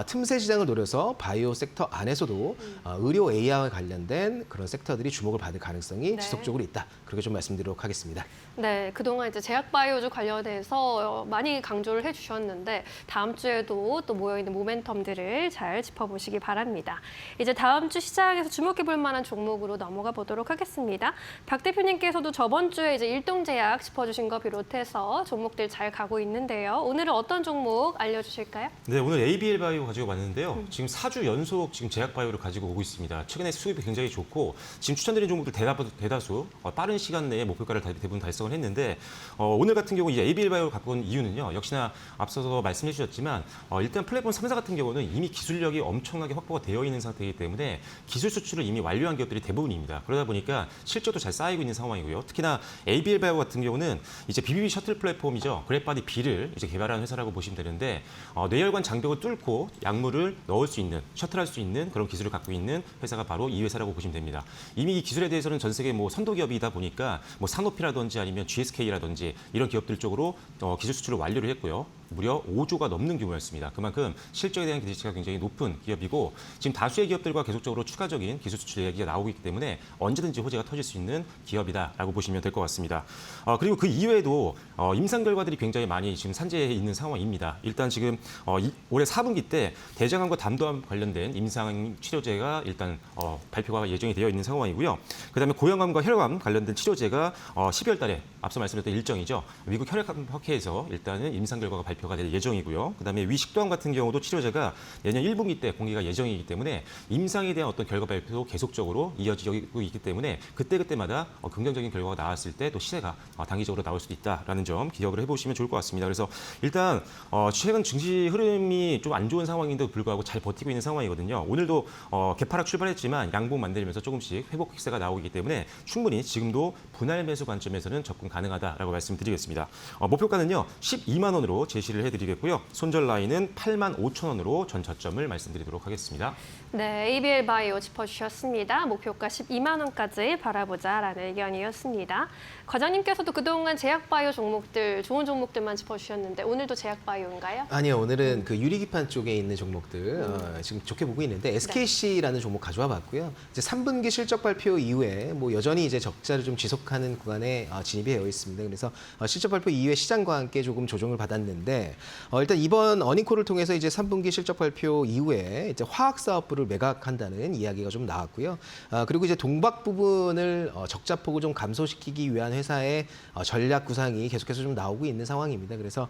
틈새 시장을 노려서 바이오 섹터 안에서도 의료 AI와 관련된 그런 섹터들이 주목을 받을 가능성이 네. 지속적으로 있다. 그렇게 좀 말씀드리도록 하겠습니다. 네, 그동안 이제 제약바이오주 관련해서 많이 강조를 해주셨는데 다음 주에도 또 모여있는 모멘텀들을 잘 짚어보시기 바랍니다. 이제 다음 주 시장에서 주목해볼 만한 종목으로 넘어가 보도록 하겠습니다. 박 대표님께서도 저번 주에 이제 일동제약 짚어주신 거 비롯해서 종목들 잘 가고 있는데요. 오늘은 어떤 종목 알려주실까요? 네, 오늘 ABL 바이오 가지고 왔는데요. 지금 4주 연속 지금 제약 바이오를 가지고 오고 있습니다. 최근에 수입이 굉장히 좋고 지금 추천드린 종목들 대다수 빠른 시간 내에 목표가를 대부분 달성을 했는데 오늘 같은 경우 이제 ABL 바이오를 갖고 온 이유는요. 역시나 앞서서 말씀해 주셨지만 일단 플랫폼 3사 같은 경우는 이미 기술력이 엄청나게 확보가 되어 있는 상태이기 때문에 기술 수출을 이미 완료한 기업들이 대부분입니다. 그러다 보니까 실적도 잘 쌓이고 있는 상황이고요. 특히나 ABL 바이오 같은 경우는 이제 BBB 셔틀 플랫폼이죠. 그랩바디 B를 이제 개발한 회사라고 보시면 되는데 뇌혈관 장벽을 뚫고 약물을 넣을 수 있는 셔틀할 수 있는 그런 기술을 갖고 있는 회사가 바로 이 회사라고 보시면 됩니다. 이미 이 기술에 대해서는 전 세계 선도 기업이다 보니까 사노피라든지 아니면 GSK라든지 이런 기업들 쪽으로 기술 수출을 완료를 했고요. 무려 5조가 넘는 규모였습니다. 그만큼 실적에 대한 기대치가 굉장히 높은 기업이고 지금 다수의 기업들과 계속적으로 추가적인 기술 수출 얘기가 나오고 있기 때문에 언제든지 호재가 터질 수 있는 기업이다라고 보시면 될 것 같습니다. 그리고 그 이외에도 임상 결과들이 굉장히 많이 지금 산재해 있는 상황입니다. 일단 지금 올해 4분기 때 대장암과 담도암 관련된 임상 치료제가 일단 발표가 예정이 되어 있는 상황이고요. 그다음에 고형암과 혈관 관련된 치료제가 12월 달에 앞서 말씀드렸던 일정이죠. 미국 혈액학회에서 일단은 임상 결과가 발표가 될 예정이고요. 그다음에 위식도암 같은 경우도 치료제가 내년 1분기 때 공개가 예정이기 때문에 임상에 대한 어떤 결과 발표도 계속적으로 이어지고 있기 때문에 그때마다 긍정적인 결과가 나왔을 때 또 시세가 단기적으로 나올 수도 있다라는 점 기억을 해보시면 좋을 것 같습니다. 그래서 일단 최근 증시 흐름이 좀 안 좋은 상황인데도 불구하고 잘 버티고 있는 상황이거든요. 오늘도 개파락 출발했지만 양봉 만들면서 조금씩 회복 기세가 나오기 때문에 충분히 지금도 분할 매수 관점에서는 접근 가능하다라고 말씀드리겠습니다. 목표가는요 12만 원으로 제시를 해드리겠고요. 손절 라인은 8만 5천 원으로 전 저점을 말씀드리도록 하겠습니다. 네, ABL 바이오 짚어주셨습니다. 목표가 12만 원까지 바라보자라는 의견이었습니다. 과장님께서도 그동안 제약바이오 종목들, 좋은 종목들만 짚어주셨는데 오늘도 제약바이오인가요? 아니요, 오늘은 그 유리기판 쪽에 있는 종목들 지금 좋게 보고 있는데 SKC라는 종목 가져와 봤고요. 이제 3분기 실적 발표 이후에 여전히 이제 적자를 좀 지속하는 구간에 진입이 되어 있습니다. 그래서 실적 발표 이후에 시장과 함께 조금 조정을 받았는데 때문에 일단 이번 어닝콜을 통해서 이제 3분기 실적 발표 이후에 이제 화학 사업부를 매각한다는 이야기가 좀 나왔고요. 그리고 이제 동박 부분을 적자폭을 좀 감소시키기 위한 회사의 전략 구상이 계속해서 좀 나오고 있는 상황입니다. 그래서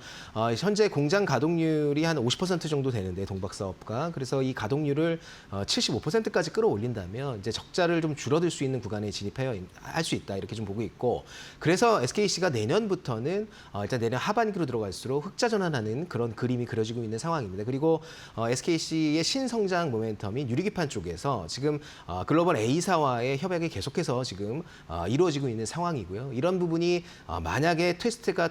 현재 공장 가동률이 한 50% 정도 되는데 동박 사업가 그래서 이 가동률을 75%까지 끌어올린다면 이제 적자를 좀 줄어들 수 있는 구간에 진입해야 할 수 있다 이렇게 좀 보고 있고 그래서 SKC가 내년부터는 일단 내년 하반기로 들어갈수록 흑자 전환하는 그런 그림이 그려지고 있는 상황입니다. 그리고 SKC의 신성장 모멘텀이 유리기판 쪽에서 지금 글로벌 A사와의 협약이 계속해서 지금 이루어지고 있는 상황이고요. 이런 부분이 만약에 테스트가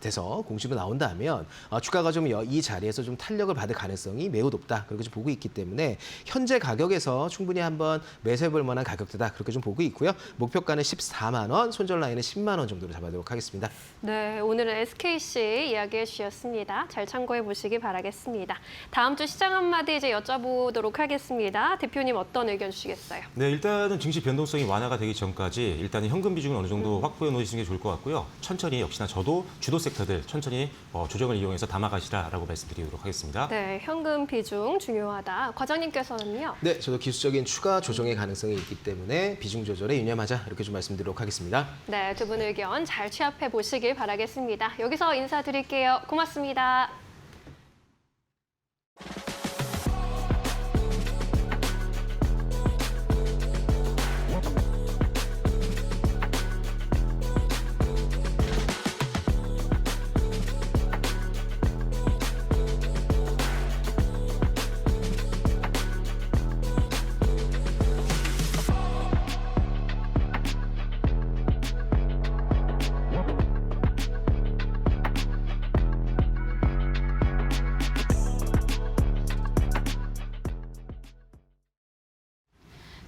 돼서 공시로 나온다면 주가가 좀 이 자리에서 좀 탄력을 받을 가능성이 매우 높다 그렇게 좀 보고 있기 때문에 현재 가격에서 충분히 한번 매수해볼 만한 가격대다 그렇게 좀 보고 있고요. 목표가는 14만 원, 손절 라인은 10만 원 정도로 잡아도록 하겠습니다. 네, 오늘은 SKC 이야기해 주셨습니다. 잘 참고해 보시기 바라겠습니다. 다음 주 시장 한마디 이제 여쭤보도록 하겠습니다. 대표님 어떤 의견 주시겠어요? 네, 일단은 증시 변동성이 완화가 되기 전까지 일단은 현금 비중은 어느 정도 확보해 놓으시는 게 좋을 것 같고요. 천천히 역시나 저도 주도 섹터들 천천히 조정을 이용해서 담아가시라라고 말씀드리도록 하겠습니다. 네, 현금 비중 중요하다. 과장님께서는요? 네, 저도 기술적인 추가 조정의 가능성이 있기 때문에 비중 조절에 유념하자 이렇게 좀 말씀드리도록 하겠습니다. 네, 두 분 의견 잘 취합해 보시길 바라겠습니다. 여기서 인사드릴게요. 고맙습니다.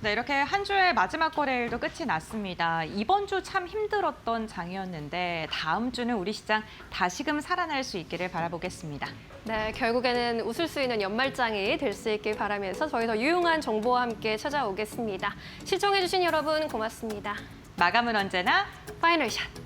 네, 이렇게 한 주의 마지막 거래일도 끝이 났습니다. 이번 주 참 힘들었던 장이었는데 다음 주는 우리 시장 다시금 살아날 수 있기를 바라보겠습니다. 네, 결국에는 웃을 수 있는 연말장이 될 수 있길 바라면서 저희 더 유용한 정보와 함께 찾아오겠습니다. 시청해주신 여러분 고맙습니다. 마감은 언제나 파이널 샷.